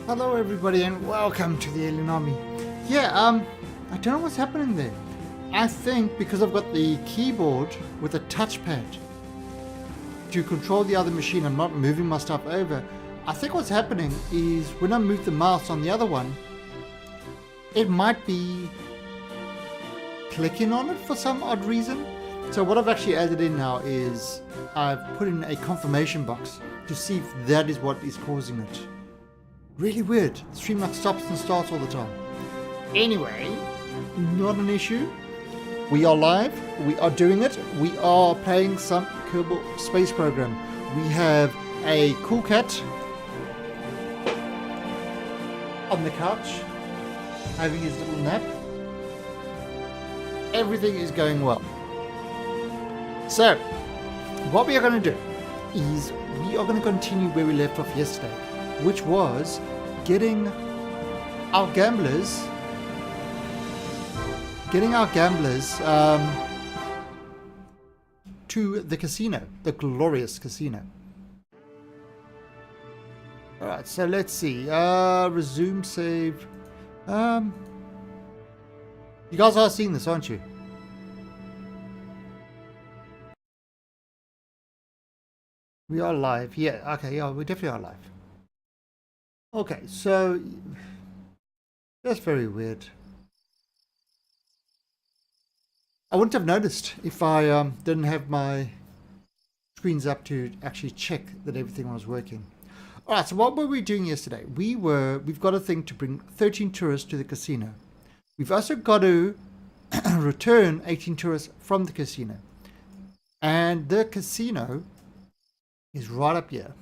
Hello everybody and welcome to the Alien Army. I don't know what's happening there. I think because I've got the keyboard with a touchpad to control the other machine, I'm not moving my stuff over. I think what's happening is when I move the mouse on the other one, it might be clicking on it for some odd reason. So what I've actually added in now is I've put in a confirmation box to see if that is what is causing it. Really weird. The stream like stops and starts all the time. Anyway, not an issue. We are live. We are doing it. We are playing some Kerbal Space Program. We have a cool cat on the couch having his little nap. Everything is going well. So, what we are going to do is we are going to continue where we left off yesterday, which was getting our gamblers to the casino, the glorious casino. Alright, so let's see. Resume save. You guys are seeing this, aren't you? We are live. Yeah, okay, yeah, we definitely are live. Okay, so that's very weird. I wouldn't have noticed if I didn't have my screens up to actually check that everything was working. Alright, so what were we doing yesterday? We've got a thing to bring 13 tourists to the casino. We've also got to return 18 tourists from the casino. And the casino is right up here.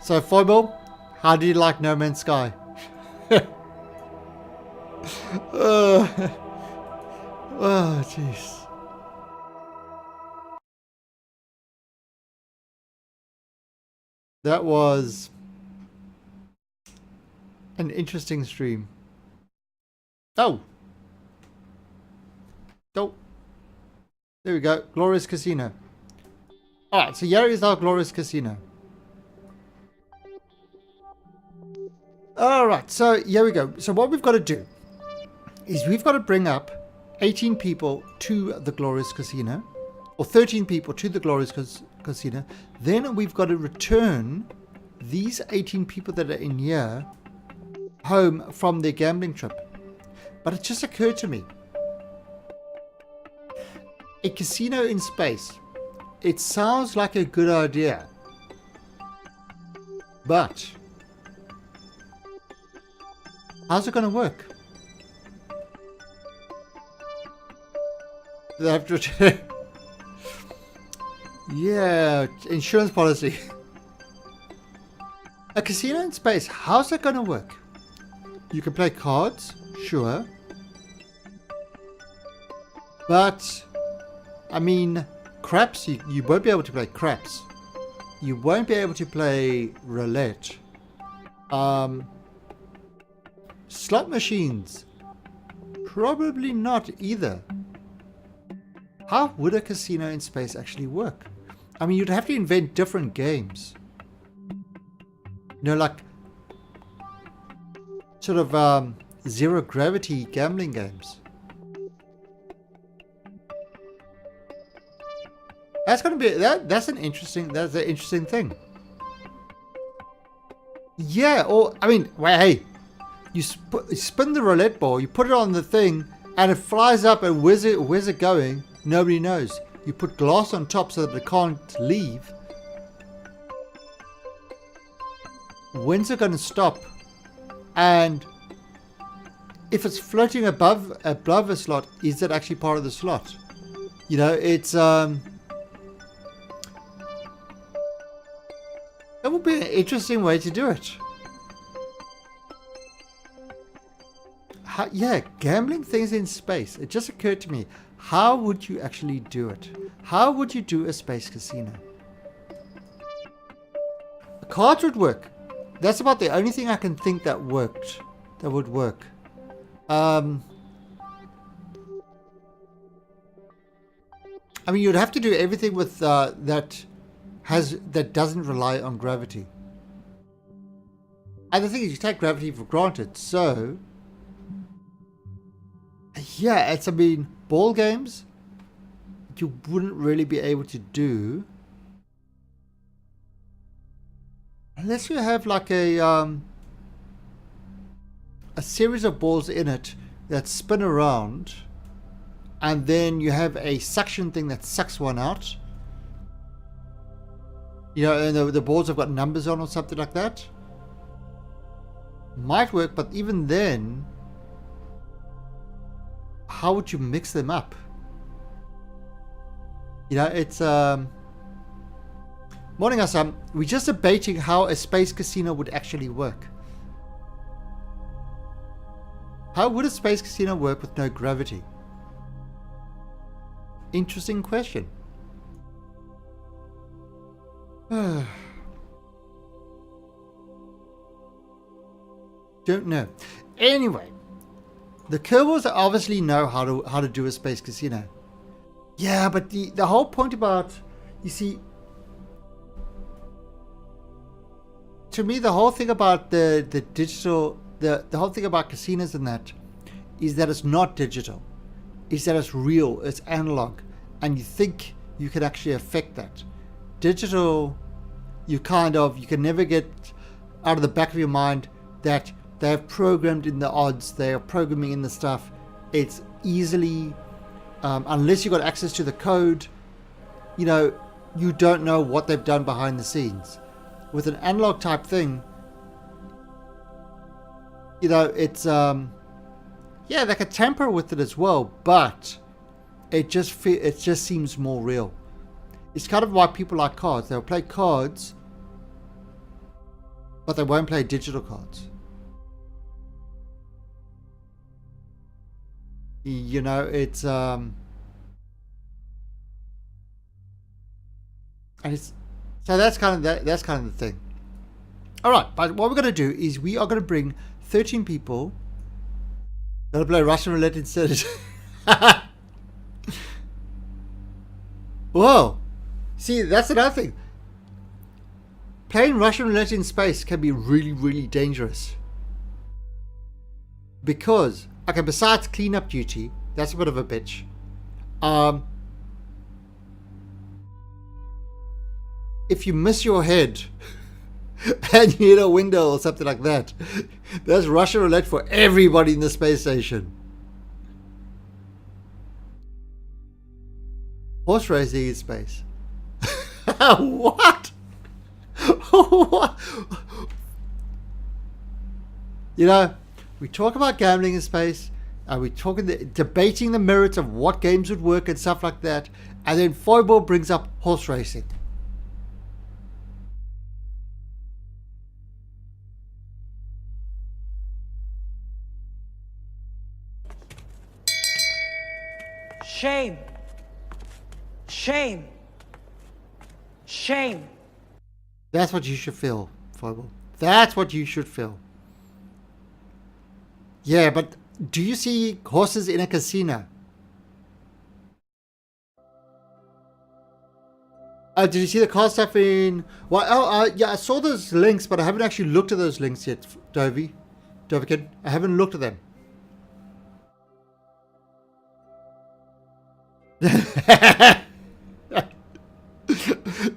So, Foible, how do you like No Man's Sky? Oh, jeez. That was an interesting stream. Oh. Oh. There we go. Glorious Casino. Alright, so here is our Glorious Casino. Alright, so here we go. So what we've got to do is we've got to bring up 18 people to the Glorious Casino. Or 13 people to the Glorious Casino. Then we've got to return these 18 people that are in here home from their gambling trip. But it just occurred to me. A casino in space. It sounds like a good idea. But how's it going to work? They have to yeah, insurance policy. A casino in space, how's it going to work? You can play cards, sure. But I mean, craps, you won't be able to play craps. You won't be able to play roulette. Slot machines, probably not either. How would a casino in space actually work? I mean, you'd have to invent different games. You know, like sort of zero gravity gambling games. That's going to be that's an interesting thing. Yeah, or I mean, wait, hey, you spin the roulette ball, you put it on the thing, and it flies up. And where's it going? Nobody knows. You put glass on top so that it can't leave. When's it going to stop? And if it's floating above a slot, is it actually part of the slot? You know, it's that would be an interesting way to do it. Yeah, gambling things in space. It just occurred to me. How would you actually do it? How would you do a space casino? Cards would work. That's about the only thing I can think that worked. That would work. I mean, you'd have to do everything with that that doesn't rely on gravity. And the thing is, you take gravity for granted. So, yeah, I mean, ball games, you wouldn't really be able to do unless you have like a series of balls in it that spin around, and then you have a suction thing that sucks one out. You know, and the balls have got numbers on or something like that. Might work, but even then, how would you mix them up? You know, it's morning Assam. We're just debating how a space casino would actually work. How would a space casino work with no gravity? Interesting question. Don't know. Anyway, the Kerbals obviously know how to do a space casino. Yeah, but the whole point about, you see, to me, the whole thing about the digital, the whole thing about casinos and that is that it's not digital. Is that it's real, it's analog, and you think you can actually affect that. Digital, you can never get out of the back of your mind that they have programmed in the odds, they are programming in the stuff. It's easily, unless you got access to the code, you know, you don't know what they've done behind the scenes. With an analog type thing, you know, it's, yeah, they can tamper with it as well, but it just seems more real. It's kind of why people like cards. They'll play cards, but they won't play digital cards. You know, it's and it's, so that's kind of that's kind of the thing. All right, but what we're going to do is we are going to bring 13 people. Gonna play Russian roulette instead. Whoa! See, that's another thing. Playing Russian roulette in space can be really, really dangerous. Because, okay, besides cleanup duty, that's a bit of a bitch. If you miss your head and you hit a window or something like that, that's Russian roulette for everybody in the space station. Horse racing in space. What? What? You know, we talk about gambling in space, and we're debating the merits of what games would work and stuff like that, and then Foible brings up horse racing. Shame. Shame. Shame. That's what you should feel, Foible. That's what you should feel. Yeah, but do you see horses in a casino? Did you see the car stuff in... Well, yeah, I saw those links, but I haven't actually looked at those links yet, Dovikin. I haven't looked at them.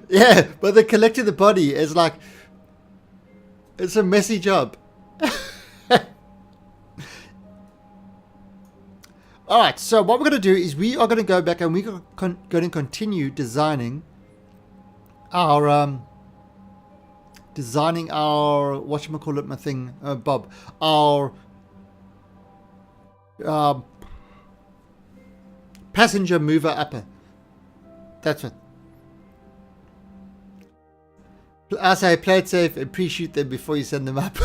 Yeah, but the collecting the body is like, it's a messy job. Alright, so what we're going to do is we are going to go back and we're going to continue designing our whatchamacallit, my thing, Bob, our passenger mover upper. That's it. I say play it safe and pre-shoot them before you send them up.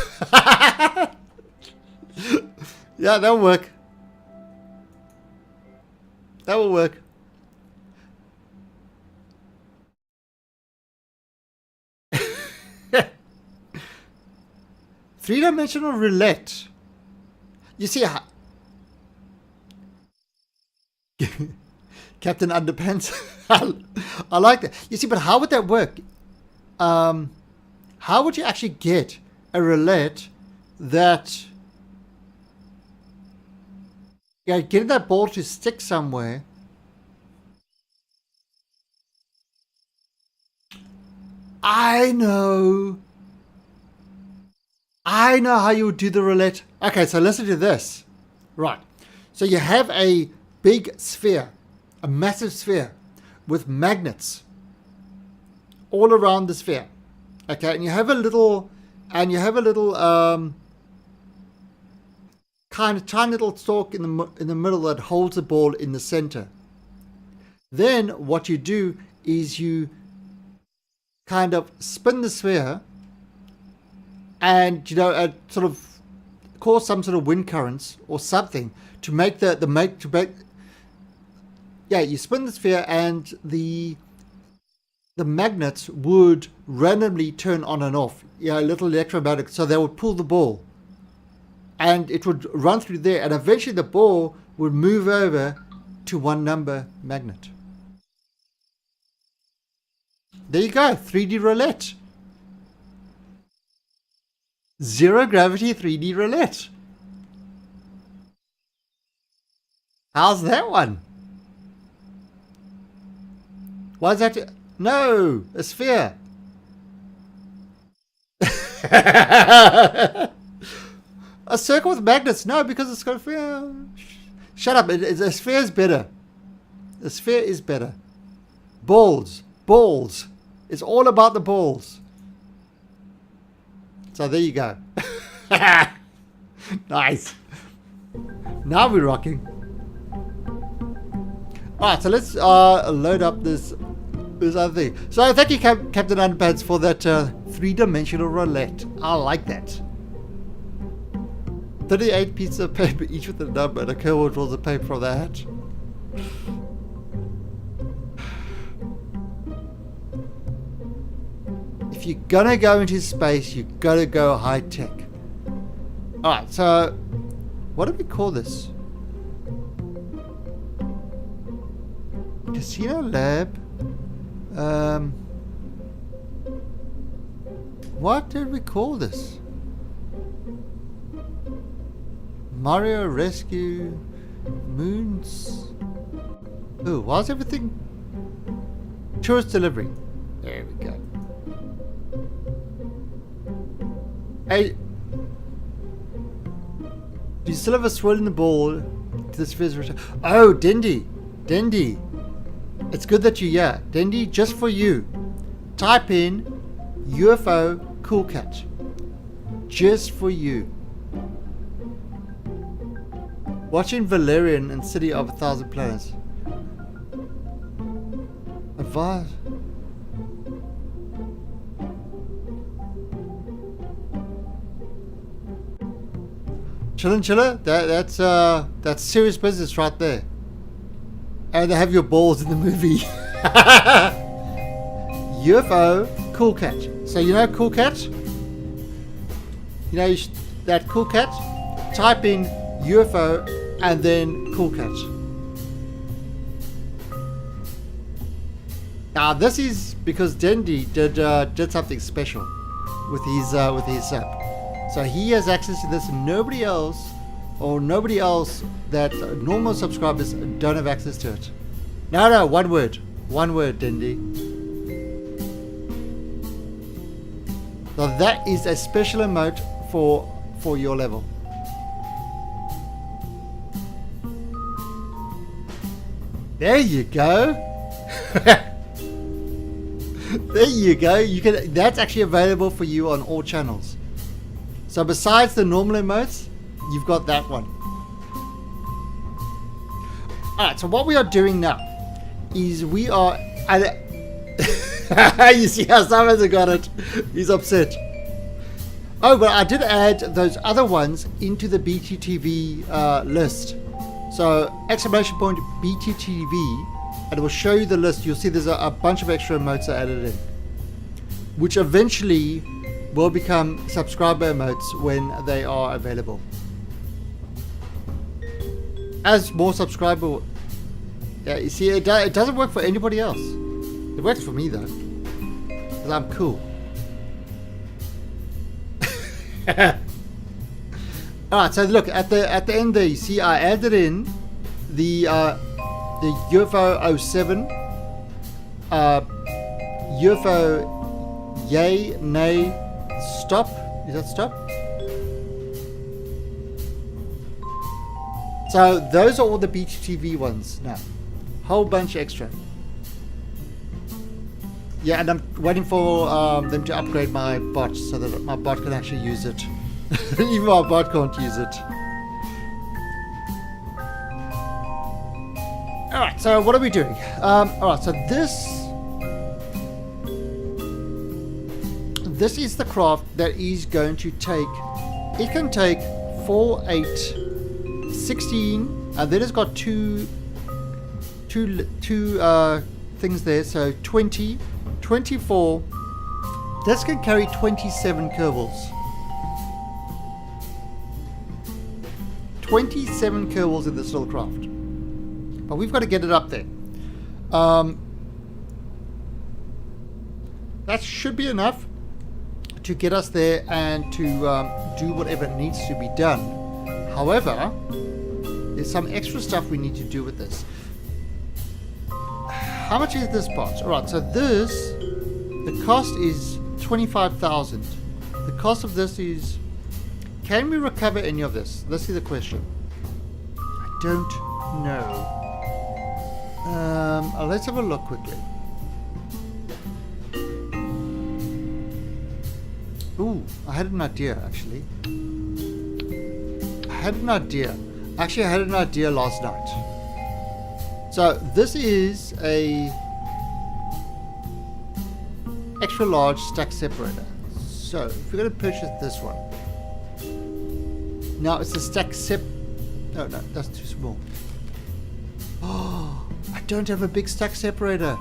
Yeah, that'll work. That will work. Three-dimensional roulette. You see how... Captain Underpants. I like that. You see, but how would that work? how would you actually get a roulette that, getting that ball to stick somewhere? I know how you would do the roulette. Okay, so listen to this. Right. So you have a big sphere, a massive sphere with magnets all around the sphere. Okay, and you have a little kind of tiny little stalk in the middle that holds the ball in the center. Then what you do is you kind of spin the sphere and sort of cause some sort of wind currents or something to make you spin the sphere, and the magnets would randomly turn on and off, little electromagnetic, so they would pull the ball and it would run through there, and eventually the ball would move over to one number magnet. There you go, 3D roulette. Zero gravity 3D roulette. How's that one? Why is that? No, a sphere. A circle with magnets? No, because it's got a sphere. Shut up. A sphere is better. A sphere is better. Balls. It's all about the balls. So there you go. Nice. Now we're rocking. Alright, so let's load up this other thing. So thank you, Captain Underpants, for that three-dimensional roulette. I like that. 38 pieces of paper, each with a number, and a cardboard rolls of paper from the hat. If you're gonna go into space, you gotta go high tech. Alright, so what do we call this? Casino lab. What did we call this? Mario Rescue Moons. Oh, why is everything tourist delivery? There we go. Hey, do you still have a swirl in the ball to the sphere's return? Oh, Dendy. It's good that you're here. Dendy, just for you. Type in UFO Cool Cat. Just for you. Watching Valerian and City of 1,000 Planets. Advise. Chiller. That's serious business right there. And they have your balls in the movie. UFO Cool Cat. So you know Cool Cat? You know that Cool Cat? Type in UFO and then Cool Cat. Now this is because Dendy did something special with his app. So he has access to this, and nobody else that normal subscribers don't have access to it. No, one word, Dendy. So that is a special emote for your level. There you go. There you go. That's actually available for you on all channels. So besides the normal emotes, you've got that one. Alright, so what we are doing now is we are... You see how Simon's got it? He's upset. Oh, but I did add those other ones into the BTTV list. So, exclamation point BTTV, and it will show you the list. You'll see there's a bunch of extra emotes are added in, which eventually will become subscriber emotes when they are available. As more subscriber... Yeah, you see, it doesn't work for anybody else. It works for me though. Because I'm cool. Alright, so look, at the end there, you see I added in the UFO 07, UFO yay, nay, stop. Is that stop? So those are all the BTTV ones now. Whole bunch extra. Yeah, and I'm waiting for them to upgrade my bot so that my bot can actually use it. Even my bot can't use it. Alright, so what are we doing? Alright, so this is the craft that is going to take, it can take 4, 8, 16, and then it's got two things there, so 20, 24. This can carry 27 Kerbals. 27 Kerbals in this little craft. But we've got to get it up there. That should be enough to get us there and to do whatever needs to be done. However, there's some extra stuff we need to do with this. How much is this bot? Alright, so this, the cost is 25,000. The cost of this is, can we recover any of this? Let's see the question. I don't know. Let's have a look quickly. Ooh, I had an idea actually. I had an idea last night. So this is a extra large stack separator. So if we're going to purchase this one. Now it's a stack no, that's too small. Oh, I don't have a big stack separator.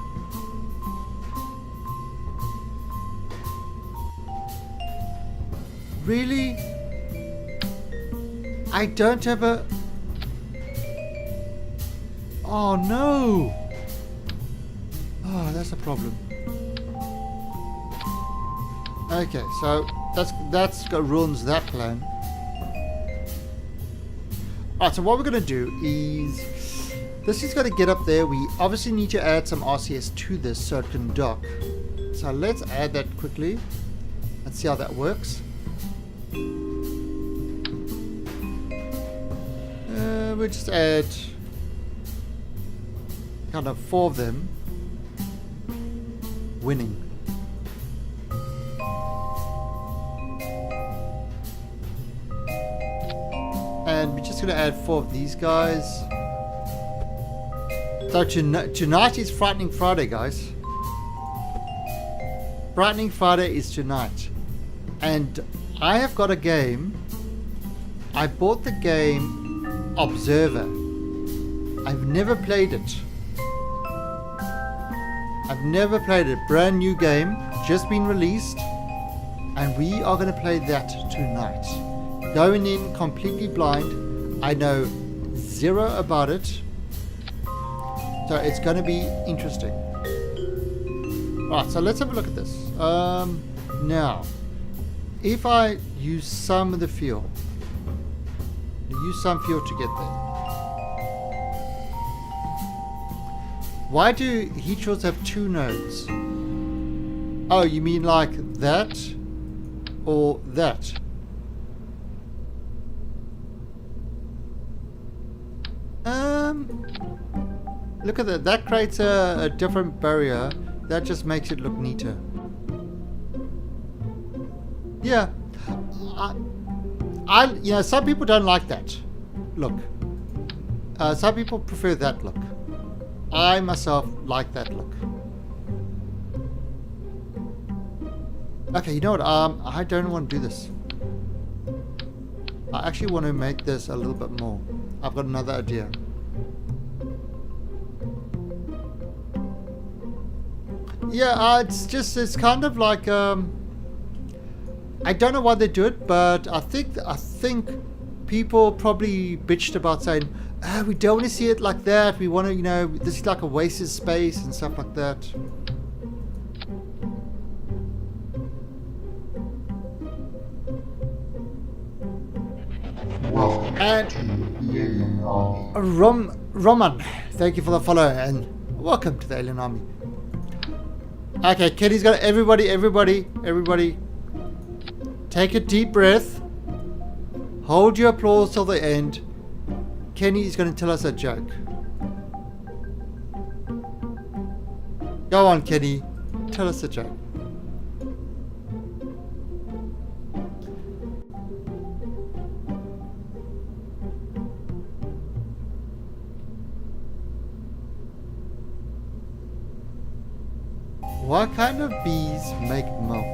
Really? I don't have a... Oh no! Oh, that's a problem. Okay, so that's ruins that plan. Alright, so what we're going to do is... This is going to get up there. We obviously need to add some RCS to this so it can dock. So let's add that quickly and see how that works. We'll just add kind of 4 of them. Winning. And we're just going to add 4 of these guys. So tonight is Frightening Friday, guys. Frightening Friday is tonight. And I have got a game. I bought the game Observer. I've never played it. Brand new game, just been released, and we are going to play that tonight. Going in completely blind. I know zero about it, so it's going to be interesting. Alright, so let's have a look at this. Now, if I use some of the fuel, to get there. Why do heat shields have 2 nodes? Oh, you mean like that or that? Look at that. That creates a different barrier. That just makes it look neater. Yeah. You know, some people don't like that look. Some people prefer that look. I myself like that look. Okay, you know what? I don't want to do this. I actually want to make this a little bit more. I've got another idea. Yeah, it's kind of like I don't know why they do it, but I think people probably bitched about saying, we don't want to see it like that. We want to, you know, this is like a wasted space and stuff like that. And Roman, thank you for the follow and welcome to the Alien Army. Okay, Kenny's got everybody. Take a deep breath. Hold your applause till the end. Kenny is going to tell us a joke. Go on, Kenny. Tell us a joke. What kind of bees make milk?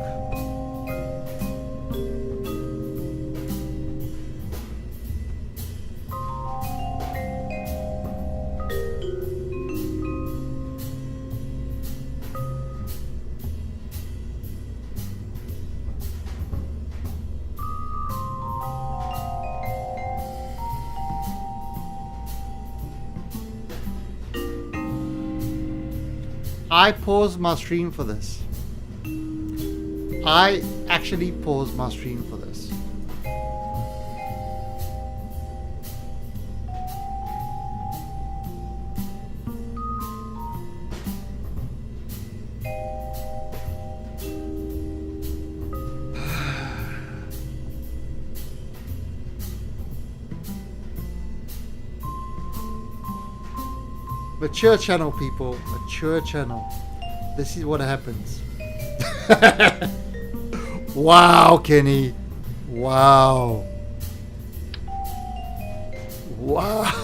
I paused my stream for this. I actually paused my stream for this. Mature channel, people. Mature channel. This is what happens. Wow, Kenny. Wow. Wow.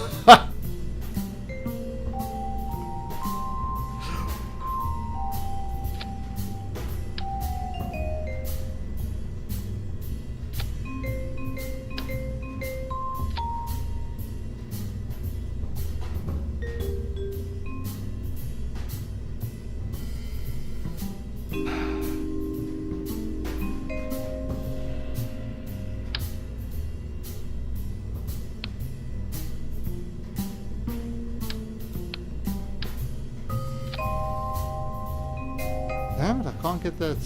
Damn it, I can't get that.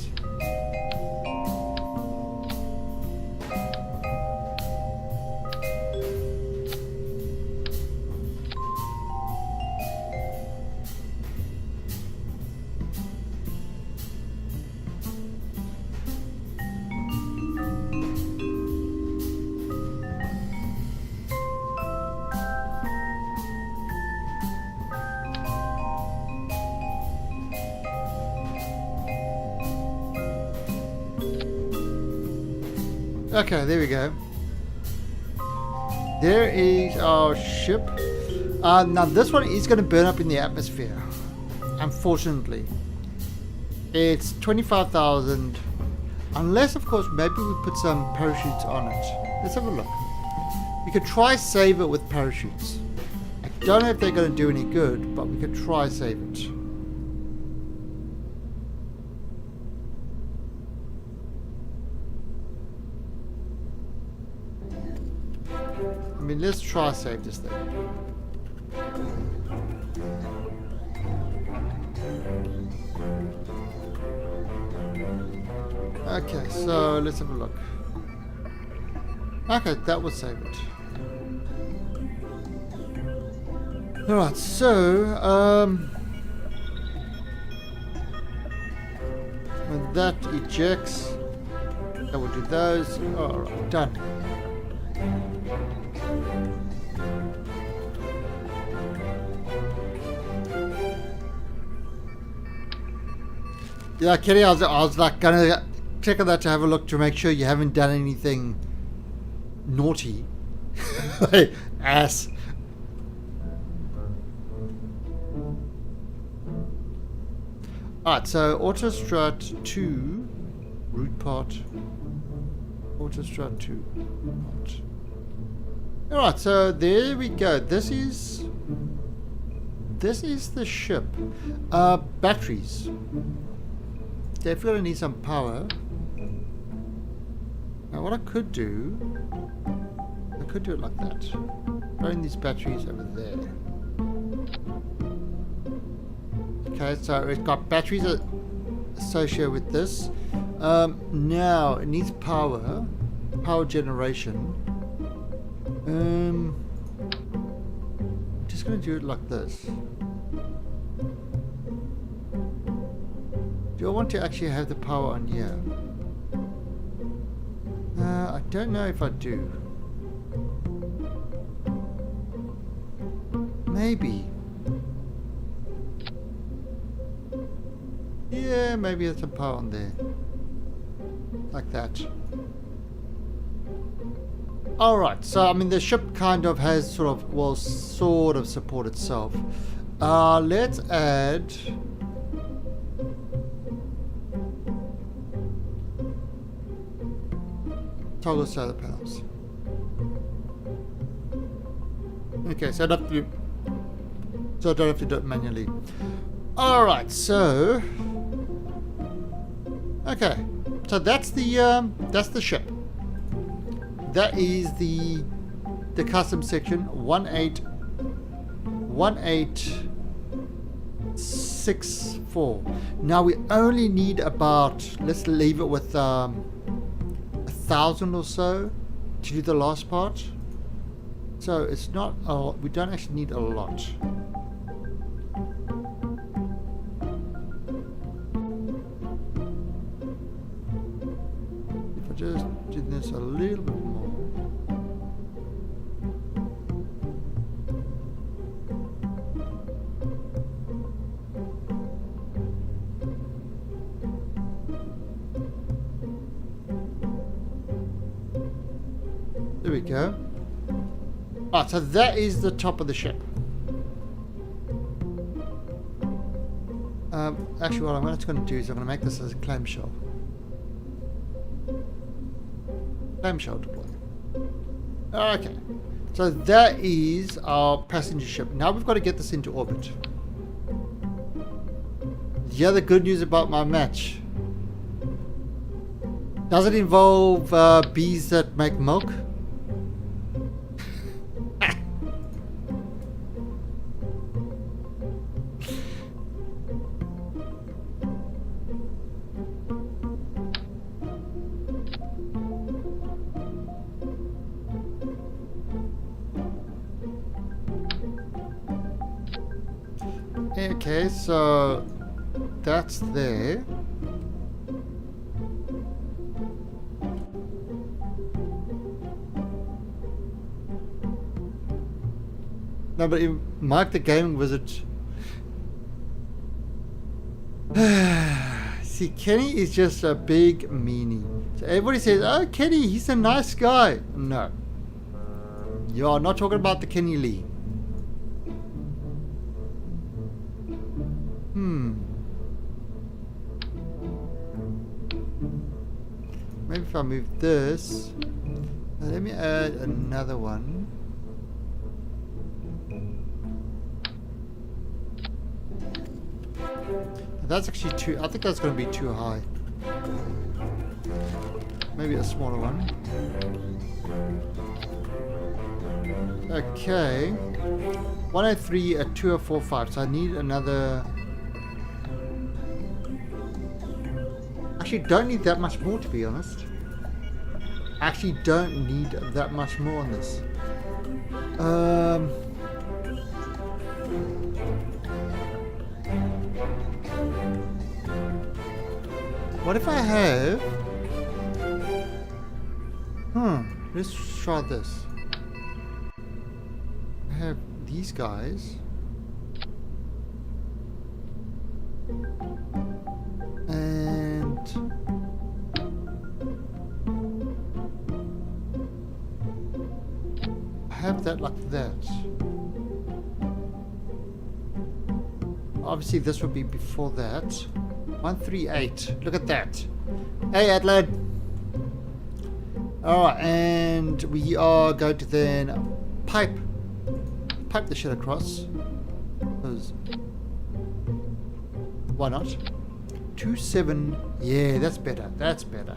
Okay, there we go. There is our ship. Now this one is going to burn up in the atmosphere. Unfortunately. It's 25,000. Unless, of course, maybe we put some parachutes on it. Let's have a look. We could try save it with parachutes. I don't know if they're going to do any good, but we could try save it. I mean, let's try save this thing. Okay, so let's have a look. Okay, that will save it. Alright, so when that ejects, I will do those. Alright, done. Yeah, Kenny, I was like gonna check on that to have a look to make sure you haven't done anything naughty. Ass. Alright, so Autostrat 2 root part. Autostrat 2 root part. Alright, so there we go. This is the ship. Batteries. Definitely gonna need some power. Now what I could do it like that. Throwing these batteries over there. Okay, so it's got batteries associated with this. Now it needs power generation. Just gonna do it like this. Do I want to actually have the power on here? I don't know if I do. Maybe. Yeah, maybe there's some power on there. Like that. Alright, so I mean the ship kind of has sort of, well, sort of support itself. Let's add... toggle solar panels. Okay, so I don't have to do it manually. Alright, so... Okay, so that's the ship. That is the custom section 1864. Now we only need about, let's leave it with 1,000 or so to do the last part. So it's not we don't actually need a lot. If I just did this a little bit more. There we go. Alright, so that is the top of the ship. Actually, what I'm going to do is I'm going to make this as a clamshell. Clamshell deploy. Okay. So that is our passenger ship. Now we've got to get this into orbit. The other good news about my match. Does it involve bees that make milk? Okay, so that's there. No, but Mark the Gaming Wizard. See, Kenny is just a big meanie. So everybody says, oh, Kenny, he's a nice guy. No. You are not talking about the Kenny Lee. Maybe if I move this, let me add another one. That's actually too, I think that's going to be too high. Maybe a smaller one. Okay. 103 at 2045, so I need another... Actually don't need that much more, to be honest. Actually don't need that much more on this. What if I have... let's try this. I have these guys. And... I have that like that. Obviously this would be before that. 138. Look at that. Hey, Adelaide. Alright, and we are going to then pipe the shit across. Because why not? 27. Yeah, that's better. That's better.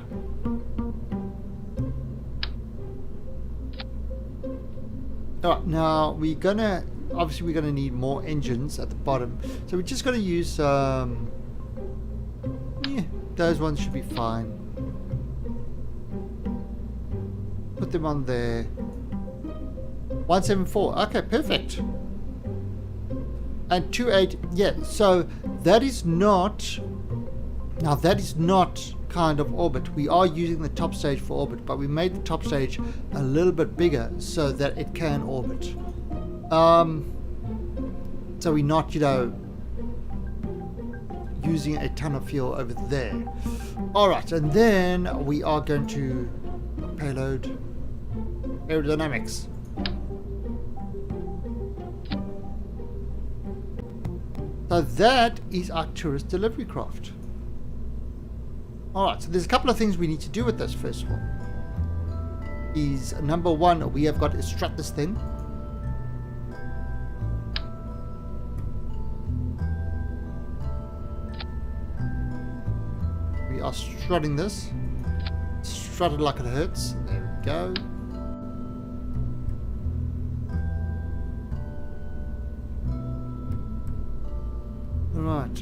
Alright, now we're gonna obviously we're gonna need more engines at the bottom. So we're just gonna use yeah, those ones should be fine. Put them on there. 174. Okay, perfect. And 28. Yeah, so that is not... Now that is not kind of orbit. We are using the top stage for orbit, but we made the top stage a little bit bigger so that it can orbit. So we're not, using a ton of fuel over there. Alright, and then we are going to payload aerodynamics. So that is our tourist delivery craft. Alright, so there's a couple of things we need to do with this first of all. Is number one, we have got to strut this thing. We are strutting this. Strut it like it hurts. There we go. Right,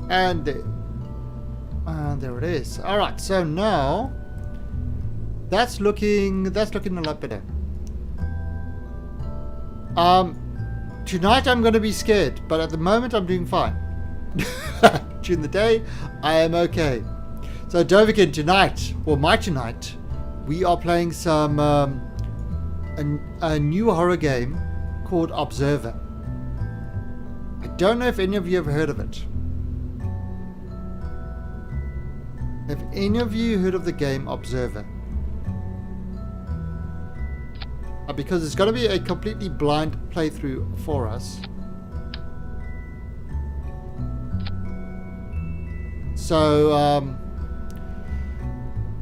and there it is. All right, so now that's looking a lot better. Tonight I'm going to be scared, but at the moment I'm doing fine. During the day, I am okay. So don't forget tonight, we are playing some a new horror game called Observer. I don't know if any of you have heard of it. Have any of you heard of the game Observer? Because it's going to be a completely blind playthrough for us. So,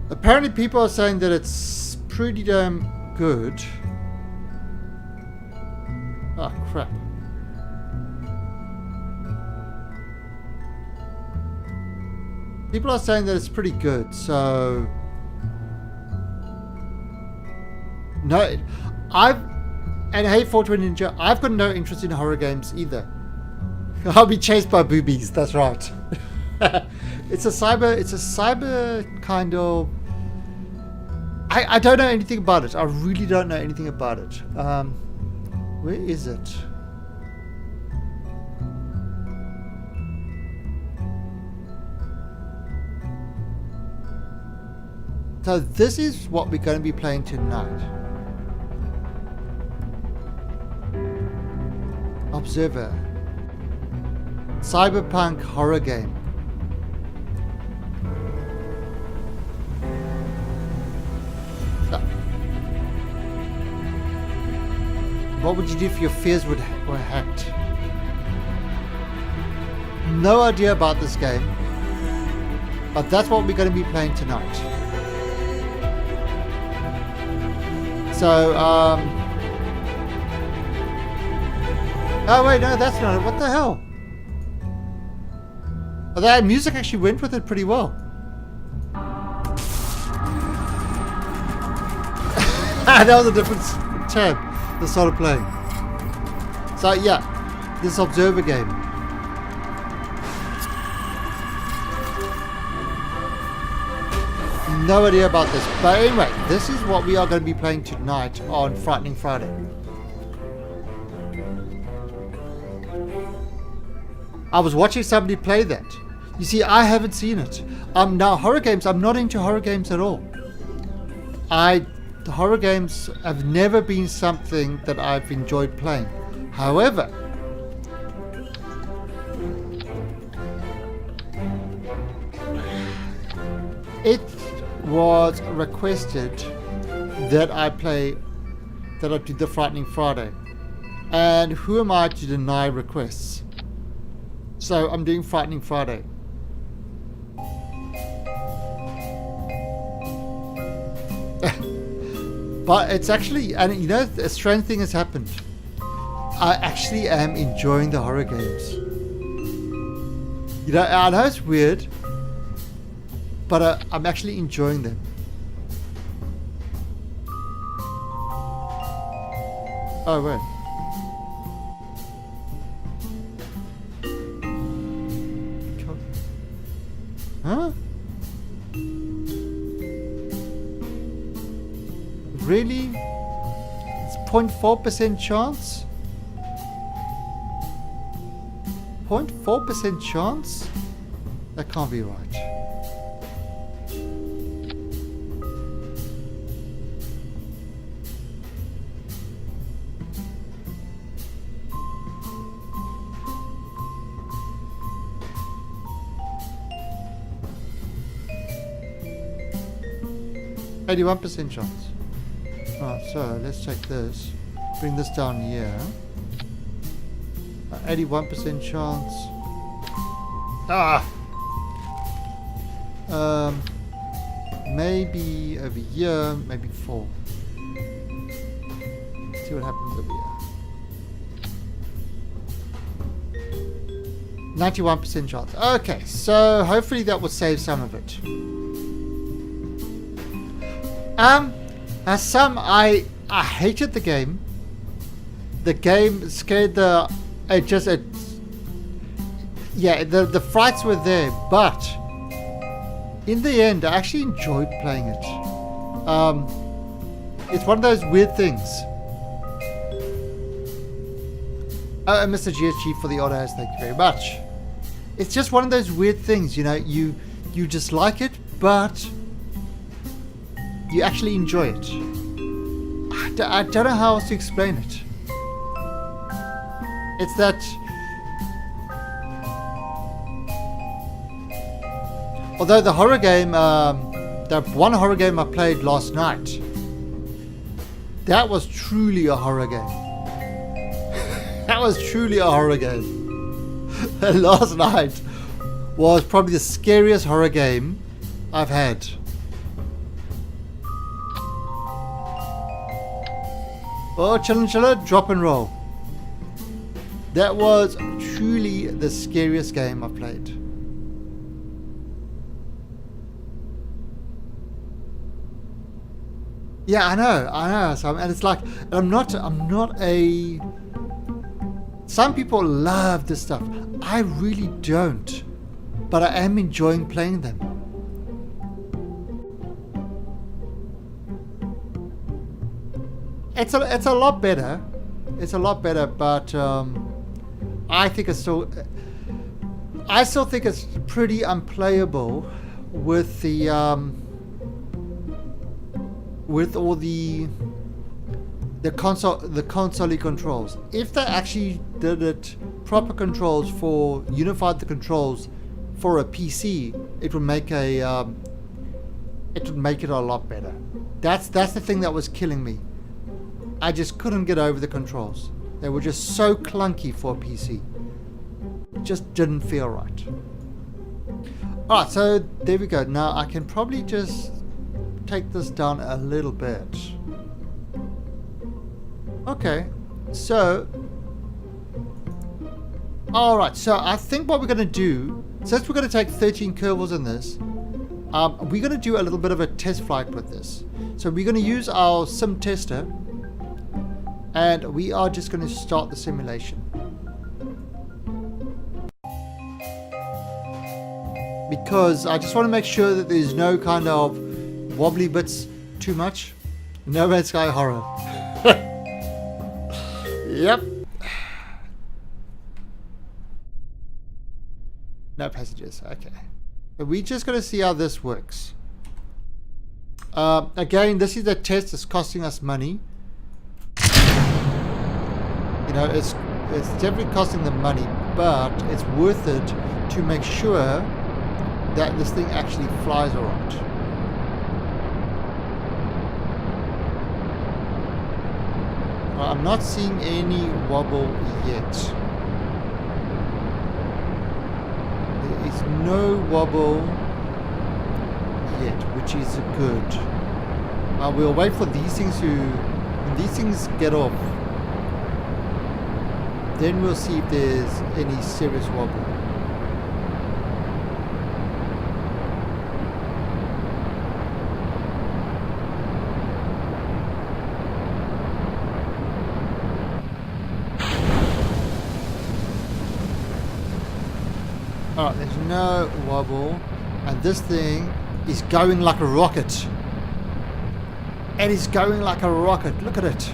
apparently people are saying that it's pretty damn good. Oh, crap. People are saying that it's pretty good, so... No, and hey 420 Ninja, I've got no interest in horror games either. I'll be chased by boobies, that's right. It's a cyber kind of... I don't know anything about it. I really don't know anything about it. Where is it? So this is what we're going to be playing tonight. Observer. Cyberpunk horror game. So, what would you do if your fears were hacked? No idea about this game, but that's what we're going to be playing tonight. So, oh wait, no, that's not it. What the hell? Oh, that music actually went with it pretty well. That was a different tab that started playing. So yeah, this Observer game. No idea about this, but anyway, this is what we are going to be playing tonight on Frightening Friday. I was watching somebody play that. You see, I haven't seen it. Now horror games, I'm not into horror games at all. The horror games have never been something that I've enjoyed playing. However, it was requested that I do the Frightening Friday. And who am I to deny requests? So I'm doing Frightening Friday. But it's actually, and you know, a strange thing has happened. I actually am enjoying the horror games. You know, I know it's weird, but I'm actually enjoying them. Oh, wait. Really? It's 0.4% chance? 0.4% chance? That can't be right. %81 chance. Alright, so let's take this. Bring this down here. 81% chance. Maybe over here, maybe 4. See what happens over here. 91% chance. Okay, so hopefully that will save some of it. As some, I hated the game. The game scared the, the frights were there, but in the end, I actually enjoyed playing it. It's one of those weird things. Mr. GSG for the autos, thank you very much. It's just one of those weird things, you know, you dislike it, but you actually enjoy it. I don't know how else to explain it. It's that although the horror game, the one horror game I played last night, that was truly a horror game. That was truly a horror game. Last night was probably the scariest horror game I've had. Oh, chiller, drop and roll. That was truly the scariest game I've played. Yeah, I know. So, and it's like, I'm not a. Some people love this stuff. I really don't, but I am enjoying playing them. It's a lot better. It's a lot better, but I think it's still. I still think it's pretty unplayable with the with all the console controls. If they actually did it proper controls for unified the controls for a PC, it would make it a lot better. That's the thing that was killing me. I just couldn't get over the controls. They were just so clunky for a PC. It just didn't feel right. Alright, so there we go. Now I can probably just take this down a little bit. Okay, so alright, so I think what we're going to do, since we're going to take 13 Kerbals in this, we're going to do a little bit of a test flight with this. So we're going to use our sim tester, and we are just going to start the simulation. Because I just want to make sure that there's no kind of wobbly bits too much. No Man's Sky horror. Yep. No passengers. Okay. But we're just going to see how this works. Again, this is a test. It's costing us money. You know, it's definitely costing them money, but it's worth it to make sure that this thing actually flies alright. I'm not seeing any wobble yet. There is no wobble yet, which is good. We'll wait for these things when these things get off, then we'll see if there's any serious wobble. Alright, there's no wobble, and this thing is going like a rocket. And it's going like a rocket. Look at it.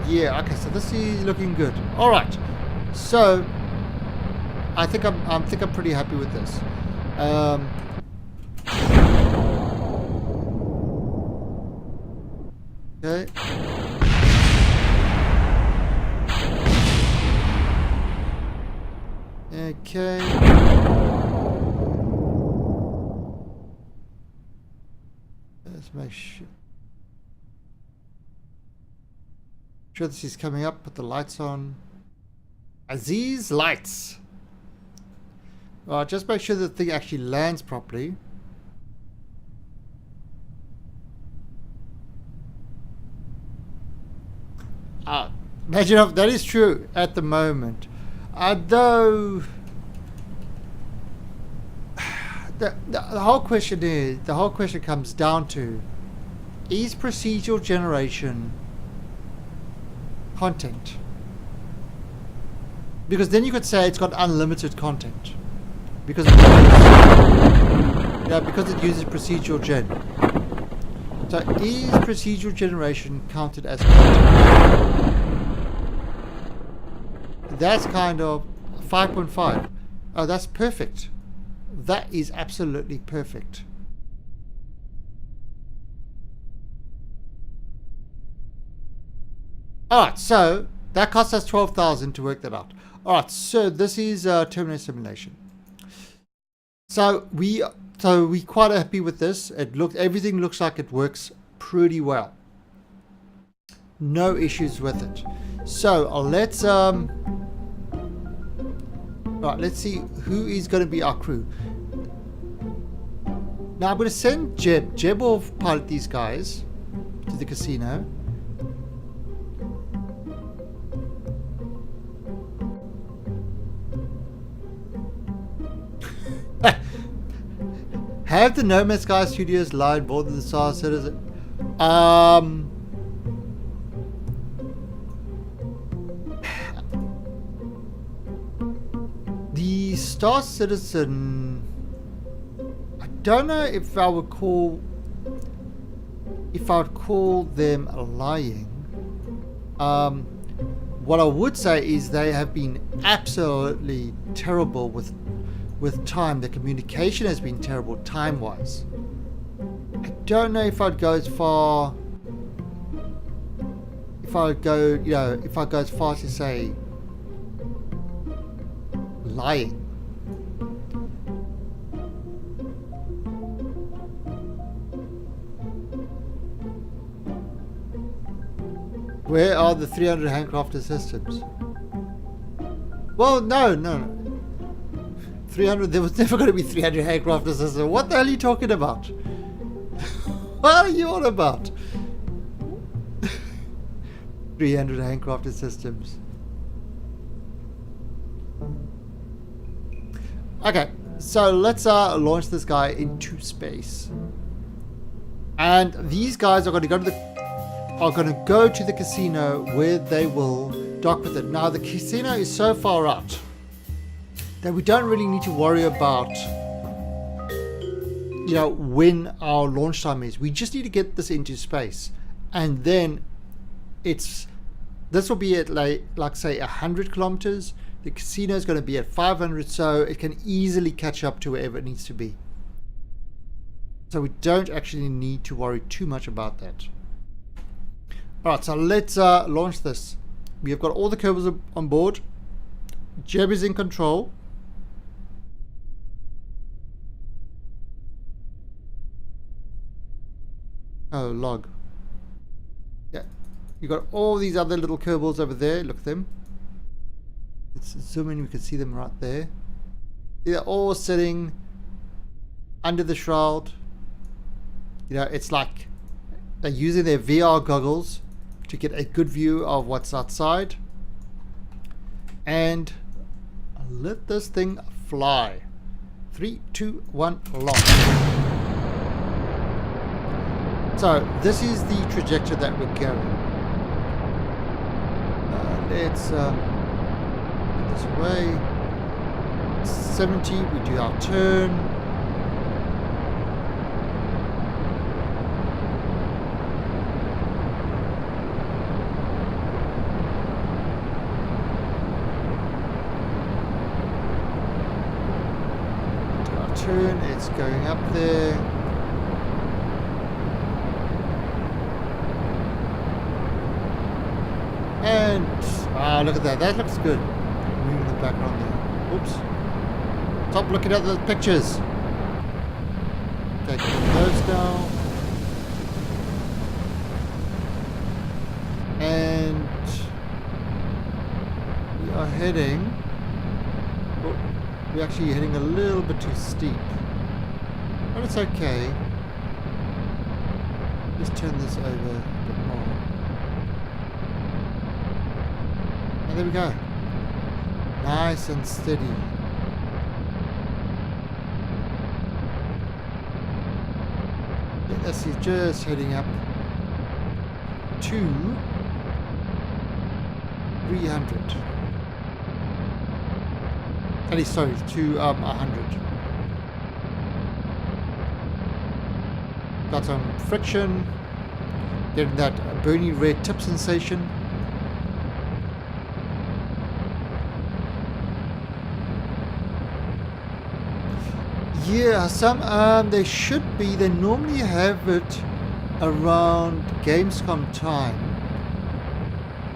Yeah, okay, so this is looking good. Alright. So I think I'm pretty happy with this. Okay. Okay. Let's make sure this is coming up. Put the lights on. Aziz lights. Right, just make sure the thing actually lands properly. Imagine if that is true at the moment. Though the whole question comes down to, is procedural generation content? Because then you could say it's got unlimited content because it uses procedural gen. So is procedural generation counted as content? That's kind of 5.5. Oh, that's perfect. That is absolutely perfect. Alright, so that costs us 12,000 to work that out. Alright, so this is Terminator simulation. So we quite happy with this. Everything looks like it works pretty well. No issues with it. So let's let's see who is going to be our crew. Now I'm going to send Jeb. Jeb will pilot these guys to the casino. Have the No Man's Sky Studios lied more than the Star Citizen? The Star Citizen, I don't know if I would call them lying. What I would say is they have been absolutely terrible with time. The communication has been terrible time-wise. I don't know if I'd go as far. If I go as far as to say lying. Where are the 300 handcrafted systems? Well, no. 300, there was never going to be 300 handcrafted systems. What the hell are you talking about? What are you on about? 300 handcrafted systems. Okay, so let's launch this guy into space. And these guys are going to go to the casino where they will dock with it. Now the casino is so far out that we don't really need to worry about when our launch time is. We just need to get this into space, and then this will be at like say 100 kilometers. The casino is going to be at 500, so it can easily catch up to wherever it needs to be. So we don't actually need to worry too much about that. Alright, so let's launch this. We have got all the Kerbals on board. Jeb is in control. Oh, log. Yeah. You've got all these other little Kerbals over there. Look at them. Let's zoom in, we can see them right there. They're all sitting under the shroud. It's like they're using their VR goggles to get a good view of what's outside. And let this thing fly. 3, 2, 1, launch. So this is the trajectory that we're going. Let's this way. 70, we do our turn. going up there. And look at that. That looks good. Moving the background there. Oops. Stop looking at the pictures. Take those down. And we are heading. Oh, we're actually heading a little bit too steep. But it's okay. Just turn this over a bit more. And there we go. Nice and steady. Yes, he's just heading up to 300. Sorry, to 100. Got some friction. Getting that burny red tip sensation. Yeah, some they should be. They normally have it around Gamescom time.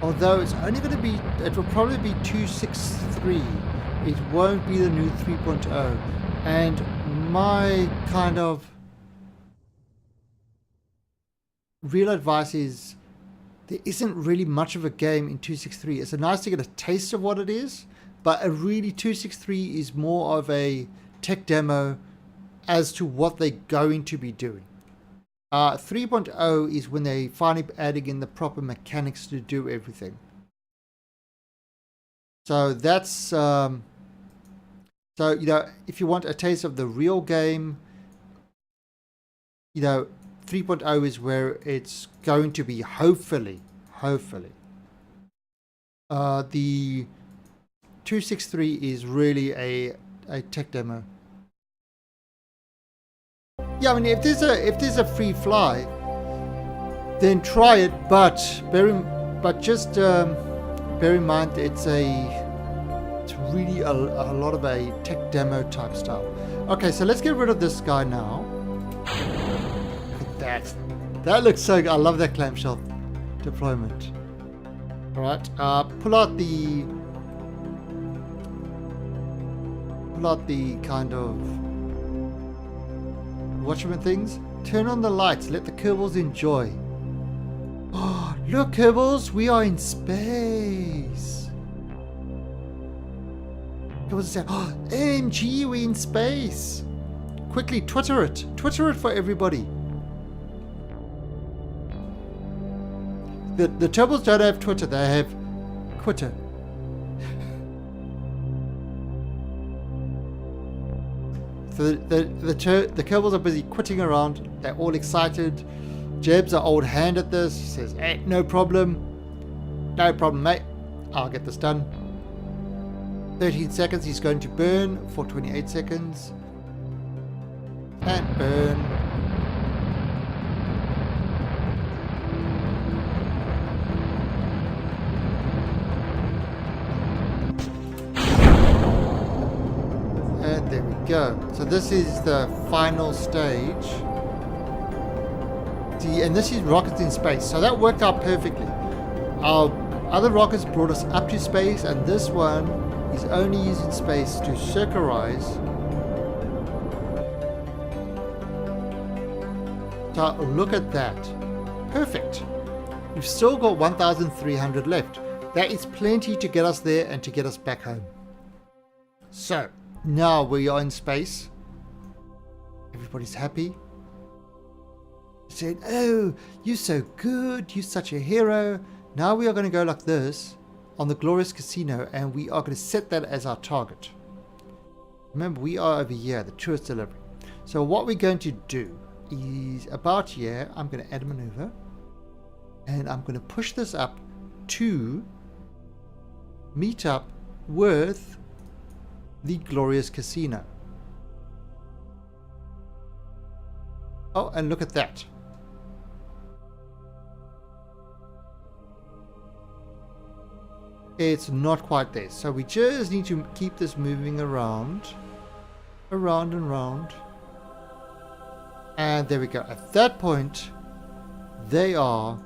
Although it's only going to be, it will probably be 263. It won't be the new 3.0. And my kind of real advice is there isn't really much of a game in 263. It's nice to get a taste of what it is, but a really 263 is more of a tech demo as to what they're going to be doing. 3.0 is when they finally adding in the proper mechanics to do everything. So that's so you know, if you want a taste of the real game, you know, 3.0 is where it's going to be. Hopefully. The 263 is really a tech demo. Yeah, I mean, if there's a free fly, then try it. But just bear in mind it's really a lot of a tech demo type stuff. Okay, so let's get rid of this guy now. Look at that looks so good. I love that clamshell deployment. All right, pull out the kind of watchman things. Turn on the lights. Let the Kerbals enjoy. Oh, look, Kerbals, we are in space. Kerbals say, "Oh, AMG, we're in space." Quickly, Twitter it. Twitter it for everybody. The Kerbals don't have Twitter. They have Quitter. So the Kerbals are busy quitting around. They're all excited. Jeb's an old hand at this. He says, "Hey, no problem. No problem, mate. I'll get this done." 13 seconds. He's going to burn for 28 seconds. And burn. And there we go. So this is the final stage. See, and this is rockets in space. So that worked out perfectly. Our other rockets brought us up to space, and this one is only using space to circularize. So look at that. Perfect. We've still got 1,300 left. That is plenty to get us there and to get us back home. So now we are in space. Everybody's happy. Said, "Oh, you're so good. You're such a hero." Now we are going to go like this on the Glorious Casino, and we are going to set that as our target. Remember, we are over here, the tourist delivery. So what we're going to do is about here, I'm going to add a maneuver, and I'm going to push this up to meet up with the Glorious Casino. Oh, and look at that. It's not quite there. So we just need to keep this moving around. Around and round. And there we go. At that point, they are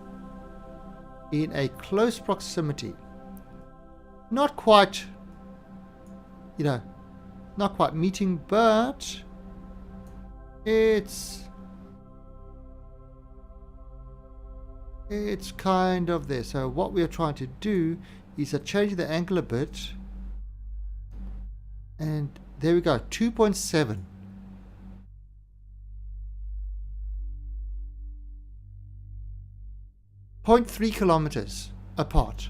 in a close proximity. Not quite, you know, not quite meeting, but it's kind of there. So what we are trying to do is change the angle a bit. And there we go, 2.7. 0.3 kilometers apart.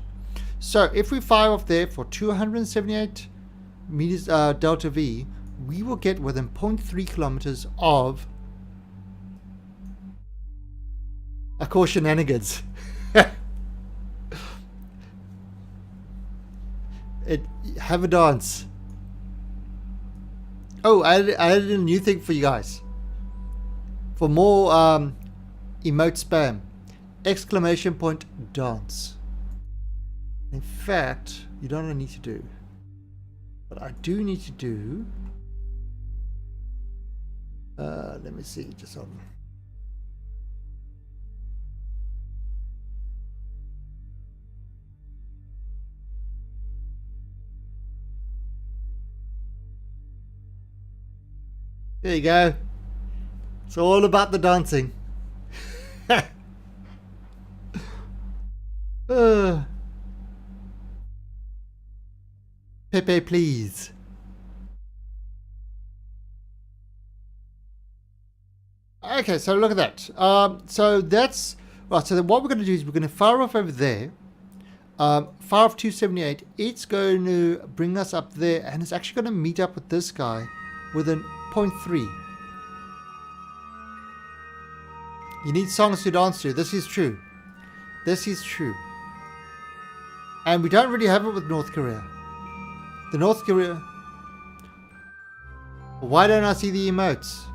So if we fire off there for 278 meters delta V, we will get within 0.3 kilometers of a course shenanigans. Have a dance. Oh, I added a new thing for you guys. For more emote spam. Exclamation point dance. In fact, you don't need to do. But I do need to do. Let me see, just on. There you go. It's all about the dancing. Pepe, please. Okay, so look at that. So that's right. So then what we're going to do is we're going to fire off over there. Fire off 278. It's going to bring us up there, and it's actually going to meet up with this guy within 0.3. You need songs to dance to. This is true. This is true. And we don't really have it with North Korea. The North Korea... Why don't I see the emotes?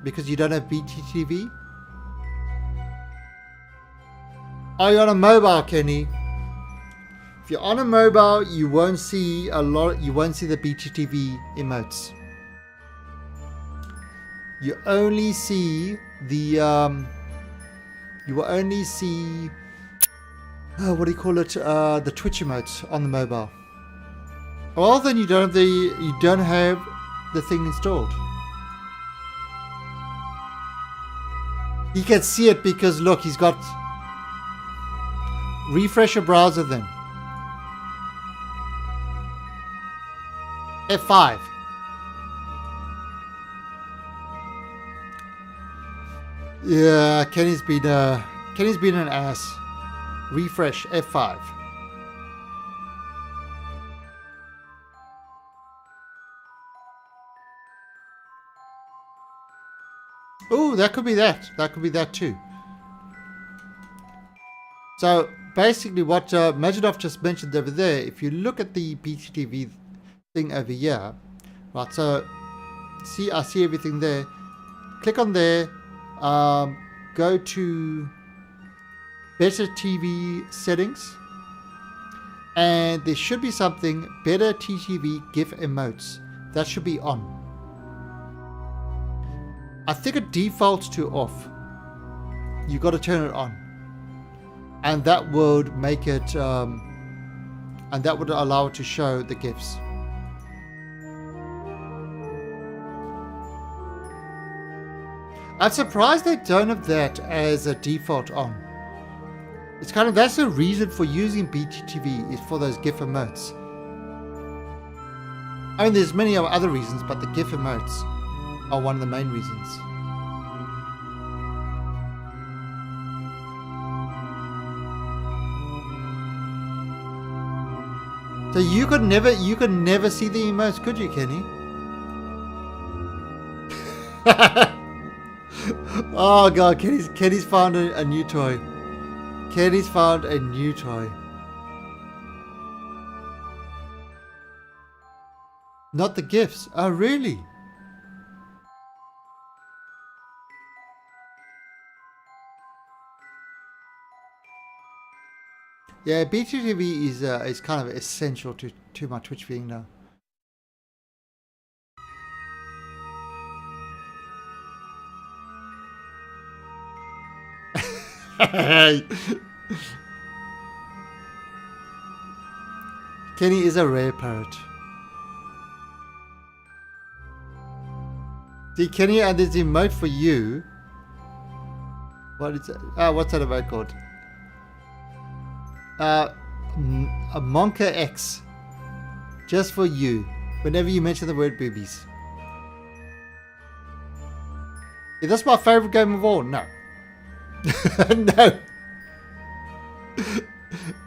Because you don't have BTTV? Are you on a mobile, Kenny? If you're on a mobile, you won't see a lot. You won't see the BTTV emotes. You only see the you will only see what do you call it? The Twitch emotes on the mobile. Well, then you don't have the thing installed. He can see it because look, he's got refresh your browser then. F5. Yeah, Kenny's been an ass. Refresh F5. Oh, that could be that. That could be that too. So basically, what Majidov just mentioned over there, if you look at the BTTV thing over here, right? So see, I see everything there. Click on there. Go to Better TV settings, and there should be something Better TTV GIF emotes. That should be on. I think it defaults to off. You got to turn it on, and that would make it, and that would allow it to show the GIFs. I'm surprised they don't have that as a default on. It's kind of, that's the reason for using BTTV, is for those GIF emotes. I mean, there's many other reasons, but the GIF emotes are one of the main reasons. So you could never see the emotes, could you, Kenny? Oh god, Kenny's found a new toy. Kenny's found a new toy. Not the gifts. Oh really? Yeah, BTTV is kind of essential to my Twitch viewing now. Kenny is a rare parrot. See, Kenny, and there's emote for you. What is it? What's that emote called? A Monka X. Just for you. Whenever you mention the word boobies. Is this my favorite game of all? No. No.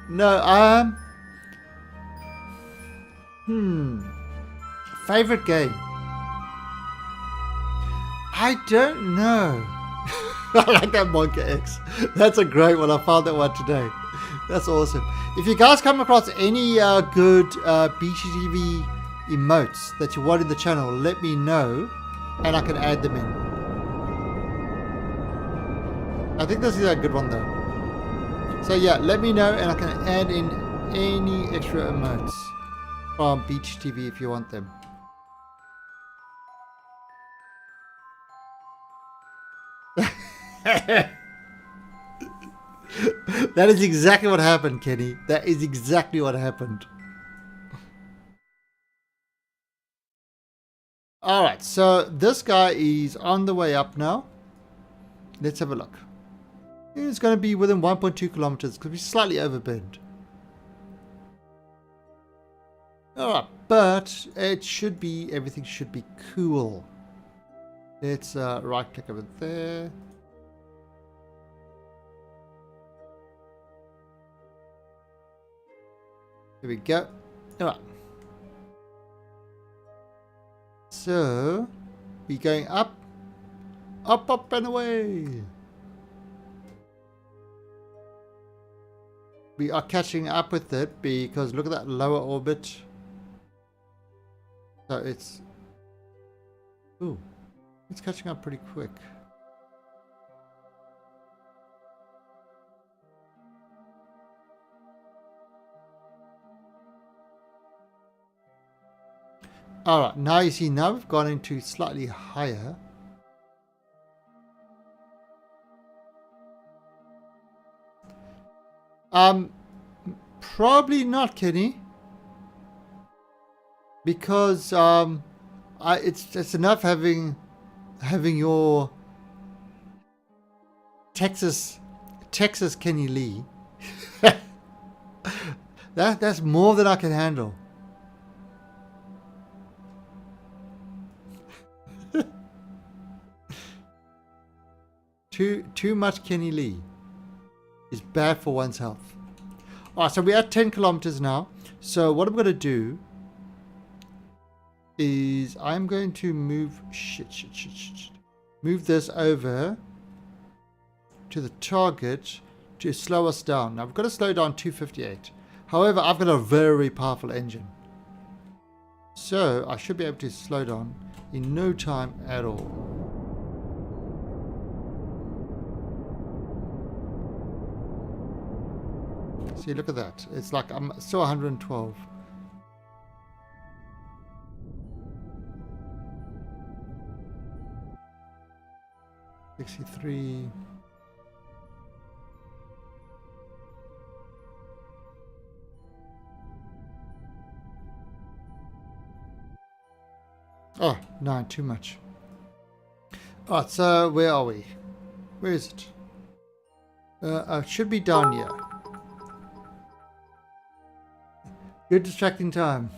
No, favorite game? I don't know. I like that Monka X. That's a great one. I found that one today. That's awesome. If you guys come across any good BGTV emotes that you want in the channel, let me know and I can add them in. I think this is a good one though. So yeah, let me know and I can add in any extra emotes from BGTV if you want them. That is exactly what happened, Kenny. That is exactly what happened. Alright, so this guy is on the way up now. Let's have a look. It's going to be within 1.2 kilometers because we're slightly overburned. Alright, but it should be, everything should be cool. Let's right click over there. Here we go. Alright. So, we're going up. Up, up and away. We are catching up with it because look at that lower orbit. So it's... Ooh. It's catching up pretty quick. Alright, now you see, now we've gone into slightly higher. Probably not, Kenny. Because it's enough having your Texas Kenny Lee. That's more than I can handle. Too much Kenny Lee is bad for one's health. Alright, so we're at 10 kilometers now. So what I'm going to do is I'm going to move move this over to the target to slow us down. Now we've got to slow down 258. However, I've got a very powerful engine. So I should be able to slow down in no time at all. See, look at that. It's like I'm still 112. $63. Oh, 9, too much. Alright, so where are we? Where is it? It should be down here. Good distracting time.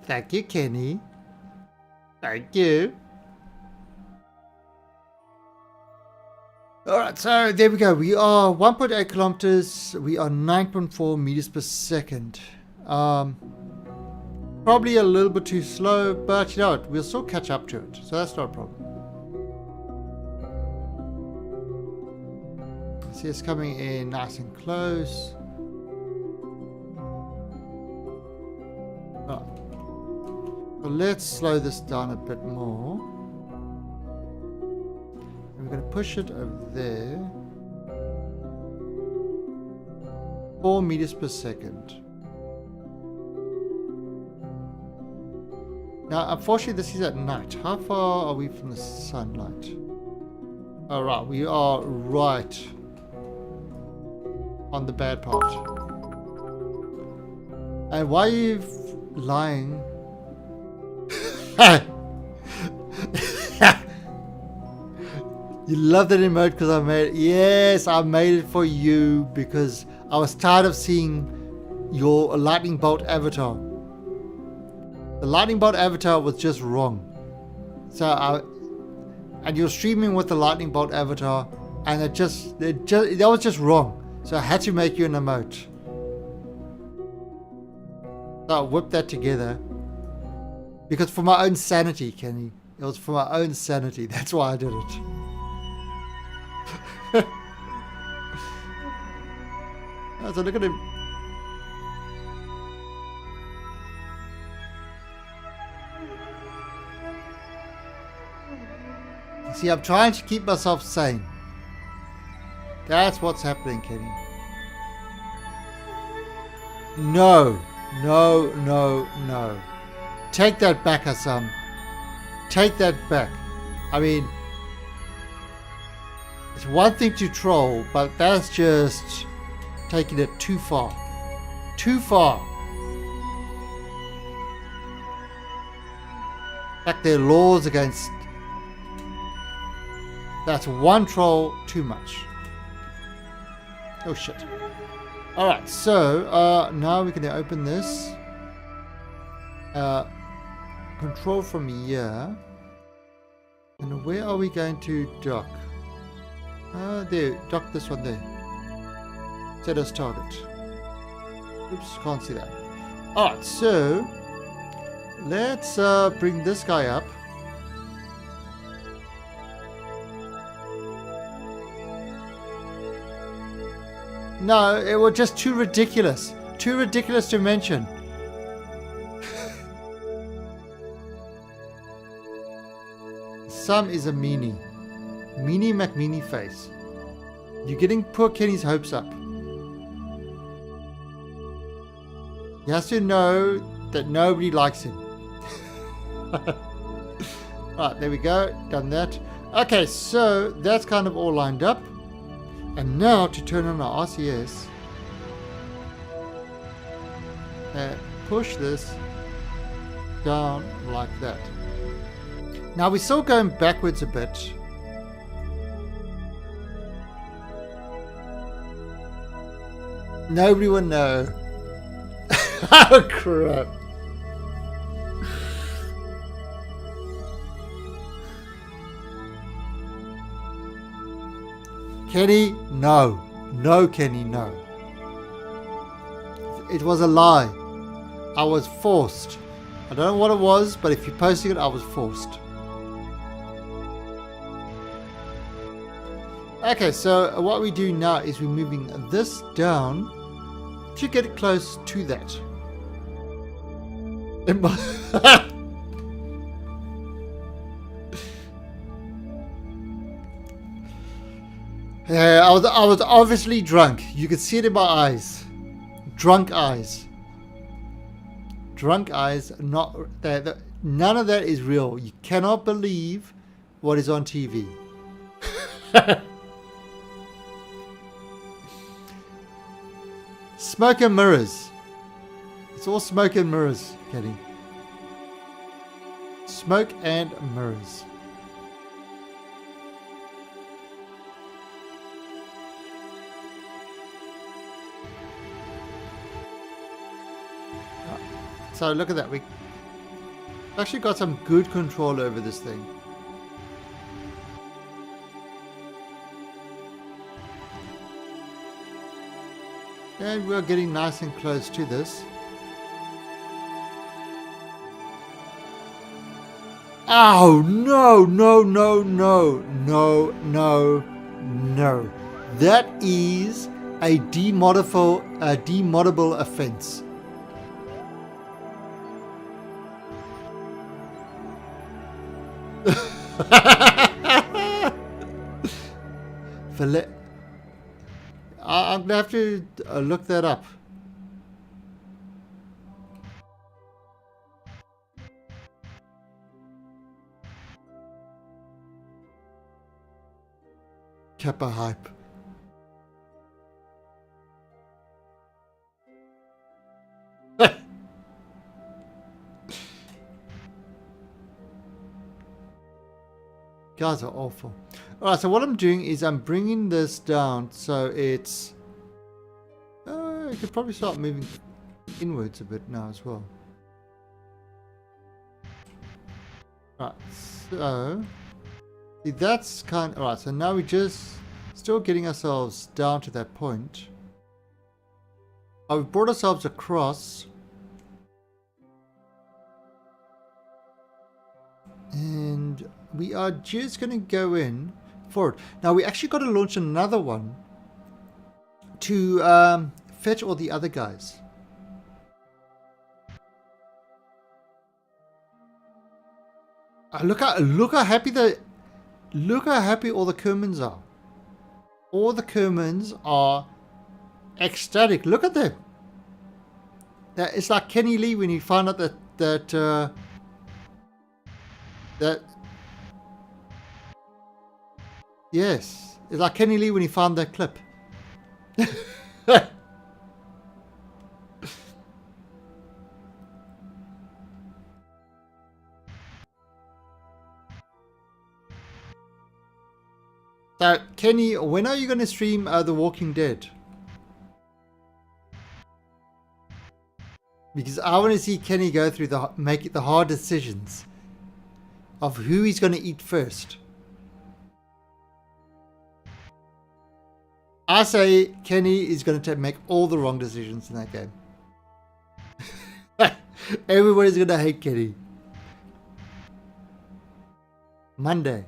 Thank you, Kenny. Thank you. Alright, so there we go. We are 1.8 kilometers. We are 9.4 meters per second. Probably a little bit too slow, but you know what? We'll still catch up to it. So that's not a problem. See, it's coming in nice and close. Oh. Well, let's slow this down a bit more. And we're going to push it over there. 4 meters per second. Now, unfortunately, this is at night. How far are we from the sunlight? Alright, we are right on the bad part. And why are you lying? You love that emote because I made it. Yes, I made it for you because I was tired of seeing your lightning bolt avatar. The lightning bolt avatar was just wrong. And you're streaming with the lightning bolt avatar, and that was just wrong. So I had to make you an emote. So I whipped that together because for my own sanity, Kenny. It was for my own sanity. That's why I did it. So look at him. See, I'm trying to keep myself sane. That's what's happening, Kenny. No. No, no, no. Take that back, Hassan. Take that back. I mean, it's one thing to troll, but that's just taking it too far. Too far. In fact, there are laws against... That's one troll too much. Oh shit. Alright, so now we're going to open this. Control from here. And where are we going to dock? There, dock this one there. Set as target. Oops, can't see that. Alright, so let's bring this guy up. No, it was just too ridiculous. Too ridiculous to mention. Some is a meanie. Meanie McMeanie face. You're getting poor Kenny's hopes up. He has to know that nobody likes him. Right, there we go. Done that. Okay, so that's kind of all lined up. And now to turn on our RCS, push this down like that. Now we're still going backwards a bit. Nobody will know. Oh crap. Kenny, no. No, Kenny, no. It was a lie. I was forced. I don't know what it was, but if you're posting it, I was forced. Okay, so what we do now is we're moving this down to get it close to that. I was obviously drunk. You could see it in my eyes. Drunk eyes. Drunk eyes. Not that. None of that is real. You cannot believe what is on TV. Smoke and mirrors. It's all smoke and mirrors, Kenny. Smoke and mirrors. So look at that, we actually got some good control over this thing. And we're getting nice and close to this. Oh no, no, no, no, no, no, no. That is a demoddable offense. I'm gonna have to look that up. Kappa hype. Guys are awful. Alright, so what I'm doing is I'm bringing this down so it's... I could probably start moving inwards a bit now as well. Right, so... See, that's kind of... Alright, so now we're just still getting ourselves down to that point. We've brought ourselves across. And we are just going to go in for it. Now, we actually got to launch another one to fetch all the other guys. Look how happy all the Kermans are. All the Kermans are ecstatic. Look at them. It's like Kenny Lee when he found out that yes, it's like Kenny Lee when he found that clip. So, Kenny, when are you going to stream The Walking Dead? Because I want to see Kenny go through make the hard decisions of who he's going to eat first. I say Kenny is going to make all the wrong decisions in that game. Everybody's going to hate Kenny. Monday,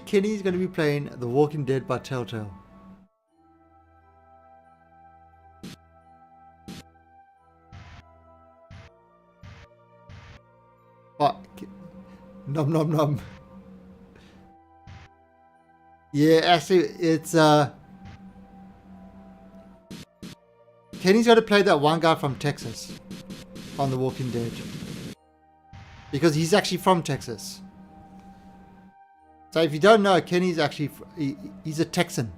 Kenny's going to be playing The Walking Dead by Telltale. Fuck. Nom nom nom. Yeah, actually, it's Kenny's got to play that one guy from Texas on The Walking Dead. Because he's actually from Texas. So if you don't know, Kenny's actually he's a Texan.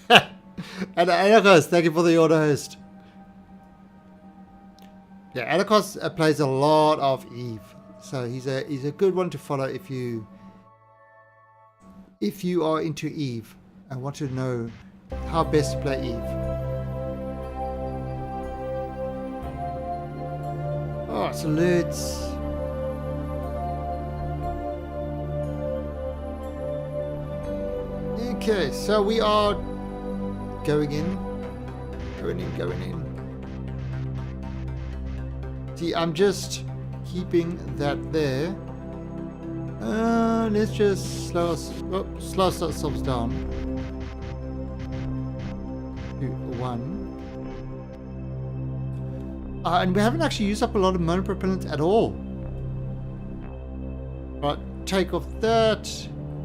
And Anakos, thank you for the auto host. Yeah, Anakos plays a lot of Eve, so he's a good one to follow if you are into Eve and want to know how best to play Eve. Oh, so let's. Okay, so we are going in. See, I'm just keeping that there. Let's just slow ourselves down to 1. And we haven't actually used up a lot of monopropellants at all. Right, take off that,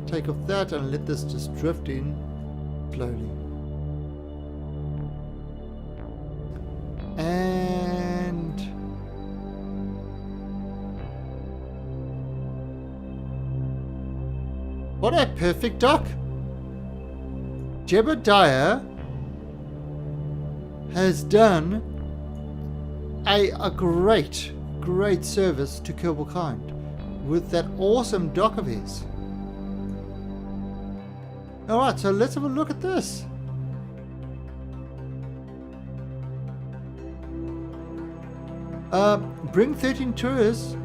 and let this just drift in slowly. And what a perfect dock! Jebediah has done a great service to Kerbal Kind with that awesome dock of his. Alright, so let's have a look at this. Bring 13 tourists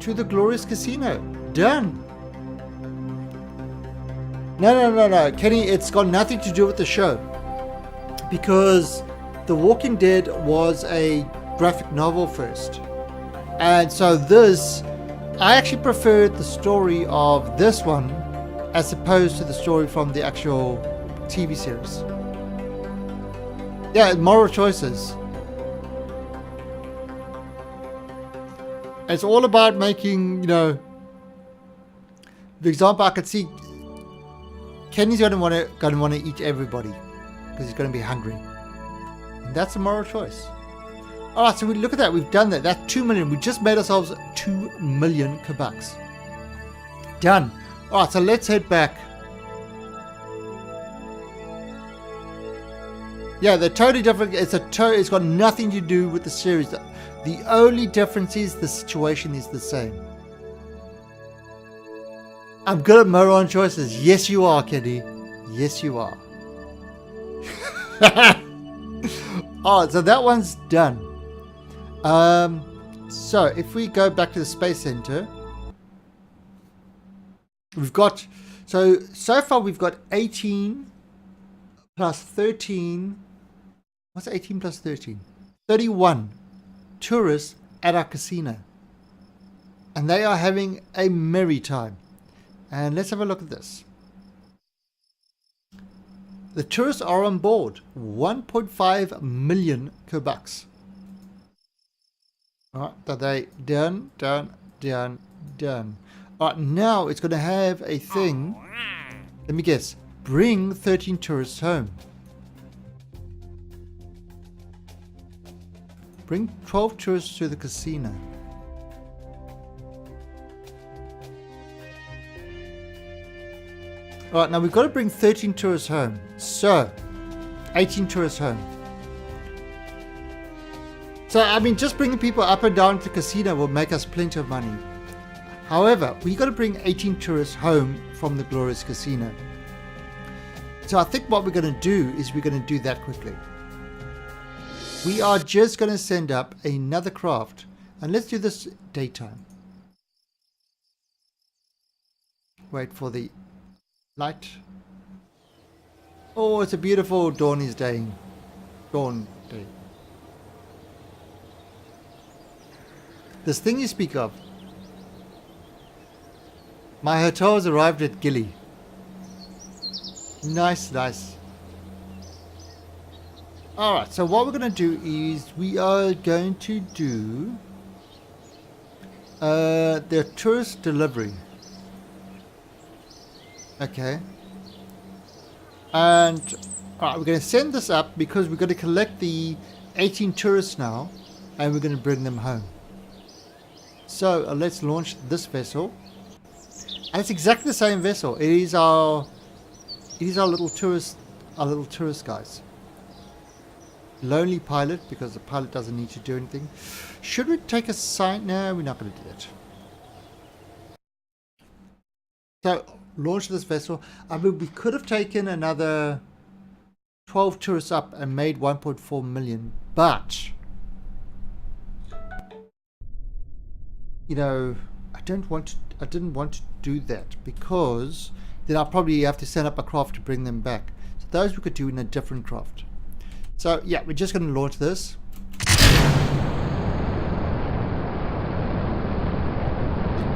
to the glorious casino. Done. No, Kenny, it's got nothing to do with the show. Because The Walking Dead was a graphic novel first. And so this, I actually preferred the story of this one as opposed to the story from the actual TV series. Yeah, moral choices. It's all about making, the example I could see, Kenny's going to want to eat everybody because he's going to be hungry. And that's a moral choice. Alright, so we look at that. We've done that. That's 2 million. We just made ourselves 1.2 million Kabucks. Done. Alright, so let's head back. Yeah, they're totally different. It's got nothing to do with the series. The only difference is the situation is the same. I'm good at moron choices. Yes, you are, Kenny. Yes, you are. Alright, so that one's done. So if we go back to the Space Center, we've got, so far we've got 18 plus 13. What's 18 plus 13? 31 tourists at our casino. And they are having a merry time. And let's have a look at this. The tourists are on board. 1.5 million Kabucks. Alright, are they done? Alright, now it's going to have a thing. Let me guess. Bring 13 tourists home. Bring 12 tourists to the casino. Alright, now we've got to bring 13 tourists home. So, 18 tourists home. So, I mean, just bringing people up and down to the casino will make us plenty of money. However, we got to bring 18 tourists home from the glorious casino. So I think what we're going to do is we're going to do that quickly. We are just going to send up another craft. And let's do this daytime. Wait for the light. Oh, it's a beautiful dawn is day. Dawn day. This thing you speak of. My hotel has arrived at Gilly. Nice. Alright, so what we're going to do is we are going to do their tourist delivery. Okay. And alright, we're going to send this up because we're going to collect the 18 tourists now and we're going to bring them home. So let's launch this vessel. And it's exactly the same vessel. It is our little tourist guys. Lonely pilot, because the pilot doesn't need to do anything. Should we take a sign? No, we're not going to do that. So launch this vessel. I mean, we could have taken another 12 tourists up and made 1.4 million, but you know, I didn't want to do that because then I'll probably have to send up a craft to bring them back. So those we could do in a different craft. So yeah, we're just going to launch this.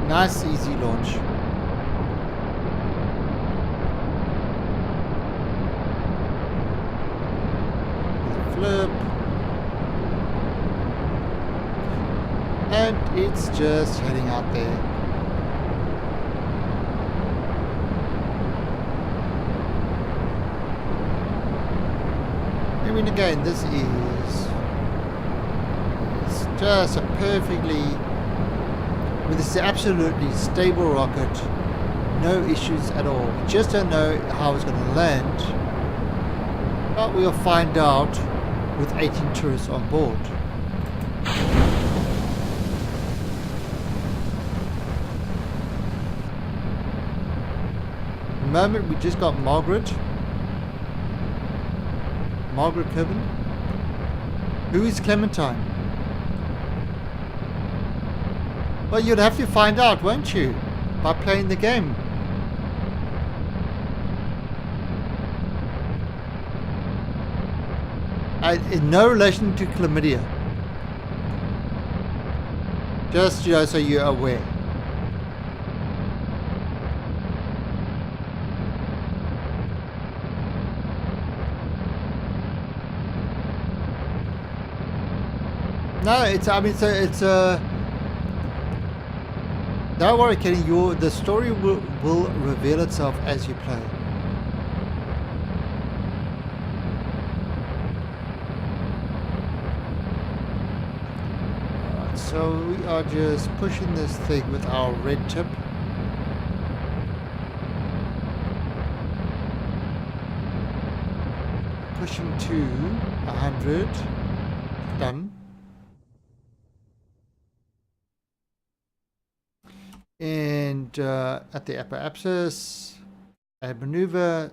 Nice easy launch. Flip. And it's just heading out there. I mean, again, this is just a perfectly, I mean, this is absolutely stable rocket, no issues at all. We just don't know how it's going to land, but we'll find out with 18 tourists on board. At the moment, we just got Margaret Kevin. Who is Clementine? Well, you'd have to find out, won't you? By playing the game. In no relation to chlamydia. Just, you know, so you're aware. No, it's don't worry, Kenny. The story will reveal itself as you play. So we are just pushing this thing with our red tip. Pushing to 100. Done. And at the upper axis, add maneuver,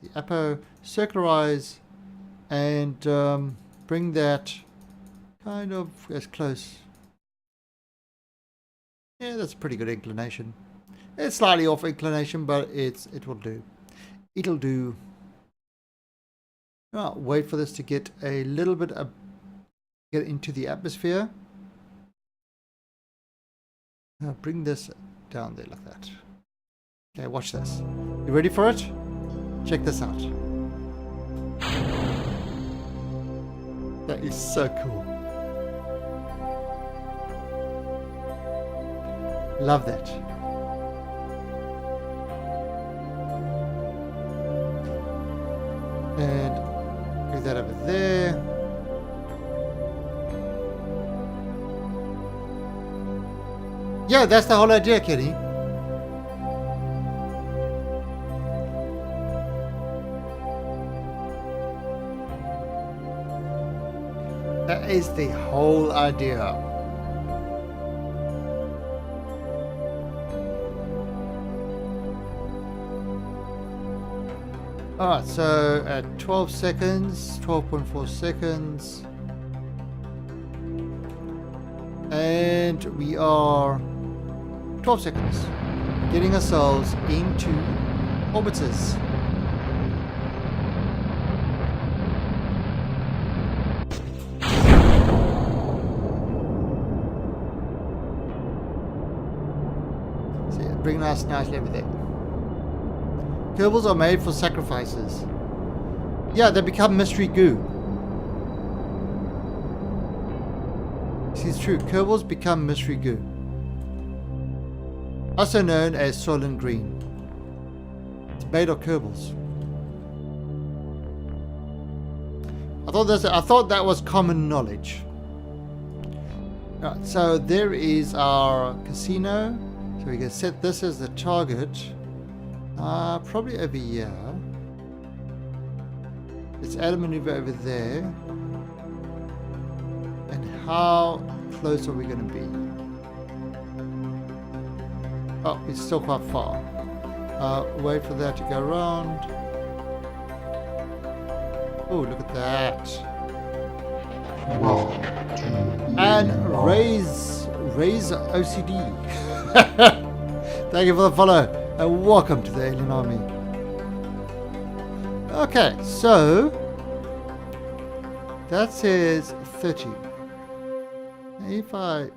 the upper, circularize, and bring that kind of as close. Yeah, that's a pretty good inclination. It's slightly off inclination, but it will do. It'll do. Oh, wait for this to get a little bit get into the atmosphere. Now bring this down there like that. Okay, watch this. You ready for it? Check this out. That is so cool. Love that. And do that over there. Yeah, that's the whole idea, Kenny. That is the whole idea. Alright, so at 12 seconds, 12.4 seconds. And we are 12 seconds. Getting ourselves into orbiters. So bring us nicely over there. Kerbals are made for sacrifices. Yeah, they become mystery goo. This is true. Kerbals become mystery goo. Also known as Soylent Green. It's made of Kerbals. I thought that was common knowledge. Right, so there is our casino. So we can set this as the target. Probably over here. Let's add a maneuver over there. And how close are we going to be? Oh, it's still quite far. Wait for that to go around. Oh, look at that. And raise OCD. Thank you for the follow. And welcome to the Alien Army. Okay, so that says 30. Now if I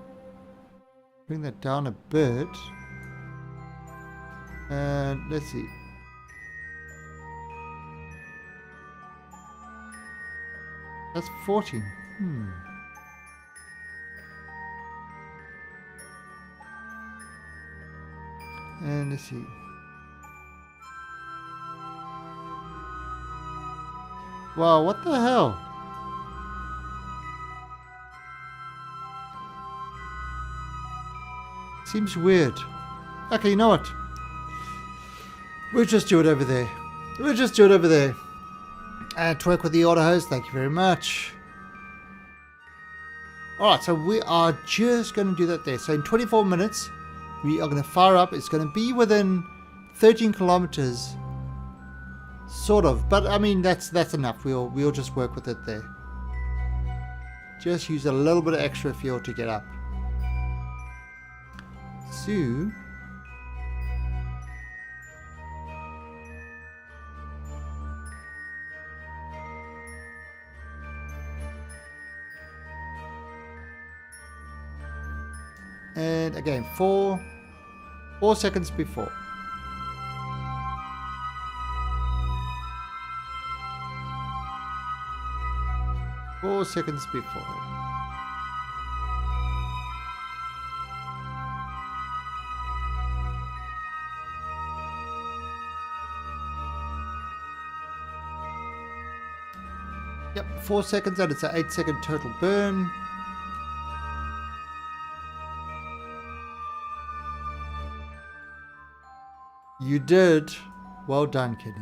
bring that down a bit, and let's see. That's 14. And let's see. Wow, what the hell? Seems weird. Okay, you know what? We'll just do it over there. We'll just do it over there. And twerk with the auto host. Thank you very much. Alright, so we are just going to do that there. So in 24 minutes, we are going to fire up. It's going to be within 13 kilometers. Sort of. But I mean, that's enough. We'll just work with it there. Just use a little bit of extra fuel to get up. So... and again, 4 seconds before. Four seconds before. Yep, 4 seconds, and it's an 8-second total burn. You did. Well done, Kenny.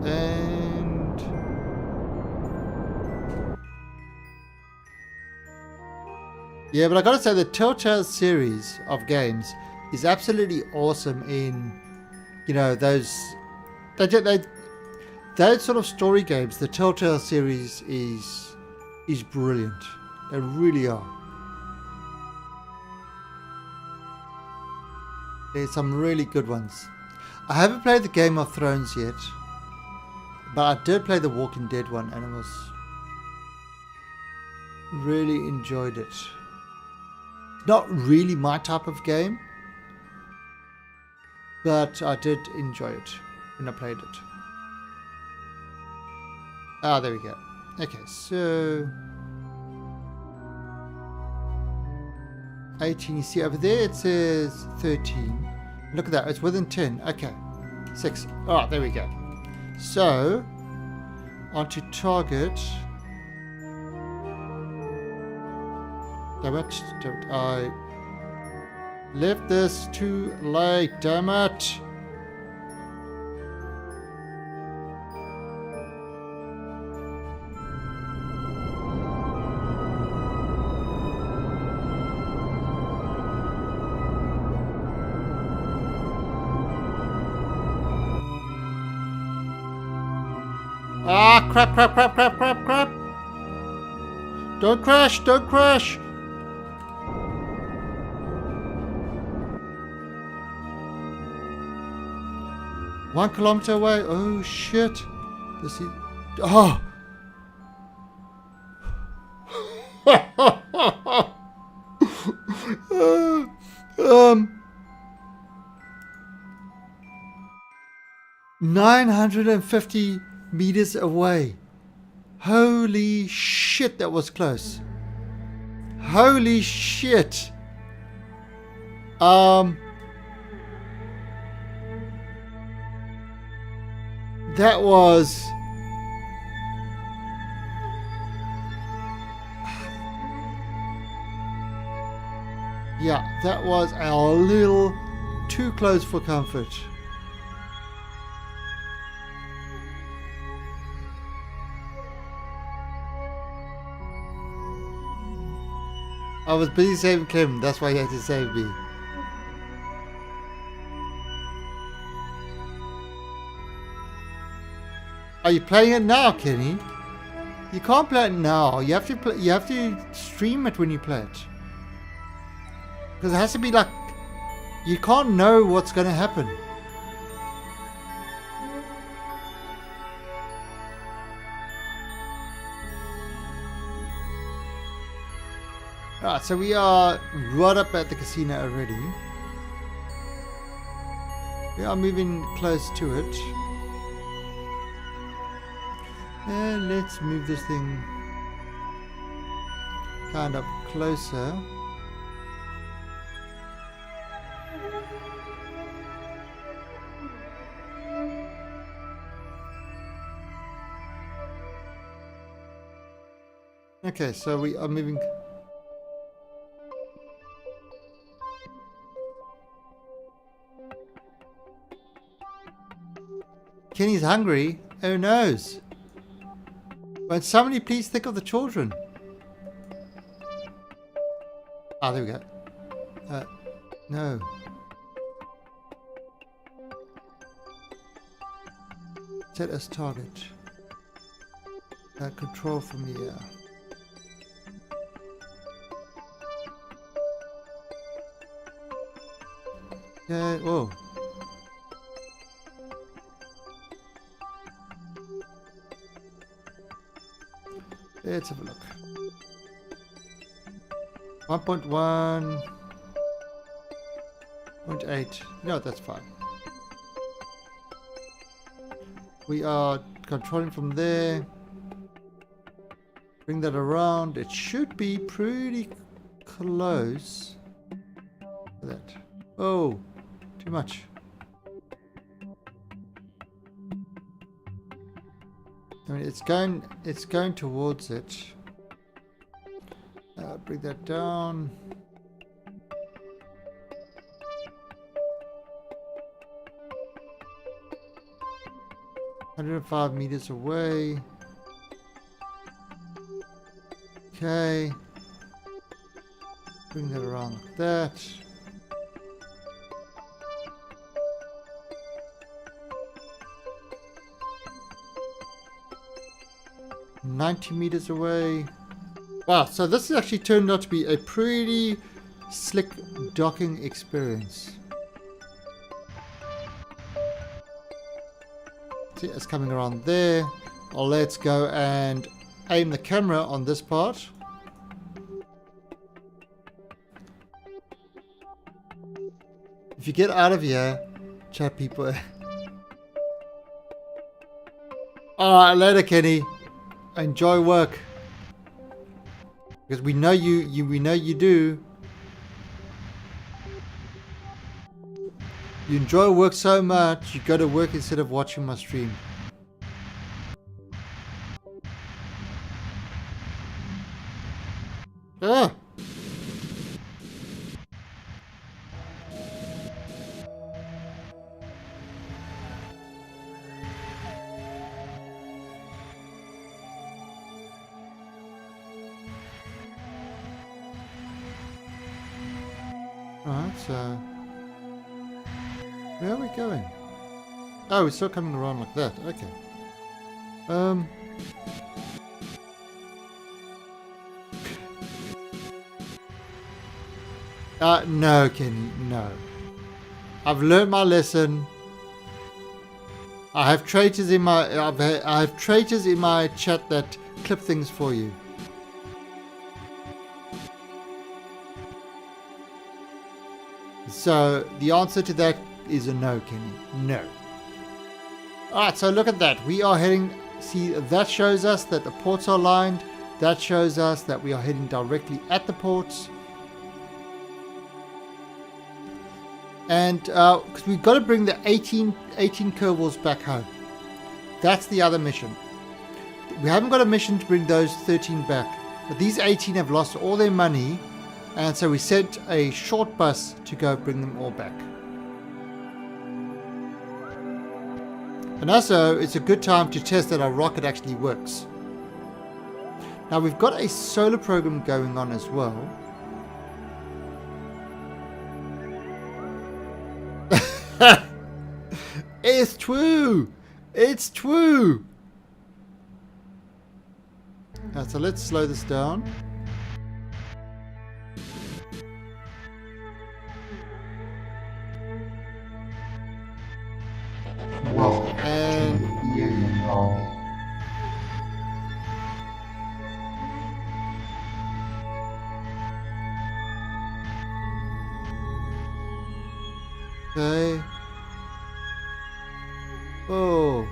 And yeah, but I gotta say the Telltale series of games is absolutely awesome in, you know, those sort of story games. The Telltale series is brilliant. They really are. There's some really good ones. I haven't played the Game of Thrones yet, but I did play the Walking Dead one, and it was really enjoyed it. Not really my type of game, but I did enjoy it when I played it. Ah, there we go. Okay, so 18, you see over there it says 13. Look at that, it's within 10. Okay, 6. Oh, there we go. So, onto target. Damn it, I left this too late, damn it. Ah, crap, crap, crap, crap, crap, crap. Don't crash, don't crash. One kilometer away. Oh, shit. This is... Oh. 950 meters away. Holy shit, that was close. Holy shit. That was... Yeah, that was a little too close for comfort. I was busy saving Clem, that's why he had to save me. Are you playing it now, Kenny? You can't play it now. You have to play, you have to stream it when you play it. Because it has to be like, you can't know what's going to happen. Alright, so we are right up at the casino already. We are moving close to it. And let's move this thing kind of closer. Okay, so we are moving. Kenny's hungry. Oh noes. Won't somebody please think of the children? Ah, there we go. No. Set as target. Control from here. Okay, whoa. Let's have a look. 1.1. 0.8. No, that's fine. We are controlling from there. Bring that around. It should be pretty close to that. Oh, too much. I mean, it's going towards it. Bring that down. $105 meters away. Okay. Bring that around like that. $90 meters away. Wow, so this actually turned out to be a pretty slick docking experience. See, it's coming around there. Well, let's go and aim the camera on this part. If you get out of here, chat people. Alright, later Kenny. Enjoy work. Because we know we know you do. You enjoy work so much, you go to work instead of watching my stream. Ah! Alright, so... where are we going? Oh, we're still coming around like that. Okay. No, Kenny, no. I've learned my lesson. I have traitors in my I have traitors in my chat that clip things for you. So the answer to that is a no, Kenny. No. Alright, so look at that. We are heading... see, that shows us that the ports are lined. That shows us that we are heading directly at the ports. And because we've got to bring the 18 Kerbals back home. That's the other mission. We haven't got a mission to bring those 13 back. But these 18 have lost all their money. And so we sent a short bus to go bring them all back. And also, it's a good time to test that our rocket actually works. Now, we've got a solar program going on as well. It's true! It's true! So let's slow this down. And okay. Oh.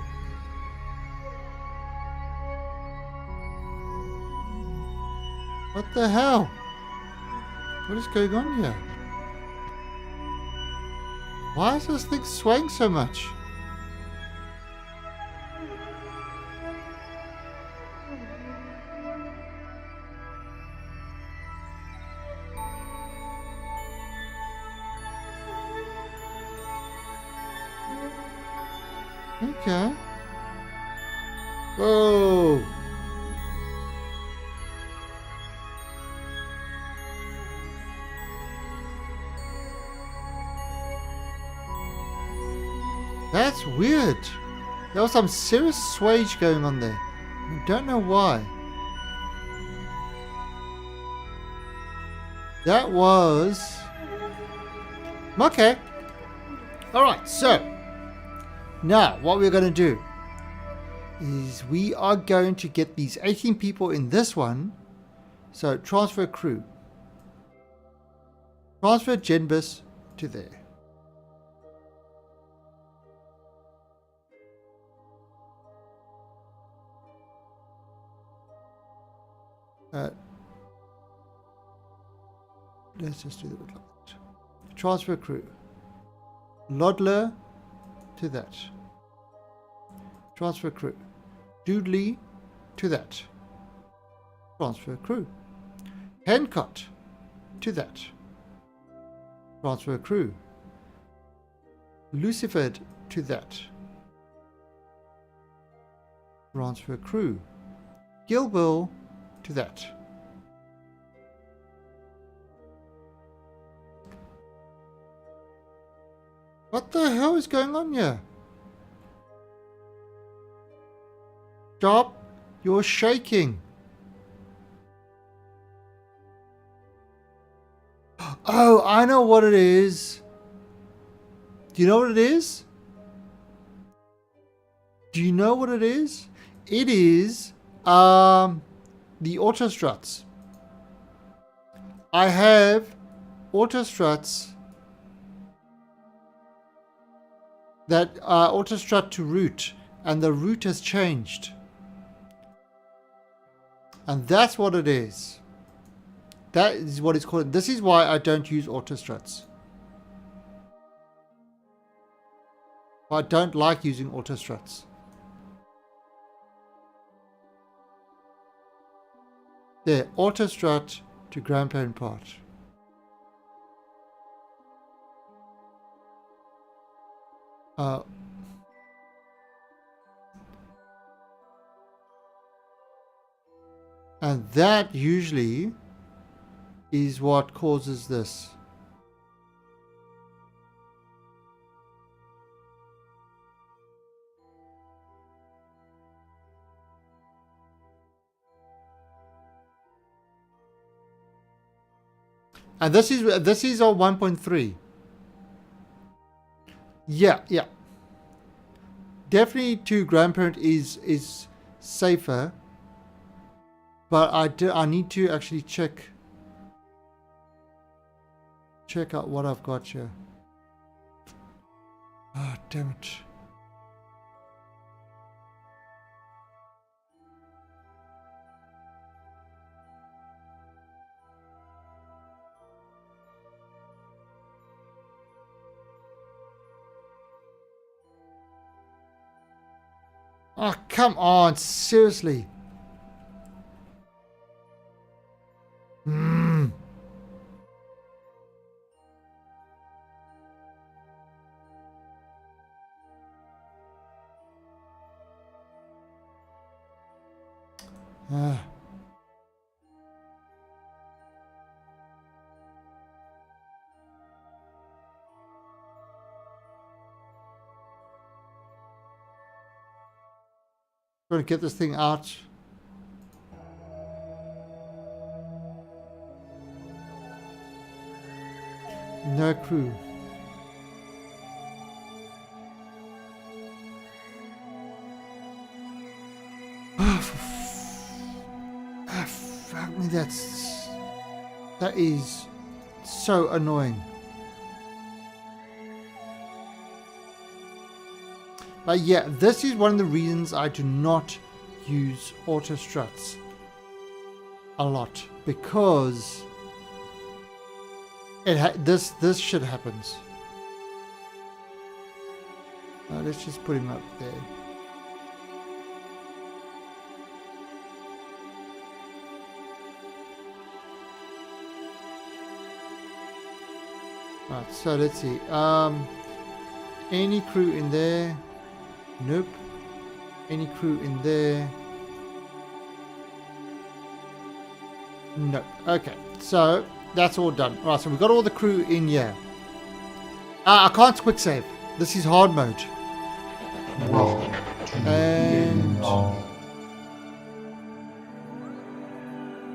What the hell? What is going on here? Why is this thing swaying so much? Okay. Whoa. That's weird. There was some serious swage going on there. I don't know why. That was... okay. Alright, so... now, what we're going to do is we are going to get these 18 people in this one. So, transfer crew. Transfer Genbus to there. Let's just do that like that. Transfer crew. Lodler to that. Transfer crew. Doodley to that. Transfer crew. Handcott to that. Transfer crew. Lucifer to that. Transfer crew. Gilbill to that. What the hell is going on here? Stop! You're shaking. Oh, I know what it is. Do you know what it is? Do you know what it is? It is the auto struts. I have auto struts that auto strut to root, and the root has changed. And that's what it is. That is what it's called. This is why I don't use auto struts. I don't like using auto struts. There, auto strut to grandparent part. And that usually is what causes this. And this is our 1.3. Yeah. Definitely to grandparent is safer. But I need to actually check out what I've got here. Oh, damn it. Oh, come on, seriously. Going to get this thing out. No crew. Fuck me, that is so annoying. But yeah, this is one of the reasons I do not use auto struts a lot, because this shit happens. Let's just put him up there. Right, so let's see. Any crew in there? Nope. Any crew in there? Nope. Okay, so that's all done. Right, so we've got all the crew in here. I can't quick save. This is hard mode.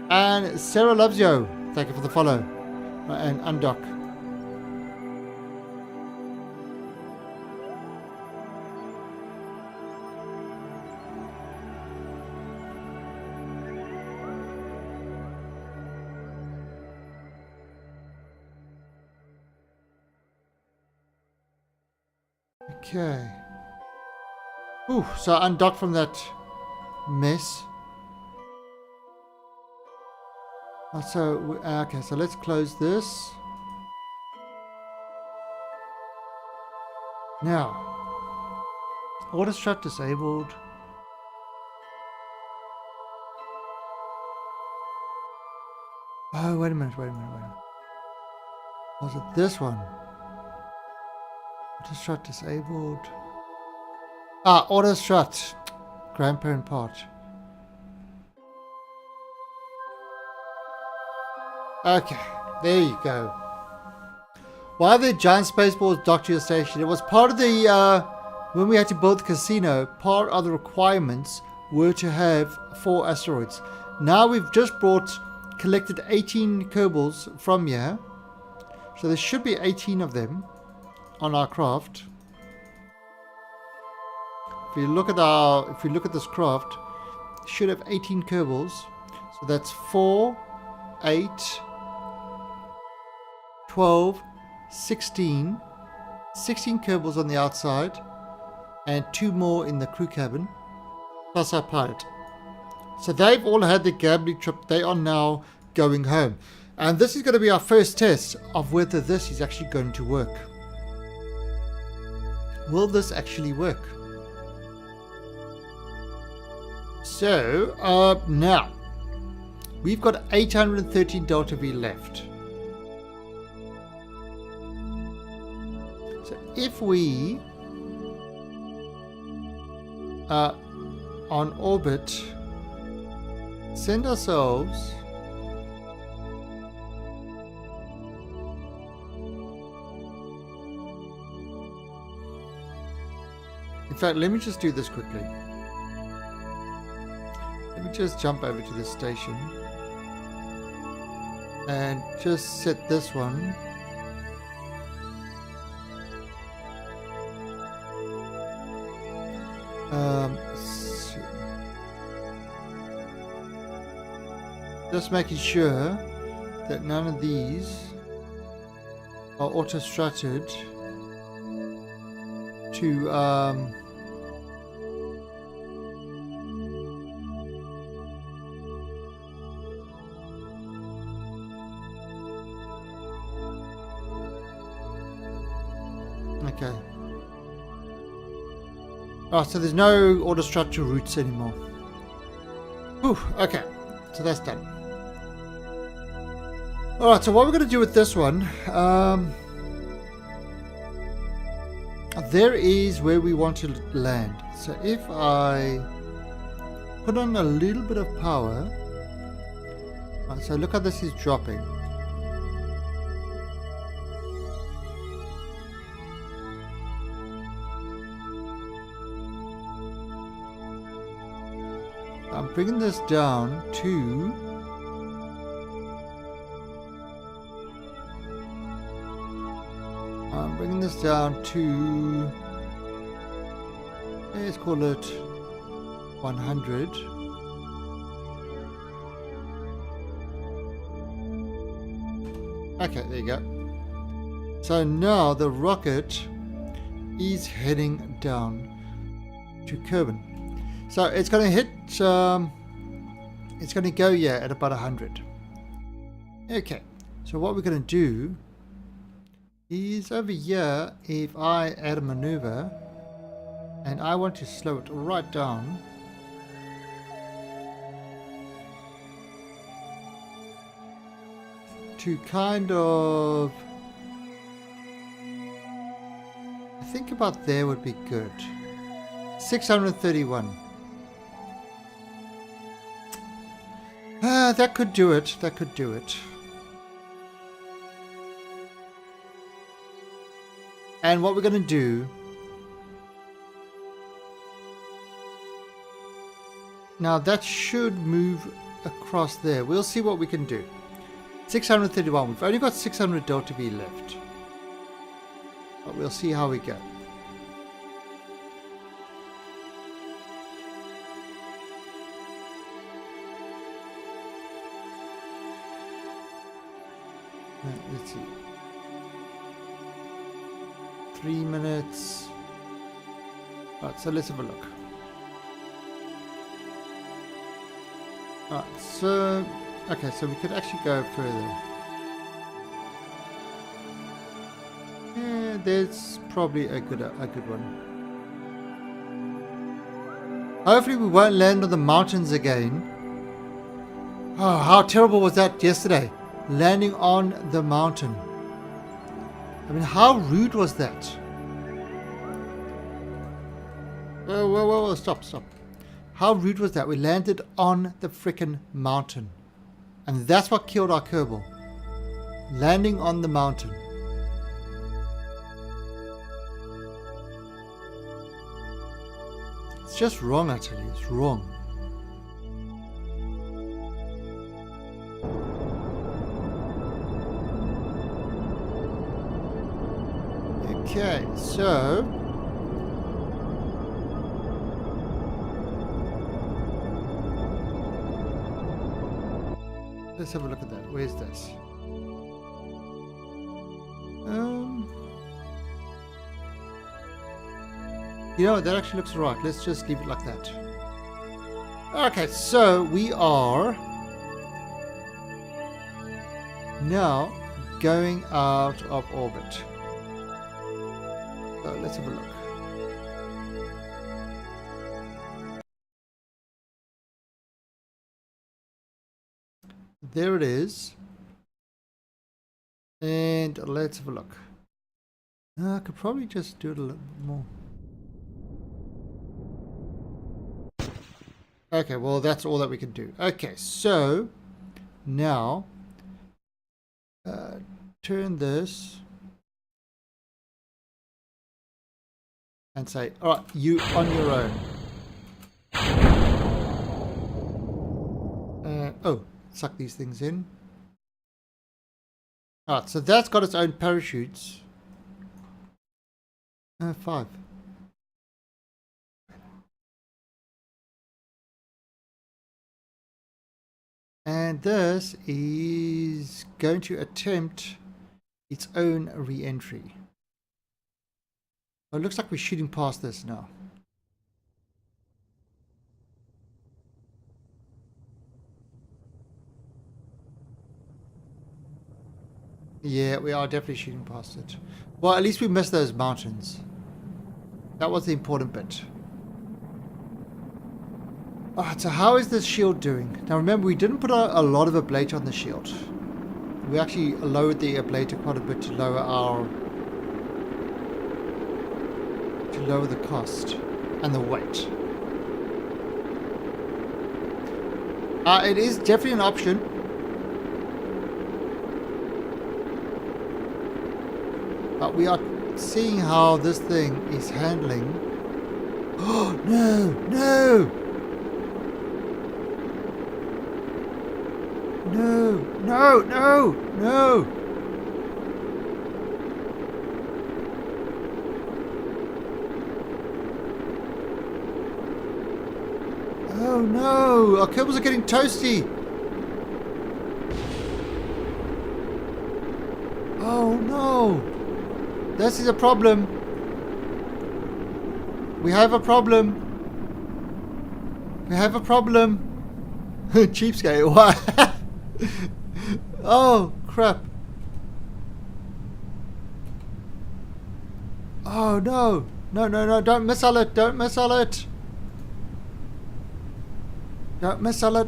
And Sarah loves you. Thank you for the follow. And undock. Okay. Ooh, so I undocked from that mess. Okay, so let's close this. Now, auto strut disabled. Oh, wait a minute. Was it this one? Auto strut disabled. Ah, auto strut. Grandparent part. Okay, there you go. Why are there giant spaceballs docked to your station? It was part of the, when we had to build the casino, part of the requirements were to have 4 asteroids. Now we've just collected 18 Kerbals from here. So there should be 18 of them on our craft. If we look at this craft, it should have 18 Kerbals. So that's 4, 8, 12, 16. 16 Kerbals on the outside. And 2 more in the crew cabin. Plus our pilot. So they've all had the gambling trip. They are now going home. And this is going to be our first test of whether this is actually going to work. Will this actually work? So, now, we've got 813 Delta V left. So if we are on orbit, send ourselves in fact, let me just do this quickly. Let me just jump over to the station and just set this one just making sure that none of these are auto-strutted to okay. Oh, so there's no auto-structure routes anymore. Whew, okay, so that's done. Alright, so what we're going to do with this one, there is where we want to land. So if I put on a little bit of power, right, so look how this is dropping. I'm bringing this down to let's call it 100. Okay, there you go. So now the rocket is heading down to Kerbin. So it's going to hit, it's going to go, yeah, at about 100. Okay, so what we're going to do is over here, if I add a maneuver, and I want to slow it right down, to kind of, I think about there would be good. 631. That could do it. That could do it. And what we're going to do now, that should move across there. We'll see what we can do. 631. We've only got 600 Delta V left, but we'll see how we go. Let's see. 3 minutes. Alright, so let's have a look. Alright, so okay, so we could actually go further. Yeah, there's probably a good one. Hopefully we won't land on the mountains again. Oh, how terrible was that yesterday? landing on the mountain. I mean, how rude was that? Whoa, stop. How rude was that? We landed on the frickin' mountain. And that's what killed our Kerbal. Landing on the mountain. It's just wrong, I tell you. It's wrong. Okay, so let's have a look at that. Where's this? You know, that actually looks right. Let's just leave it like that. Okay, so we are now going out of orbit. So let's have a look. There it is. And let's have a look. I could probably just do it a little bit more. Okay, well, that's all that we can do. Okay, so now turn this and say, all right, you on your own. Oh, suck these things in. All right, so that's got its own parachutes. 5. And this is going to attempt its own re-entry. Oh, it looks like we're shooting past this now. Yeah, we are definitely shooting past it. Well, at least we missed those mountains. That was the important bit. Alright, so how is this shield doing? Now remember, we didn't put a lot of ablator on the shield. We actually lowered the ablator quite a bit to lower the cost and the weight. It is definitely an option. But we are seeing how this thing is handling. Oh no! No! Oh no! Our cables are getting toasty! Oh no! This is a problem. We have a problem. Cheapskate, why? Oh crap. Oh no. No, don't missile it. Don't missile it.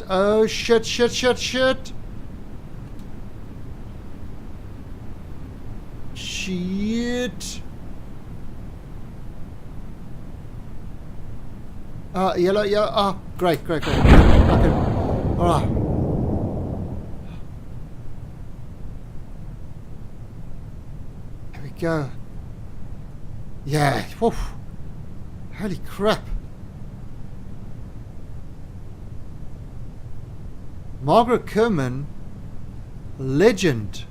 Oh shit. Shit. Yellow. Oh, great. Okay. Alright. There we go. Yeah. Woof. Holy crap. Margaret Kerman, legend.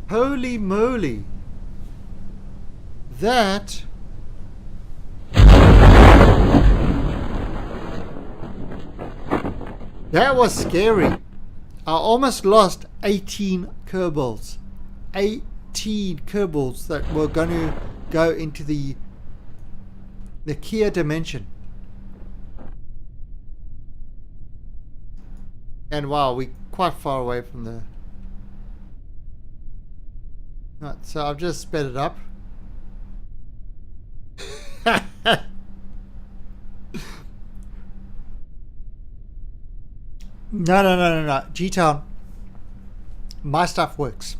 Holy moly. That was scary. I almost lost 18 Kerbals. 18 Kerbals that were going to go into the Kareer dimension. And wow, we're quite far away from the... Right, so I've just sped it up. No. G-Town. My stuff works.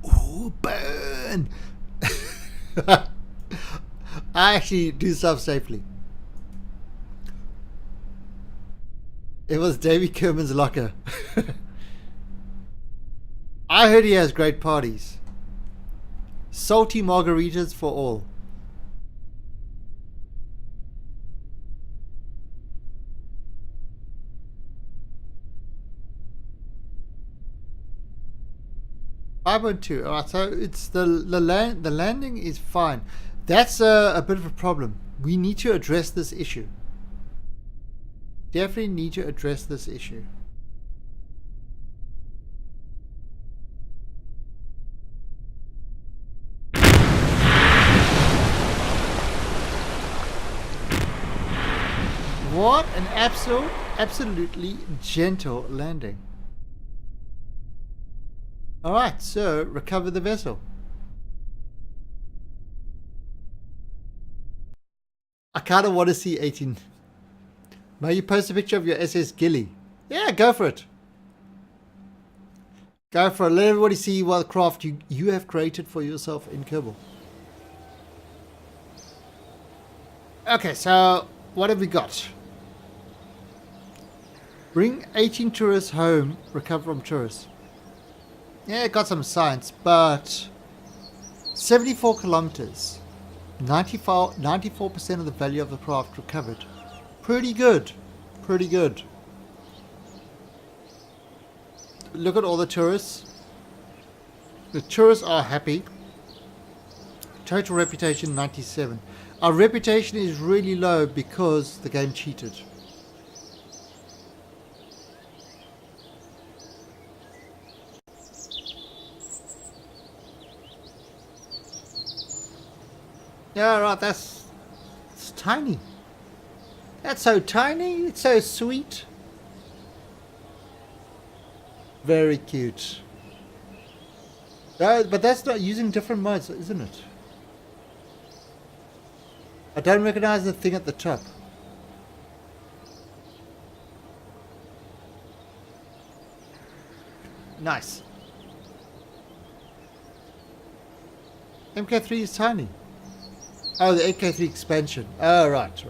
Oh, burn! I actually do stuff safely. It was Davy Kerman's locker. I heard he has great parties. Salty margaritas for all. $5.2. Alright, so it's the landing is fine. That's a bit of a problem. We need to address this issue. Definitely need to address this issue. What an absolutely gentle landing. Alright, so recover the vessel. I kind of want to see 18. May you post a picture of your SS Gilly? Yeah, go for it. Go for it. Let everybody see what craft you have created for yourself in Kerbal. Okay, so what have we got? Bring 18 tourists home, recover from tourists. Yeah, got some science, but 74 kilometers, 94% of the value of the craft recovered. Pretty good. Pretty good. Look at all the tourists. The tourists are happy. Total reputation 97. Our reputation is really low because the game cheated. Yeah, right, it's tiny. That's so tiny, it's so sweet. Very cute. But that's not using different modes, isn't it? I don't recognize the thing at the top. Nice. MK3 is tiny. Oh, the MK3 expansion. Oh, right.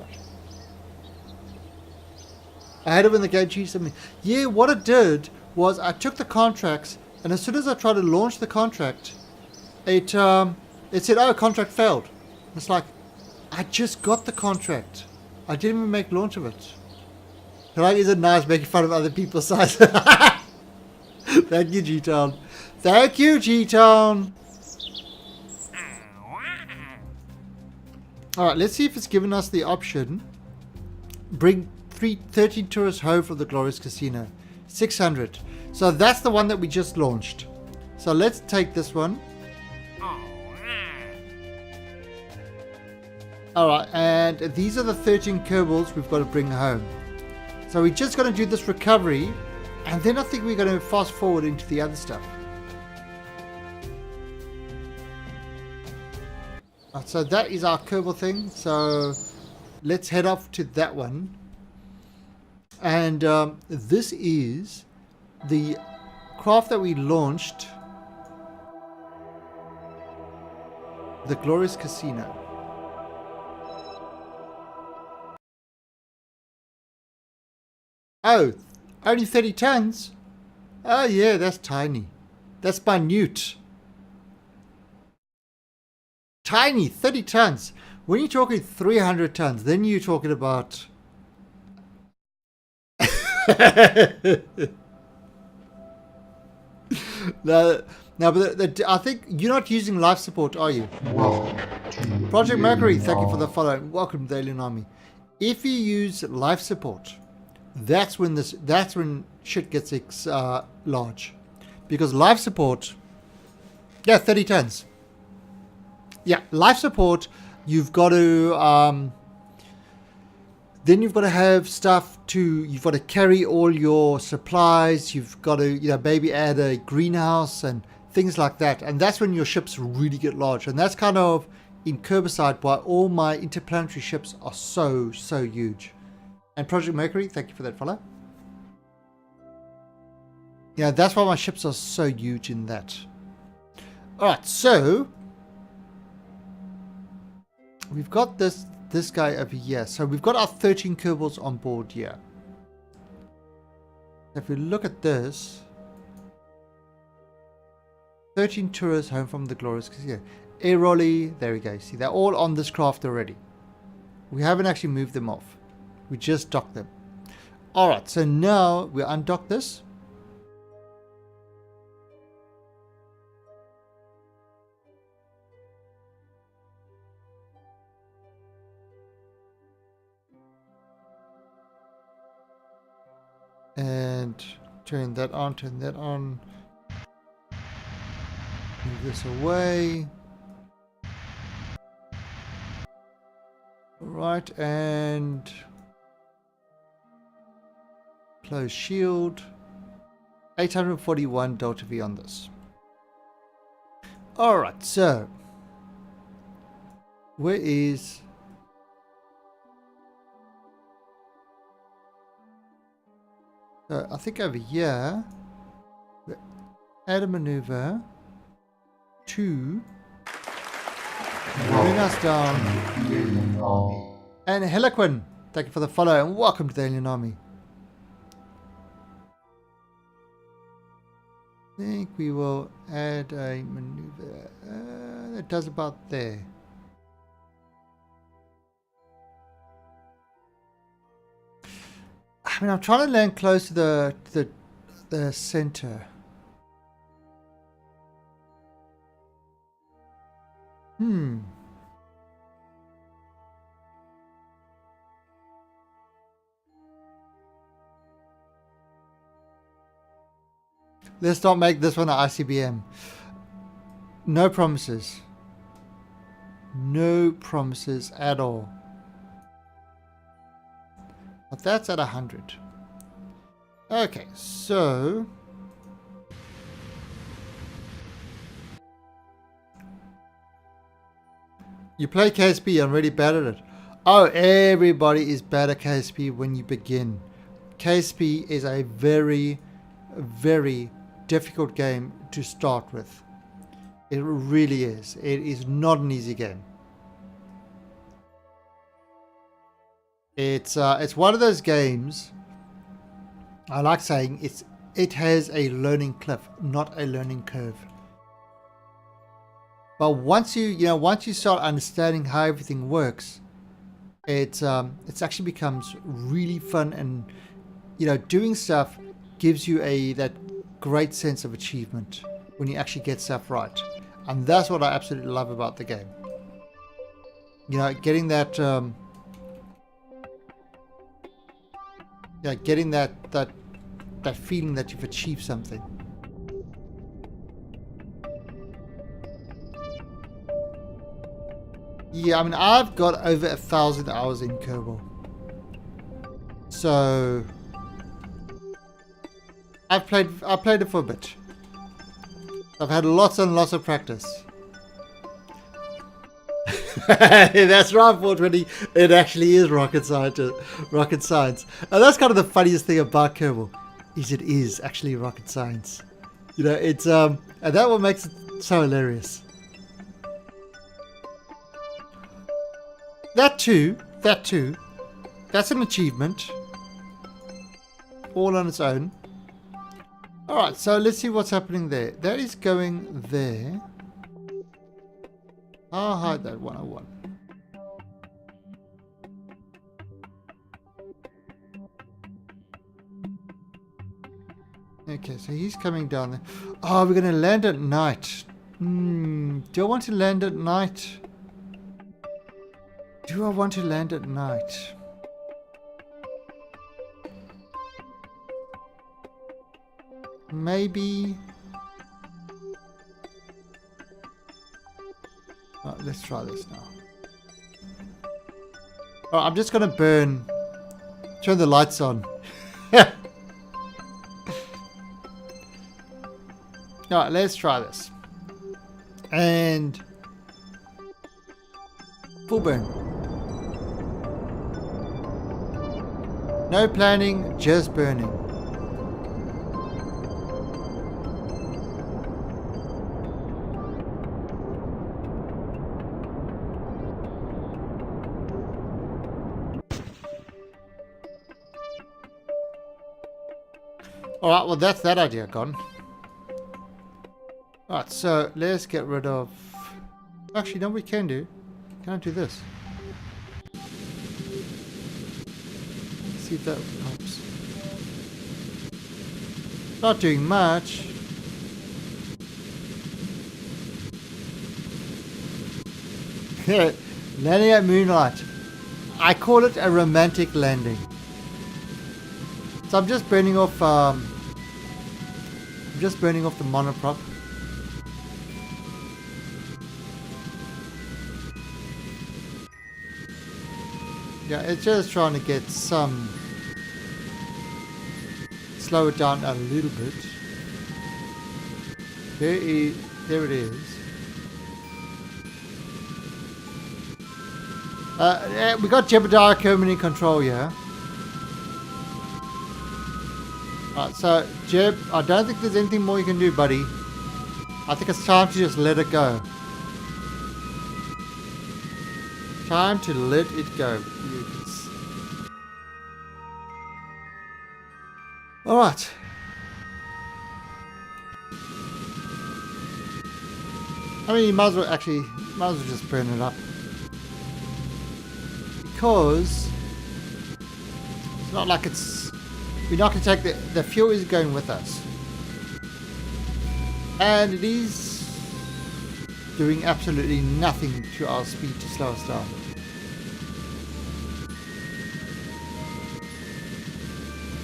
I had it when the game cheated something. Yeah, what it did was I took the contracts, and as soon as I tried to launch the contract, it said, "Oh, contract failed." It's like, I just got the contract. I didn't even make launch of it. Like, is it nice making fun of other people's size? Thank you, G-Town. Thank you, G-Town. Alright, let's see if it's given us the option. Bring 13 tourists home from the Glorious Casino. 600. So that's the one that we just launched. So let's take this one. Alright, and these are the 13 Kerbals we've got to bring home. So we're just going to do this recovery, and then I think we're going to fast forward into the other stuff. So that is our Kerbal thing. So let's head off to that one. And this is the craft that we launched. The Glorious Casino. Oh, only 30 tons? Oh yeah, that's tiny. That's minute. Tiny, 30 tons. When you're talking 300 tons, then you're talking about... no, but I think you're not using life support, are you? Project Mercury, thank you for the follow. Welcome to the Alien Army. If you use life support, that's when shit gets large, because life support, yeah, 30 tons. Yeah, life support, you've got to, then you've got to have stuff you've got to carry all your supplies, you've got to, maybe add a greenhouse and things like that. And that's when your ships really get large. And that's kind of in Kerbicide why all my interplanetary ships are so huge. And Project Mercury, thank you for that follow. Yeah, that's why my ships are so huge in that. Alright, so we've got this guy over here. So we've got our 13 Kerbals on board here. If we look at this, 13 tourists home from the glorious casino. Airoli, there we go. See, they're all on this craft already. We haven't actually moved them off. We just docked them. Alright, so now we undock this. And turn that on, turn that on. Move this away. Right, and close shield. 841 Delta V on this. Alright, so where is I think over here, add a maneuver to bring us down. And Heliquin, thank you for the follow and welcome to the Alien Army. I think we will add a maneuver. That does about there. I mean, I'm trying to land close to the center. Let's not make this one an ICBM. No promises. No promises at all. But that's at 100. Okay, so you play KSP, I'm really bad at it. Oh, everybody is bad at KSP when you begin. KSP is a very, very difficult game to start with. It really is. It is not an easy game. It's one of those games, I like saying, it has a learning cliff, not a learning curve. But once you start understanding how everything works, it actually becomes really fun, and doing stuff gives you that great sense of achievement when you actually get stuff right. And that's what I absolutely love about the game. Getting that getting that feeling that you've achieved something. Yeah, I mean, I've got over 1,000 hours in Kerbal. So I've played it for a bit. I've had lots and lots of practice. That's right, 420. It actually is rocket science. And that's kind of the funniest thing about Kerbal, is it is actually rocket science. It's and that what makes it so hilarious. That too. That's an achievement. All on its own. Alright, so let's see what's happening there. That is going there. I'll hide that 101. Okay, so he's coming down there. Oh, we're going to land at night. Do I want to land at night? Do I want to land at night? Maybe. Oh, let's try this now. Oh, I'm just going to turn the lights on. Alright, let's try this. And full burn. No planning, just burning. Alright, well that's that idea gone. Alright, so let's get rid of... Actually, no, we can do. Can I do this? See if that helps. Not doing much. Landing at moonlight. I call it a romantic landing. So I'm just burning off the monoprop. Yeah, it's just trying to get some... slow it down a little bit. There it is. We got Jebediah coming in control here. Alright, so Jeb, I don't think there's anything more you can do, buddy. I think it's time to just let it go. Time to let it go. Alright. I mean, you might as well just burn it up. Because it's not like we're not going to take the fuel is going with us. And it is doing absolutely nothing to our speed to slow us down.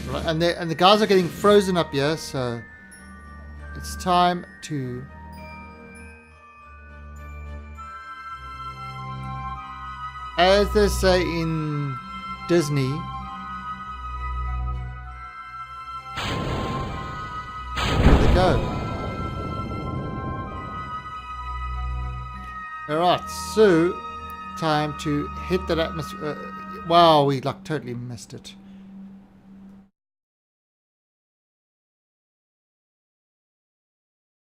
Right, and the guys are getting frozen up here, so it's time to... As they say in Disney, there they go. Alright, so time to hit that atmosphere. Wow, we like totally missed it.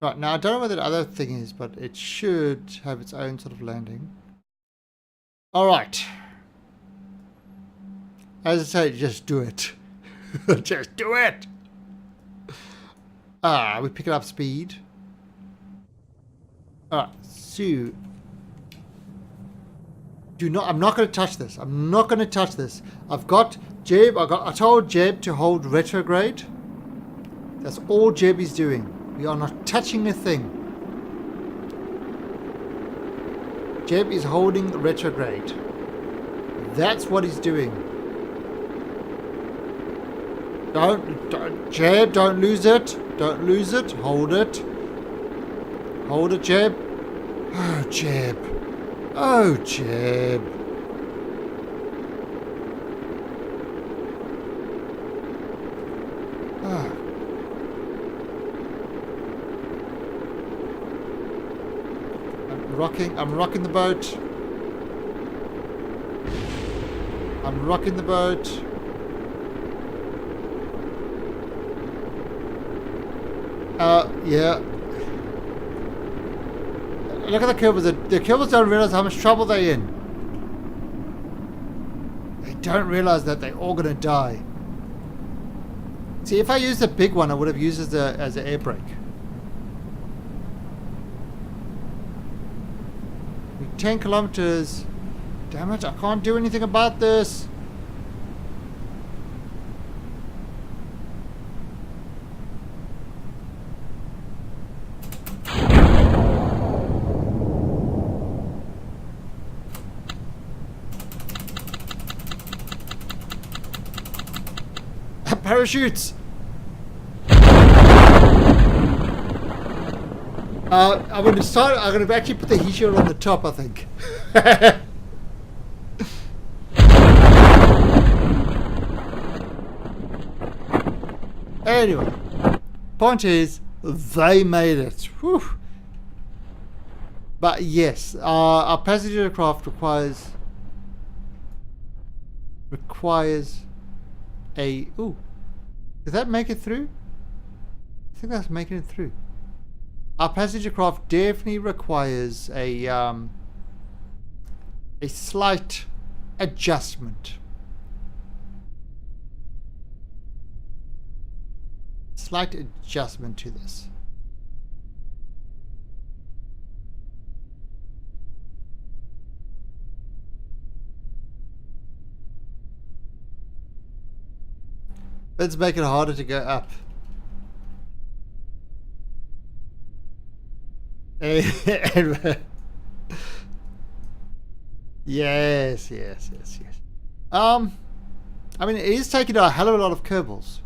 Right, now I don't know what that other thing is, but it should have its own sort of landing. Alright. As I say, just do it. Just do it! We pick it up speed. Alright, so... I'm not going to touch this. I'm not going to touch this. I've got Jeb, I told Jeb to hold retrograde. That's all Jeb is doing. We are not touching a thing. Jeb is holding retrograde. That's what he's doing. Don't, Jeb, don't lose it. Don't lose it. Hold it. Hold it, Jeb. Oh, Jeb. Oh, Jeb. Ah. I'm rocking the boat. I'm rocking the boat. Yeah. Look at the Kerbals. The Kerbals don't realize how much trouble they're in. They don't realize that they're all gonna die. See, if I used the big one, I would have used it as an air brake. 10 kilometers. Damn it, I can't do anything about this. Parachutes. I'm going to actually put the heat shield on the top, I think. Anyway, point is, they made it. Whew. But yes, our passenger craft requires a... Ooh, did that make it through? I think that's making it through. Our passenger craft definitely requires a slight adjustment. slight adjustment to this. Let's make it harder to go up. Yes, yes, yes, yes. I mean, it is taking a hell of a lot of Kerbals.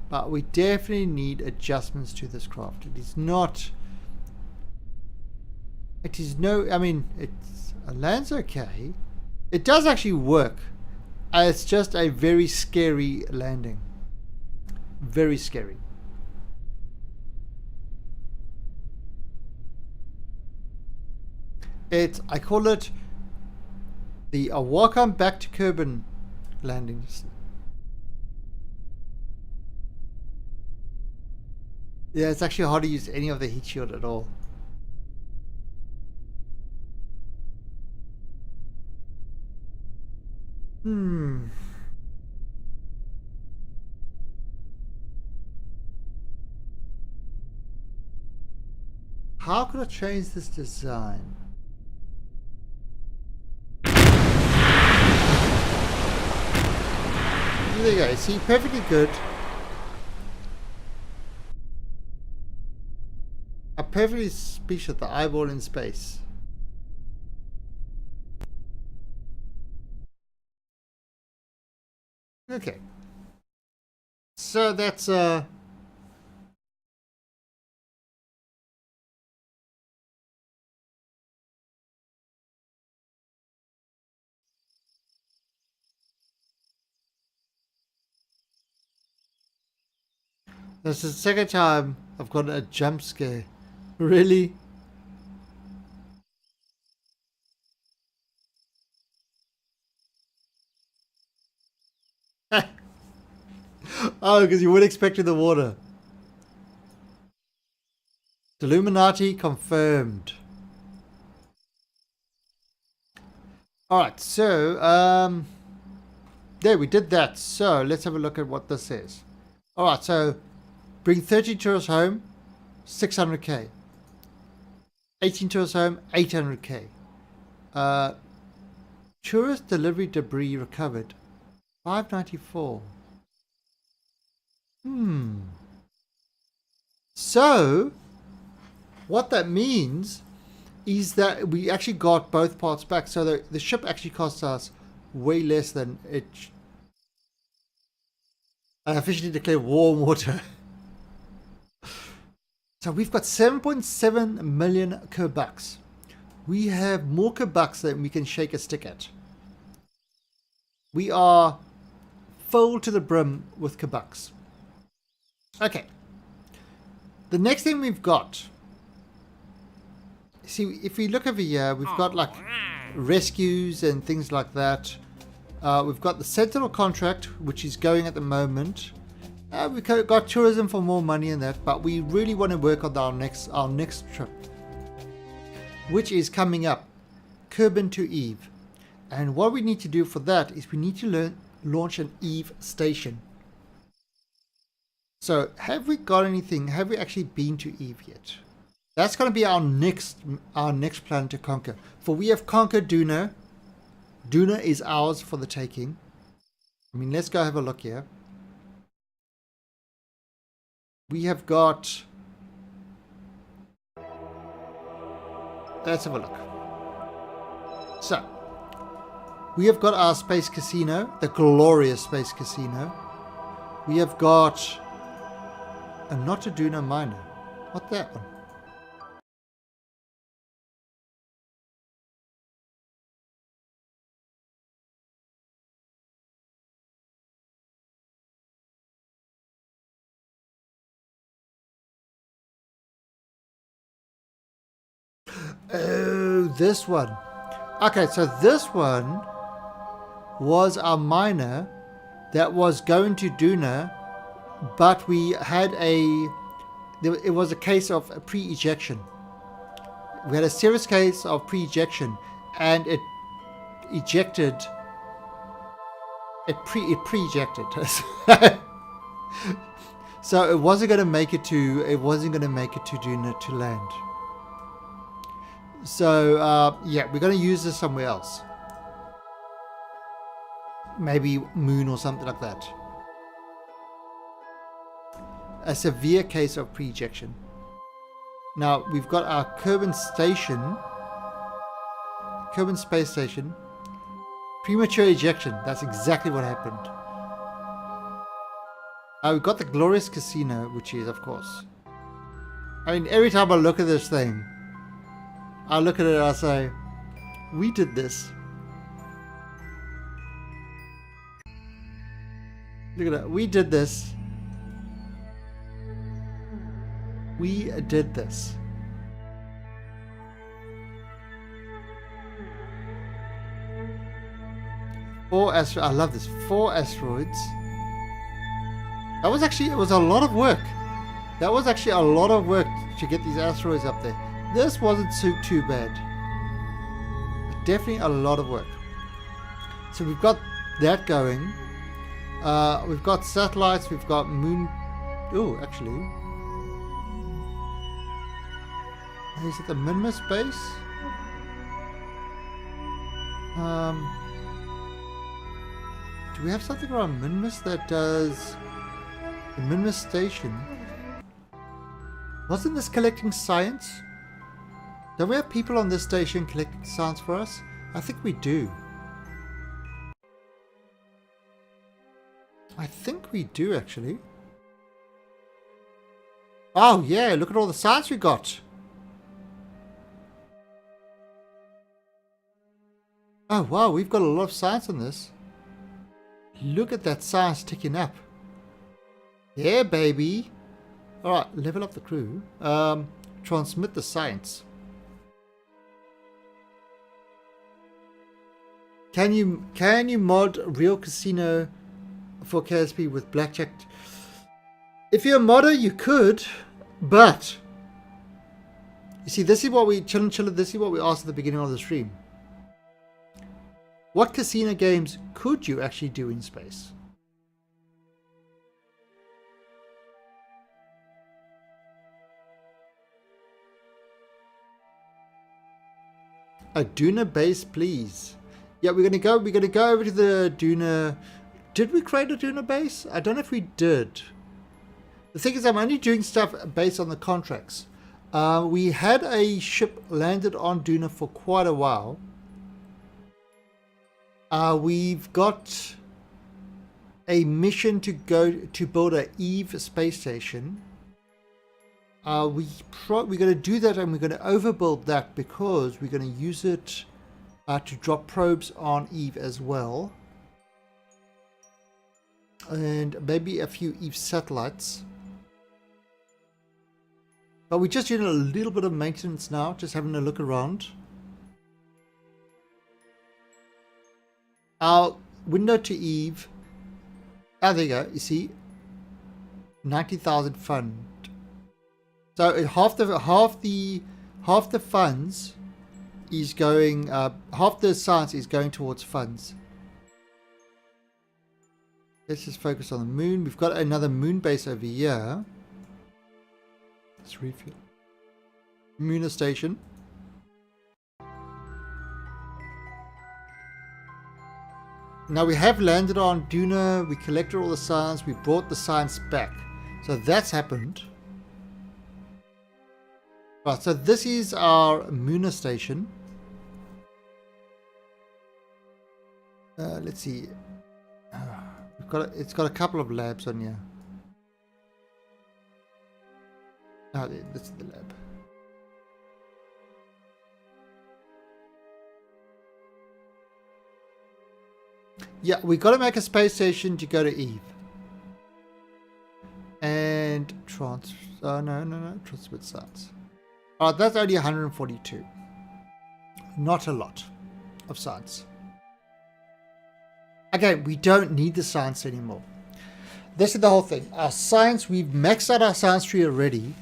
But we definitely need adjustments to this craft. It is not... It is no... I mean, it's... It lands okay. It does actually work. It's just a very scary landing. Very scary. I call it the welcome back to Kerbin landings. Yeah, it's actually hard to use any of the heat shield at all. How could I change this design? There you go. See, perfectly good. A perfectly speech at the eyeball in space. Okay. So that's that's the second time I've got a jump scare. Really? Oh, because you weren't expecting the water. The Illuminati confirmed. Alright, so there, we did that. So let's have a look at what this says. Alright, so bring 30 tourists home, 600k. 18 tourists home, 800k. Tourist delivery debris recovered, 594. So what that means is that we actually got both parts back. So the ship actually cost us way less than it. I officially declare war on water. So we've got 7.7 million Kerbucks. We have more Kerbucks than we can shake a stick at. We are full to the brim with Kerbucks. Okay. The next thing we've got. See, if we look over here, we've got like rescues and things like that. We've got the Sentinel contract, which is going at the moment. We've got tourism for more money and that, but we really want to work on our next trip, which is coming up, Kerbin to Eve. And what we need to do for that is we need to launch an Eve station. So have we got anything? Have we actually been to Eve yet? That's going to be our next planet to conquer. For we have conquered Duna. Duna is ours for the taking. I mean, let's go have a look here. We have got... Let's have a look. So, we have got our space casino, the glorious space casino. We have got a not a Duna miner. What's that one? Oh, this one. Okay, so this one was our miner that was going to Duna, but we had it was a case of a pre-ejection. We had a serious case of pre-ejection, and it ejected. It pre-ejected. So it wasn't going to make it to Duna to land. So yeah, we're going to use this somewhere else. Maybe Moon or something like that. A severe case of pre-ejection. Now we've got our Kerbin space station. Premature ejection. That's exactly what happened. We've got the glorious casino, which is, of course. I mean, every time I look at this thing, I look at it and I say, we did this. Look at that. We did this. We did this. I love this. 4 asteroids. That was actually, it was a lot of work. That was actually a lot of work to get these asteroids up there. This wasn't too bad. Definitely a lot of work. So we've got that going. We've got satellites. We've got moon. Oh, actually. Is it the Minmus base? Do we have something around Minmus that does... The Minmus station? Wasn't this collecting science? Don't we have people on this station collecting science for us? I think we do. I think we do, actually. Oh, yeah, look at all the science we got. Oh, wow, we've got a lot of science on this. Look at that science ticking up. Yeah, baby. Alright, level up the crew. Transmit the science. Can you mod real casino for KSP with blackjack? If you're a modder, you could, but you see, this is what we this is what we asked at the beginning of the stream. What casino games could you actually do in space? A Duna base, please. Yeah, we're gonna go over to the Duna. Did we create a Duna base? I don't know if we did. The thing is, I'm only doing stuff based on the contracts. We had a ship landed on Duna for quite a while. We've got a mission to go to build a Eve space station. We're going to do that, and we're going to overbuild that because we're going to use it to drop probes on Eve as well. And maybe a few Eve satellites. But we're just doing a little bit of maintenance now, just having a look around. Our window to Eve. Ah, there you go. You see, 90,000 fund. So half the funds is going. Half the science is going towards funds. Let's just focus on the moon. We've got another moon base over here. Let's refuel. Lunar station. Now we have landed on Duna. We collected all the science. We brought the science back. So that's happened. Right, so this is our Lunar station. Let's see. It's got a couple of labs on here. Oh, this is the lab. Yeah, we got to make a space station to go to Eve. And transmit science. Alright, that's only 142. Not a lot of science. Again, we don't need the science anymore. This is the whole thing. Our science, we've maxed out our science tree already.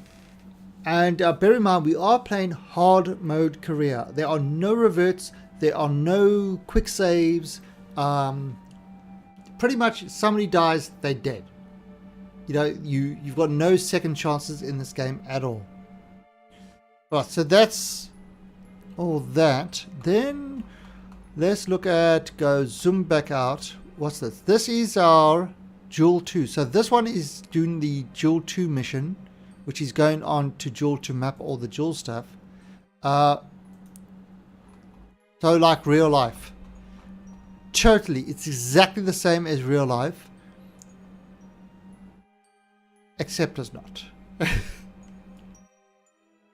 And bear in mind, we are playing hard mode career. There are no reverts. There are no quick saves. Pretty much, somebody dies, they're dead. You know, you've got no second chances in this game at all. Right, so that's all that. Then let's look at, go zoom back out. What's this? This is our Jewel 2. So this one is doing the Jewel 2 mission, which is going on to Jewel to map all the Jewel stuff. So like real life. Totally, it's exactly the same as real life. Except it's not.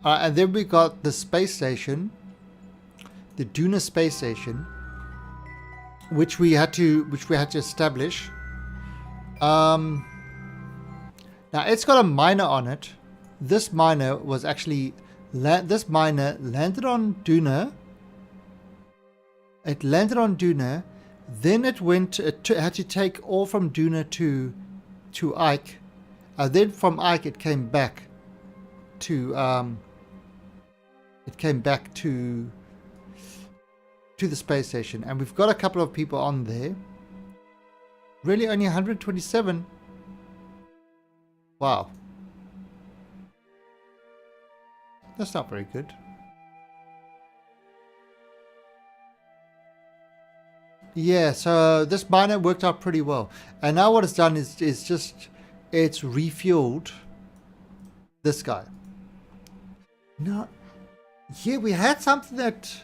And then we got the space station, the Duna space station, which we had to establish. Now it's got a miner on it. This miner was actually this miner landed on Duna. It landed on Duna, then it went. It had to take all from Duna to Ike, and then from Ike it came back to the space station, and we've got a couple of people on there. Really, only 127. Wow, that's not very good. Yeah, so this miner worked out pretty well, and now what it's done is just it's refueled this guy. No, yeah, we had something that.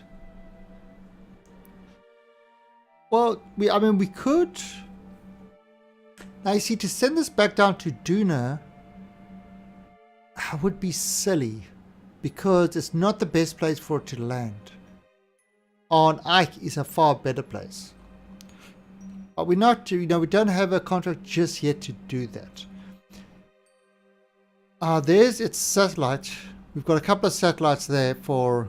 Well, I mean, we could. Now, you see, to send this back down to Duna would be silly because it's not the best place for it to land. On Ike is a far better place. But we're not, we don't have a contract just yet to do that. There's its satellite. We've got a couple of satellites there for.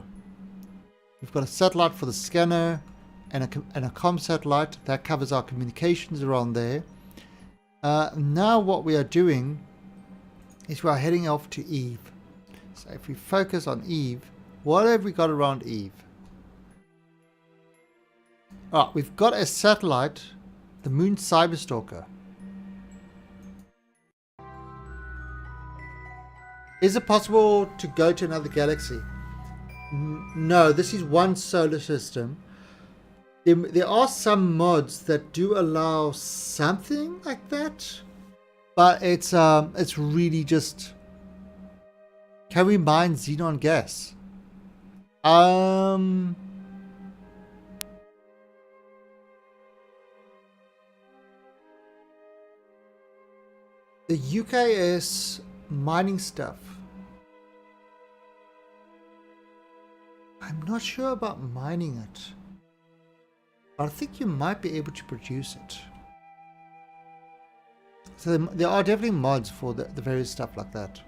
We've got a satellite for the scanner and a comm satellite that covers our communications around there. Now what we are doing is we are heading off to Eve. So if we focus on Eve, what have we got around Eve? Alright, we've got a satellite, the Moon Cyberstalker. Is it possible to go to another galaxy? No, this is one solar system. There are some mods that do allow something like that, but it's really just, can we mine xenon gas? The UKS mining stuff. I'm not sure about mining it. But I think you might be able to produce it. So there are definitely mods for the various stuff like that.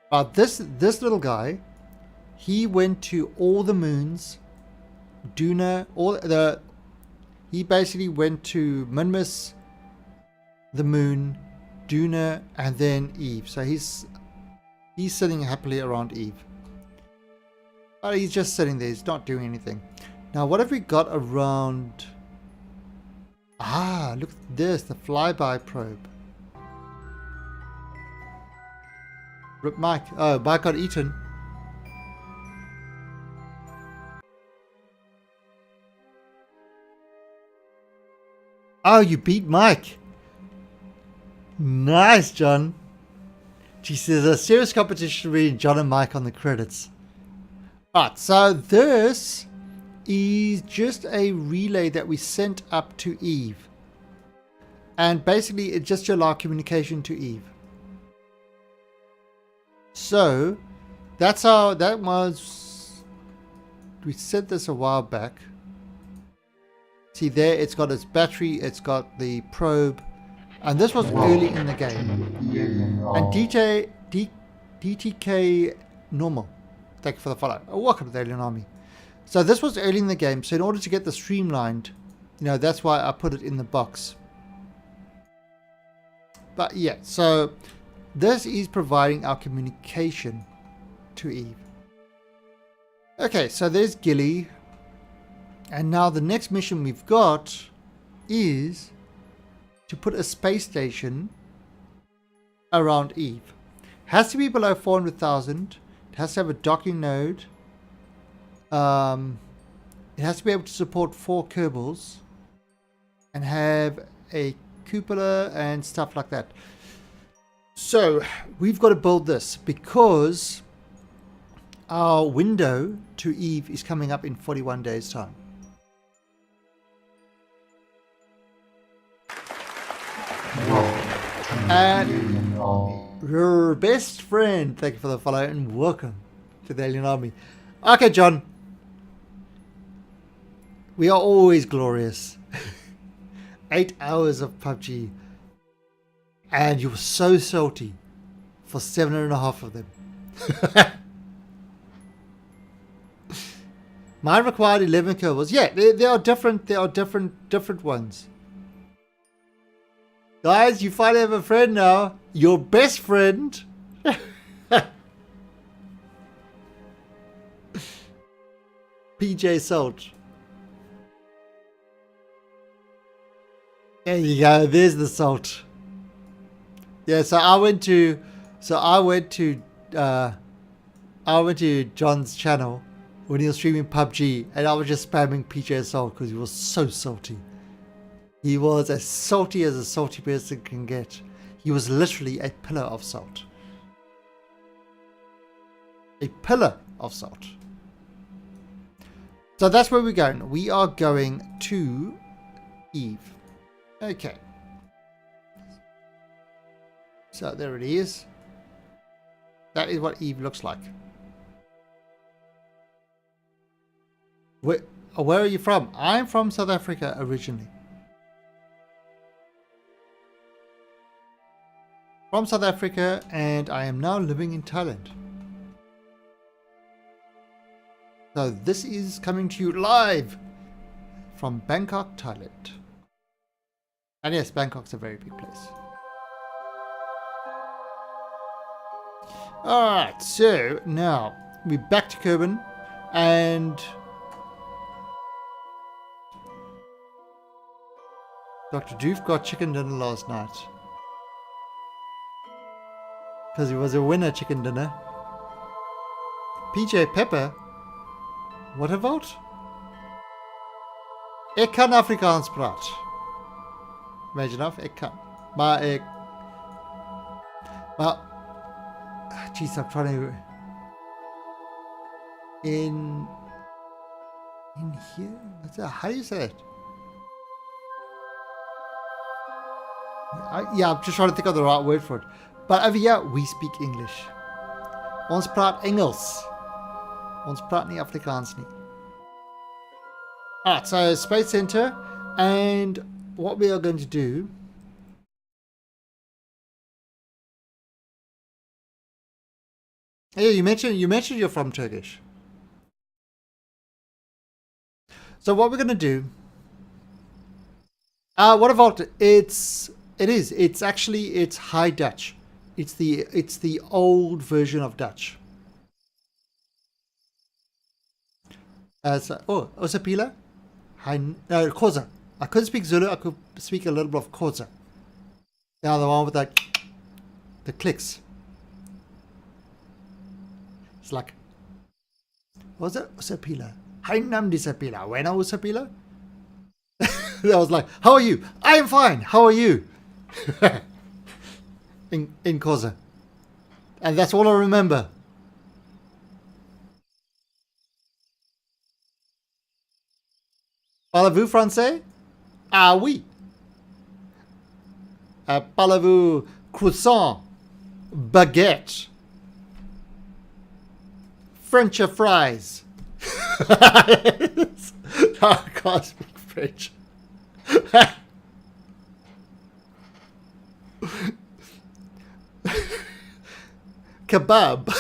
But this little guy, he went to all the moons, Duna, he basically went to Minmus, the moon, Duna, and then Eve. So he's sitting happily around Eve. But he's just sitting there, he's not doing anything. Now, what have we got around? Look at this, the flyby probe. Rip Mike. Oh, Mike got eaten. Oh, you beat Mike. Nice, John. Geez, there's a serious competition between John and Mike on the credits. Alright, so this is just a relay that we sent up to Eve, and basically it just allowed communication to Eve. So that's how that was. We said this a while back. See there, it's got its battery, it's got the probe, and this was early in the game. And DTK normal, thank you for the follow. Welcome to the Alien Army. So this was early in the game, so in order to get this streamlined, that's why I put it in the box. But yeah, so this is providing our communication to Eve. Okay, so there's Gilly. And now the next mission we've got is to put a space station around Eve. Has to be below 400,000. It has to have a docking node. It has to be able to support 4 Kerbals and have a cupola and stuff like that. So we've got to build this because our window to Eve is coming up in 41 days time. And your best friend, thank you for the follow and welcome to the Alien Army. Okay, John. We are always glorious. 8 hours of PUBG. And you were so salty for 7.5 of them. Mine required 11 Kerbals. Yeah, there are different ones. Guys, you finally have a friend now. Your best friend. PJ Salt. There you go. There's the salt. Yeah, so I went to John's channel when he was streaming PUBG, and I was just spamming PJ Salt because he was so salty. He was as salty as a salty person can get. He was literally a pillar of salt. A pillar of salt. So that's where we're going. We are going to Eve. Okay. So there it is. That is what Eve looks like. Where are you from? I'm from South Africa originally. From South Africa, and I am now living in Thailand. So this is coming to you live from Bangkok, Thailand. And yes, Bangkok's a very big place. Alright, so now we're back to Kerbin, and Dr. Doof got chicken dinner last night. Because it was a winner chicken dinner. PJ Pepper? What about? Ek kan Afrikaans praat. Imagine of, ek kan. Maar ek... Maar... Jeez, I'm trying to... In here? What's that? How do you say it? Yeah, I'm just trying to think of the right word for it. But over here, we speak English. Ons praat Engels. Ons praat nie Afrikaans nie. Alright, so Space Center, and what we are going to do... Yeah, you mentioned you're from Turkish. So what we're going to do... what about it's High Dutch. It's the old version of Dutch. Osapila? Koza. I couldn't speak Zulu, I could speak a little bit of Koza. Yeah, the one with the clicks. It's like, what was it? Usapila. Hi nam disapila. Wena Usapila? I was like, how are you? I am fine. How are you? in Koza. And that's all I remember. Parlez-vous français? Ah oui. Parlez-vous croissant? Baguette? French fries? I can't speak French. Kebab.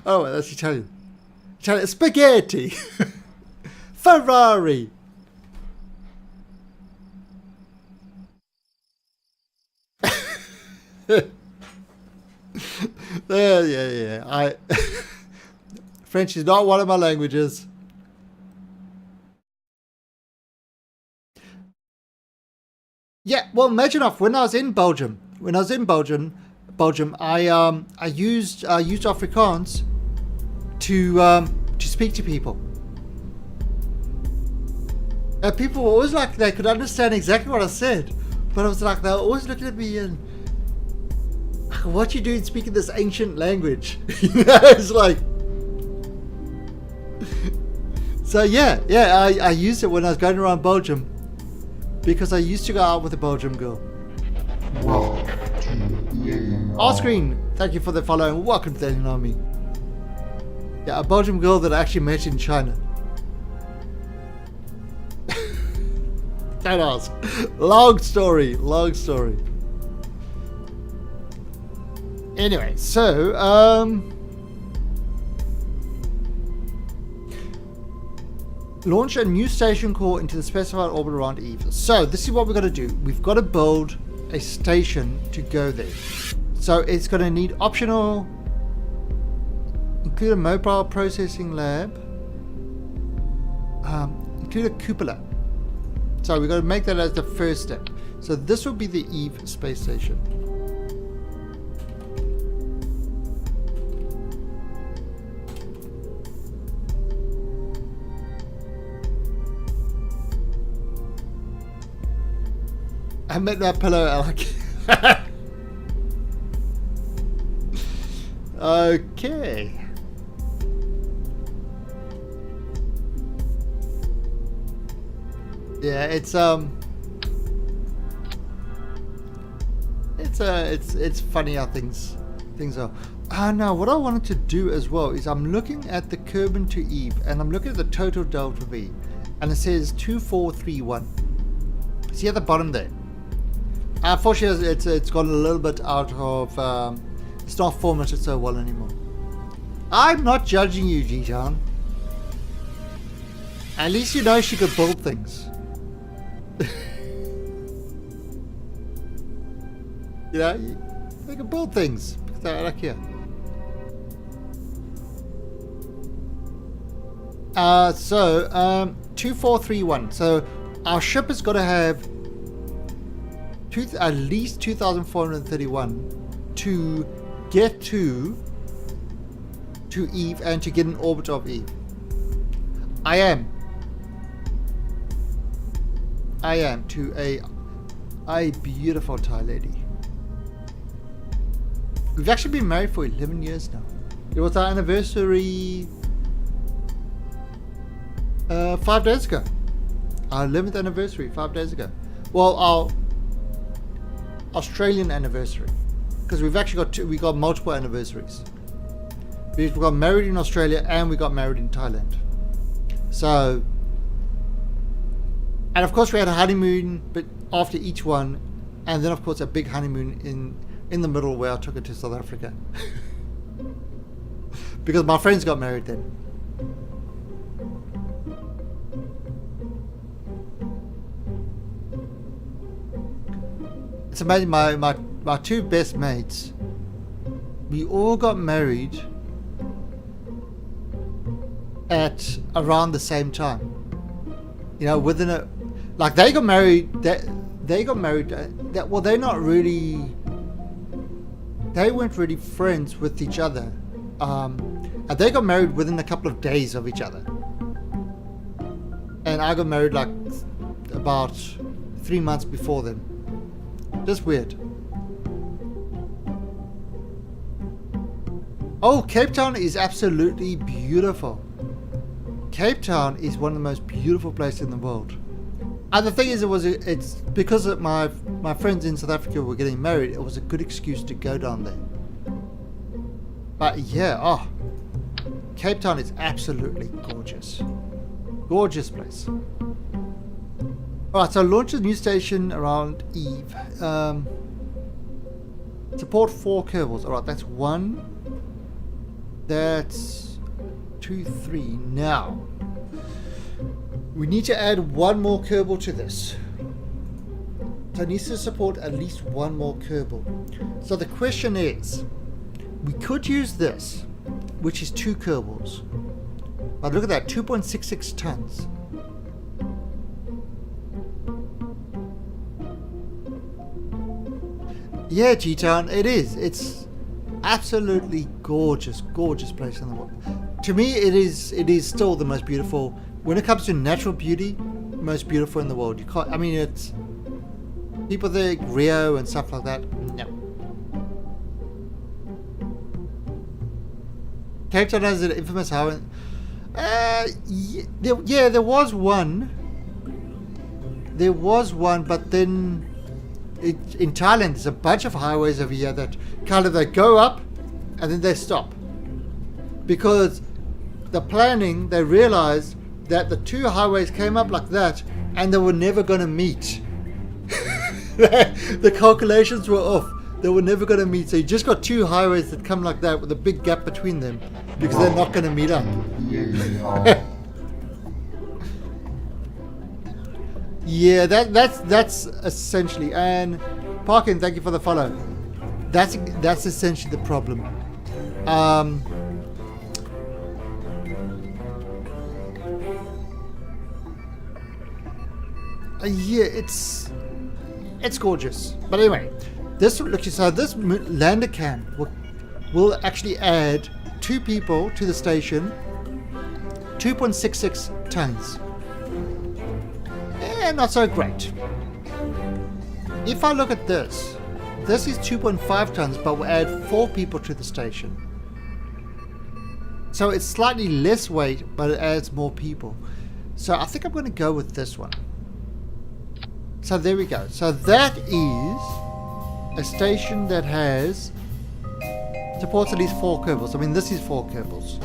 Oh, that's Italian. Spaghetti. Ferrari. Yeah. French is not one of my languages. Yeah, well, imagine when I was in Belgium, Belgium, I used Afrikaans to speak to people. And people were always like, they could understand exactly what I said, but I was like, they were always looking at me and, what you doing speaking this ancient language? It's like, so yeah, I used it when I was going around Belgium because I used to go out with a Belgian girl. Screen, thank you for the follow and welcome to the Alien Army. Yeah, a Belgian girl that I actually met in China. Don't ask. Long story. Anyway, so launch a new station core into the specified orbit around Eve. So this is what we're going to do. We've got to build a station to go there. So it's going to need optional, include a mobile processing lab, include a cupola. So we're going to make that as the first step. So this will be the Eve space station. I met that pillow, Alec. Okay. Yeah, it's funny how things are. Now what I wanted to do as well is I'm looking at the Kerbin to Eve and I'm looking at the total delta V and it says 2431. See at the bottom there. Unfortunately, it's gone a little bit out of. It's not formatted so well anymore. I'm not judging you, G-Town. At least you know she could build things. You know, they can build things. Like here. So 2431. So our ship has got to have at least 2,431 to get to Eve and to get an orbit of Eve. I am to a beautiful Thai lady. We've actually been married for 11 years now. It was our anniversary 5 days ago. Our 11th anniversary 5 days ago. Well, our Australian anniversary, because we've actually got multiple anniversaries. We got married in Australia and we got married in Thailand. So, and of course we had a honeymoon, but after each one, and then of course a big honeymoon in the middle where I took her to South Africa, because my friends got married then. It's amazing. My two best mates, we all got married at around the same time. You know, within a, like they got married. Well, they're not really. They weren't really friends with each other, and they got married within a couple of days of each other. And I got married like about 3 months before them. Just weird. Oh, Cape Town is absolutely beautiful. Cape Town is one of the most beautiful places in the world. And the thing is, it's because of my friends in South Africa were getting married. It was a good excuse to go down there. But yeah, Cape Town is absolutely gorgeous. Gorgeous place. Alright, so launch a new station around Eve. Support 4 Kerbals. Alright, that's 1. That's 2, 3. Now, we need to add 1 more Kerbal to this. So it needs to support at least 1 more Kerbal. So the question is, we could use this, which is 2 Kerbals. But look at that, 2.66 tons. Yeah, G-Town, it is. It's absolutely gorgeous, gorgeous place in the world. To me, it is still the most beautiful. When it comes to natural beauty, most beautiful in the world. You can't. I mean, it's people there, Rio and stuff like that. No. Cape Town has an infamous highway. Yeah, there was one. There was one, but then in Thailand, there's a bunch of highways over here that kind of they go up and then they stop because the planning they realized that the two highways came up like that and they were never going to meet. The calculations were off. They were never going to meet. So you just got two highways that come like that with a big gap between them because they're not going to meet up. Yeah, that's essentially. And Parkin, thank you for the follow. That's essentially the problem. Yeah, it's gorgeous. But anyway, this lander cam will actually add 2 people to the station, 2.66 tons. Not so great. If I look at this is 2.5 tons, but we'll add 4 people to the station. So it's slightly less weight, but it adds more people. So I think I'm going to go with this one. So there we go. So that is a station that supports at least 4 Kerbals. I mean, this is 4 Kerbals.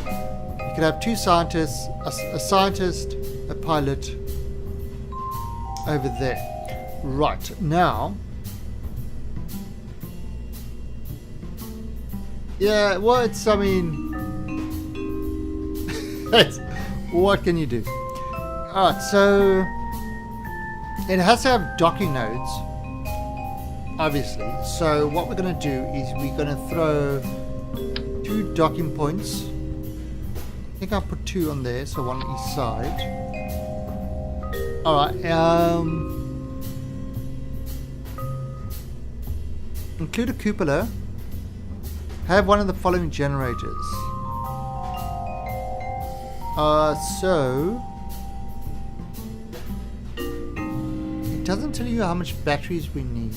You could have 2 scientists, a scientist, a pilot, over there. Right, now. Yeah, well, I mean, what can you do? Alright, so it has to have docking nodes, obviously. So what we're going to do is we're going to throw 2 docking points. I think I'll put 2 on there, so 1 on each side. Alright, include a cupola. Have one of the following generators. So it doesn't tell you how much batteries we need,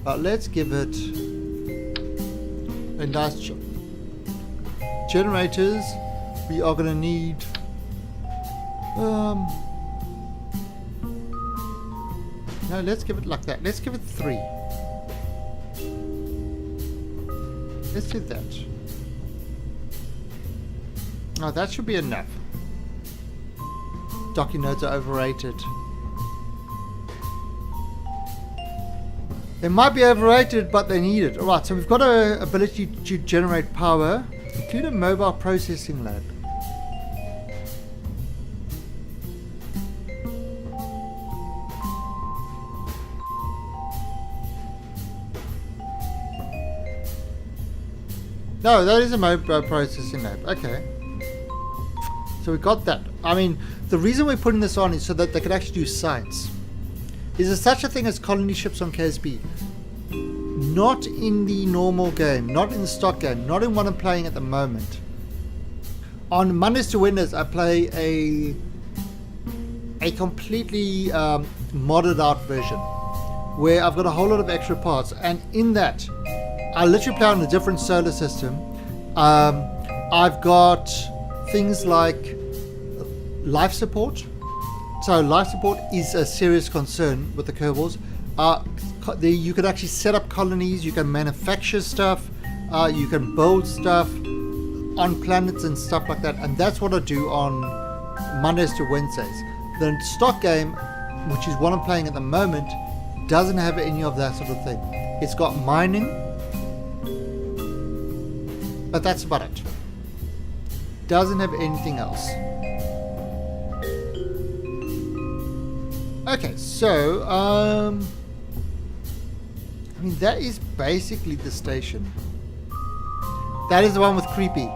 but let's give it a nice job. Generators, we are going to need no, let's give it like that. Let's give it 3. Let's do that. Oh, that should be enough. Docking nodes are overrated. They might be overrated, but they need it. Alright, so we've got an ability to generate power. Include a mobile processing lab. No, that is a mobile processing lab. Okay. So we got that. I mean, the reason we're putting this on is so that they could actually do science. Is there such a thing as colony ships on KSB? Not in the normal game. Not in the stock game. Not in what I'm playing at the moment. On Mondays to Wednesdays, I play a completely modded out version where I've got a whole lot of extra parts. And in that, I literally play on a different solar system. I've got things like life support. So life support is a serious concern with the Kerbals. You can actually set up colonies, you can manufacture stuff, you can build stuff on planets and stuff like that. And that's what I do on Mondays to Wednesdays. The stock game, which is what I'm playing at the moment, doesn't have any of that sort of thing. It's got mining, but that's about it. Doesn't have anything else. Okay, so I mean, that is basically the station. That is the one with creepy.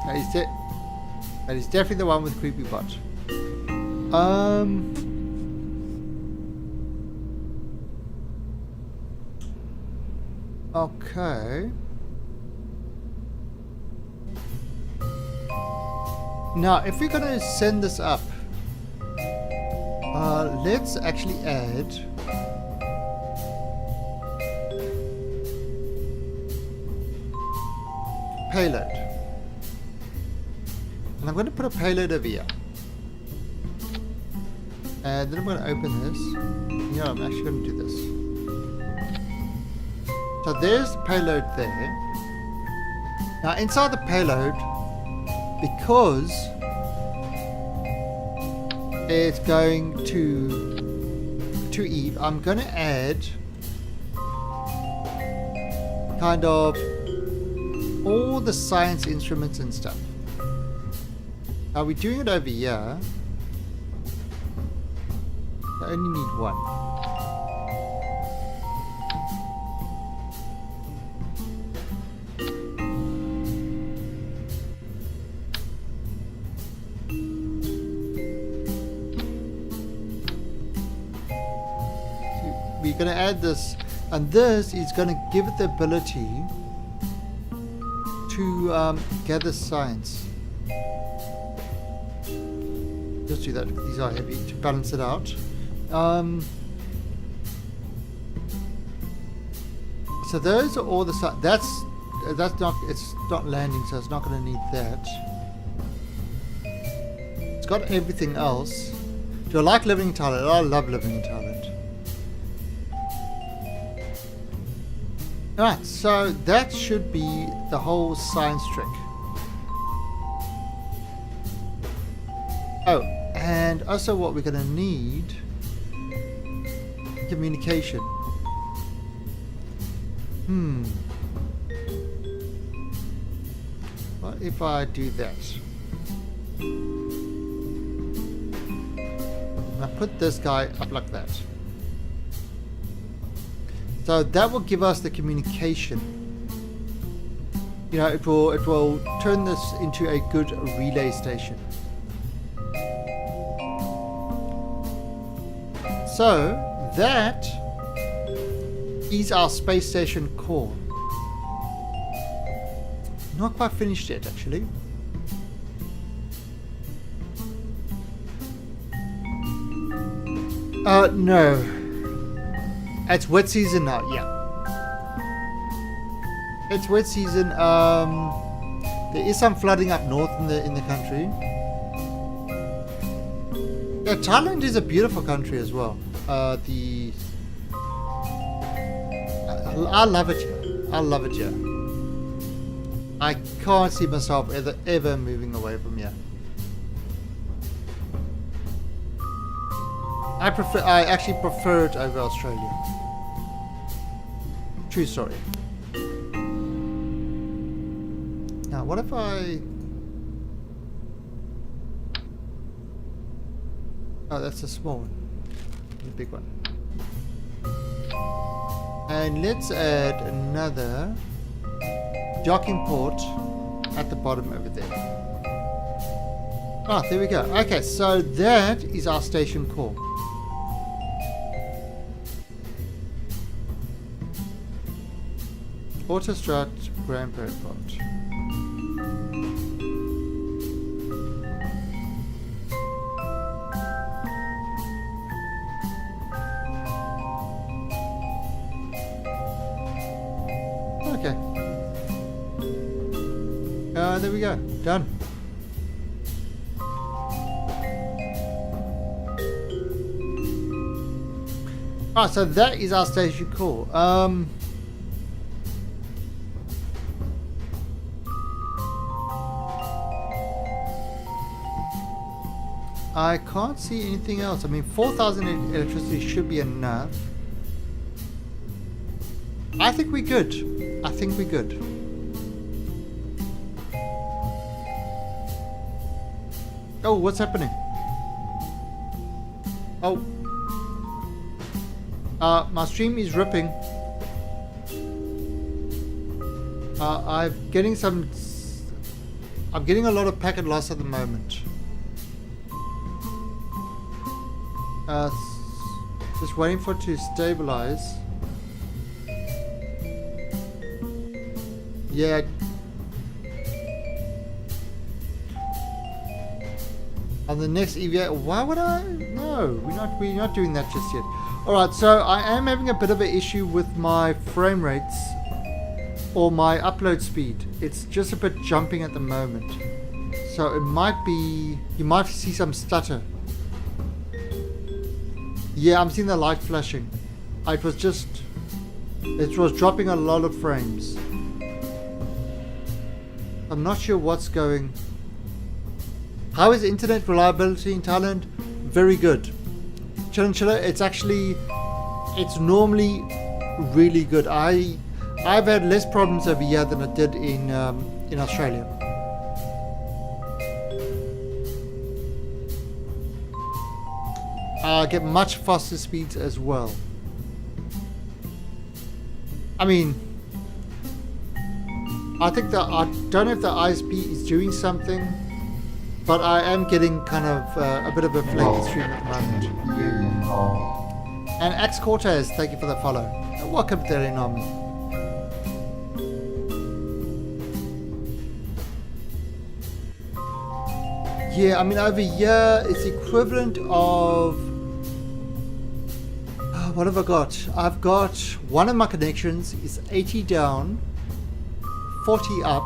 That is definitely the one with creepy bot. Okay. Now, if we're going to send this up, let's actually add payload. And I'm going to put a payload over here. And then I'm going to open this. Yeah, I'm actually going to do this. So there's the payload there. Now inside the payload, because it's going to Eve, I'm going to add kind of all the science instruments and stuff. Now we're doing it over here. I only need one. We're going to add this, and this is going to give it the ability to gather science. Just do that. These are heavy to balance it out. So those are all the that's not, it's not landing, so it's not going to need that. It's got everything else. Do I like living in Thailand? I love living in Thailand. Alright, so that should be the whole science trick. Oh, and also what we're going to need, communication. What if I do that? I put this guy up like that. So that will give us the communication. You know, it will turn this into a good relay station. So that is our space station core. Not quite finished yet, actually. No. It's wet season now, yeah. It's wet season. There is some flooding up north in the country. Yeah, Thailand is a beautiful country as well. I love it here. I love it here. I can't see myself ever moving away from here. I actually prefer it over Australia. True story. Now, what if I... Oh, that's a small one. The big one. And let's add another docking port at the bottom over there. Ah, there we go. Okay, so that is our station core. Autostrat Grand Parade Plot. Okay. There we go. Done. Ah, so that is our station core. I can't see anything else. I mean, 4,000 electricity should be enough. I think we're good. I think we're good. Oh, what's happening? Oh. My stream is ripping. I'm getting a lot of packet loss at the moment. Just waiting for it to stabilize. Yeah. On the next EVA, why would I? No, we're not doing that just yet. Alright, so I am having a bit of an issue with my frame rates or my upload speed. It's just a bit jumping at the moment. So it might be, you might see some stutter. Yeah, I'm seeing the light flashing. It was dropping a lot of frames. I'm not sure what's going. How is internet reliability in Thailand? Very good. Chinchilla, it's normally really good. I've had less problems over here than I did in Australia. I get much faster speeds as well. I mean, I don't know if the ISP is doing something, but I am getting kind of a bit of a flaky stream at the moment. And X Cortez, thank you for the follow. And welcome to the Army. Yeah, I mean over here it's equivalent of what have I got? I've got one of my connections is 80 down, 40 up,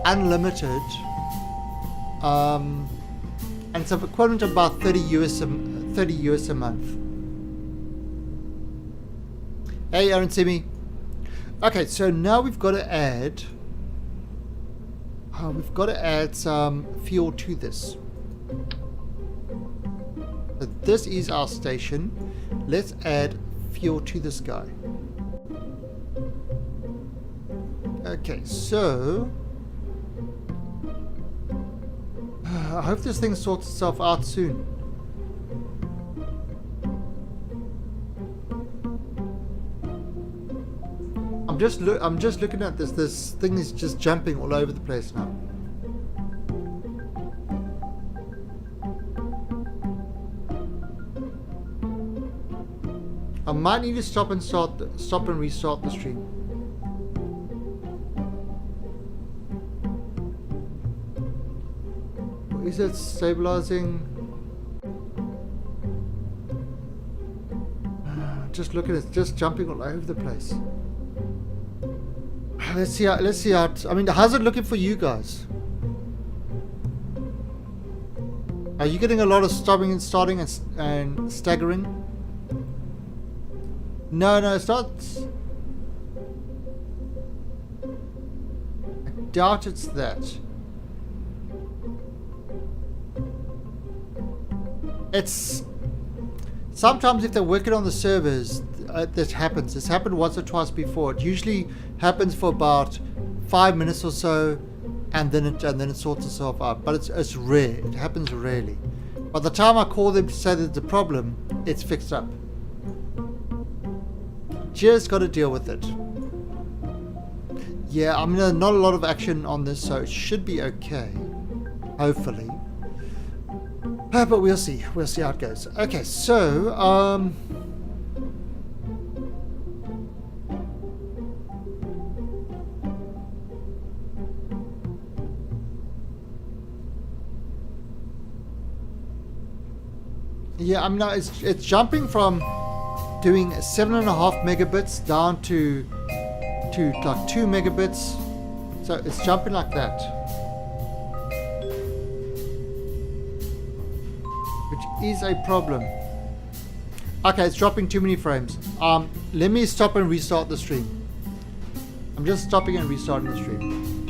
unlimited, and it's equivalent to about 30 US a month. Hey Aaron Simi. Okay, so now we've got to add some fuel to this. So this is our station. Let's add fuel to this guy. Okay, so I hope this thing sorts itself out soon. I'm just looking at this. This thing is just jumping all over the place now. I might need to stop and restart the stream. Is it stabilizing? Just look at it, just jumping all over the place. Let's see how I mean, how's it looking for you guys? Are you getting a lot of stopping and starting and staggering? No, it's not. I doubt it's that. It's sometimes if they're working on the servers, this happens. It's happened once or twice before. It usually happens for about 5 minutes or so, and then it sorts itself out. But it's rare. It happens rarely. By the time I call them to say there's a problem, it's fixed up. Just got to deal with it. Yeah, I mean, there's not a lot of action on this, so it should be okay. Hopefully. But we'll see. We'll see how it goes. Okay, so, yeah, I mean, it's jumping from doing 7.5 megabits down to like 2 megabits. So it's jumping like that. Which is a problem. Okay, it's dropping too many frames. Let me stop and restart the stream. I'm just stopping and restarting the stream.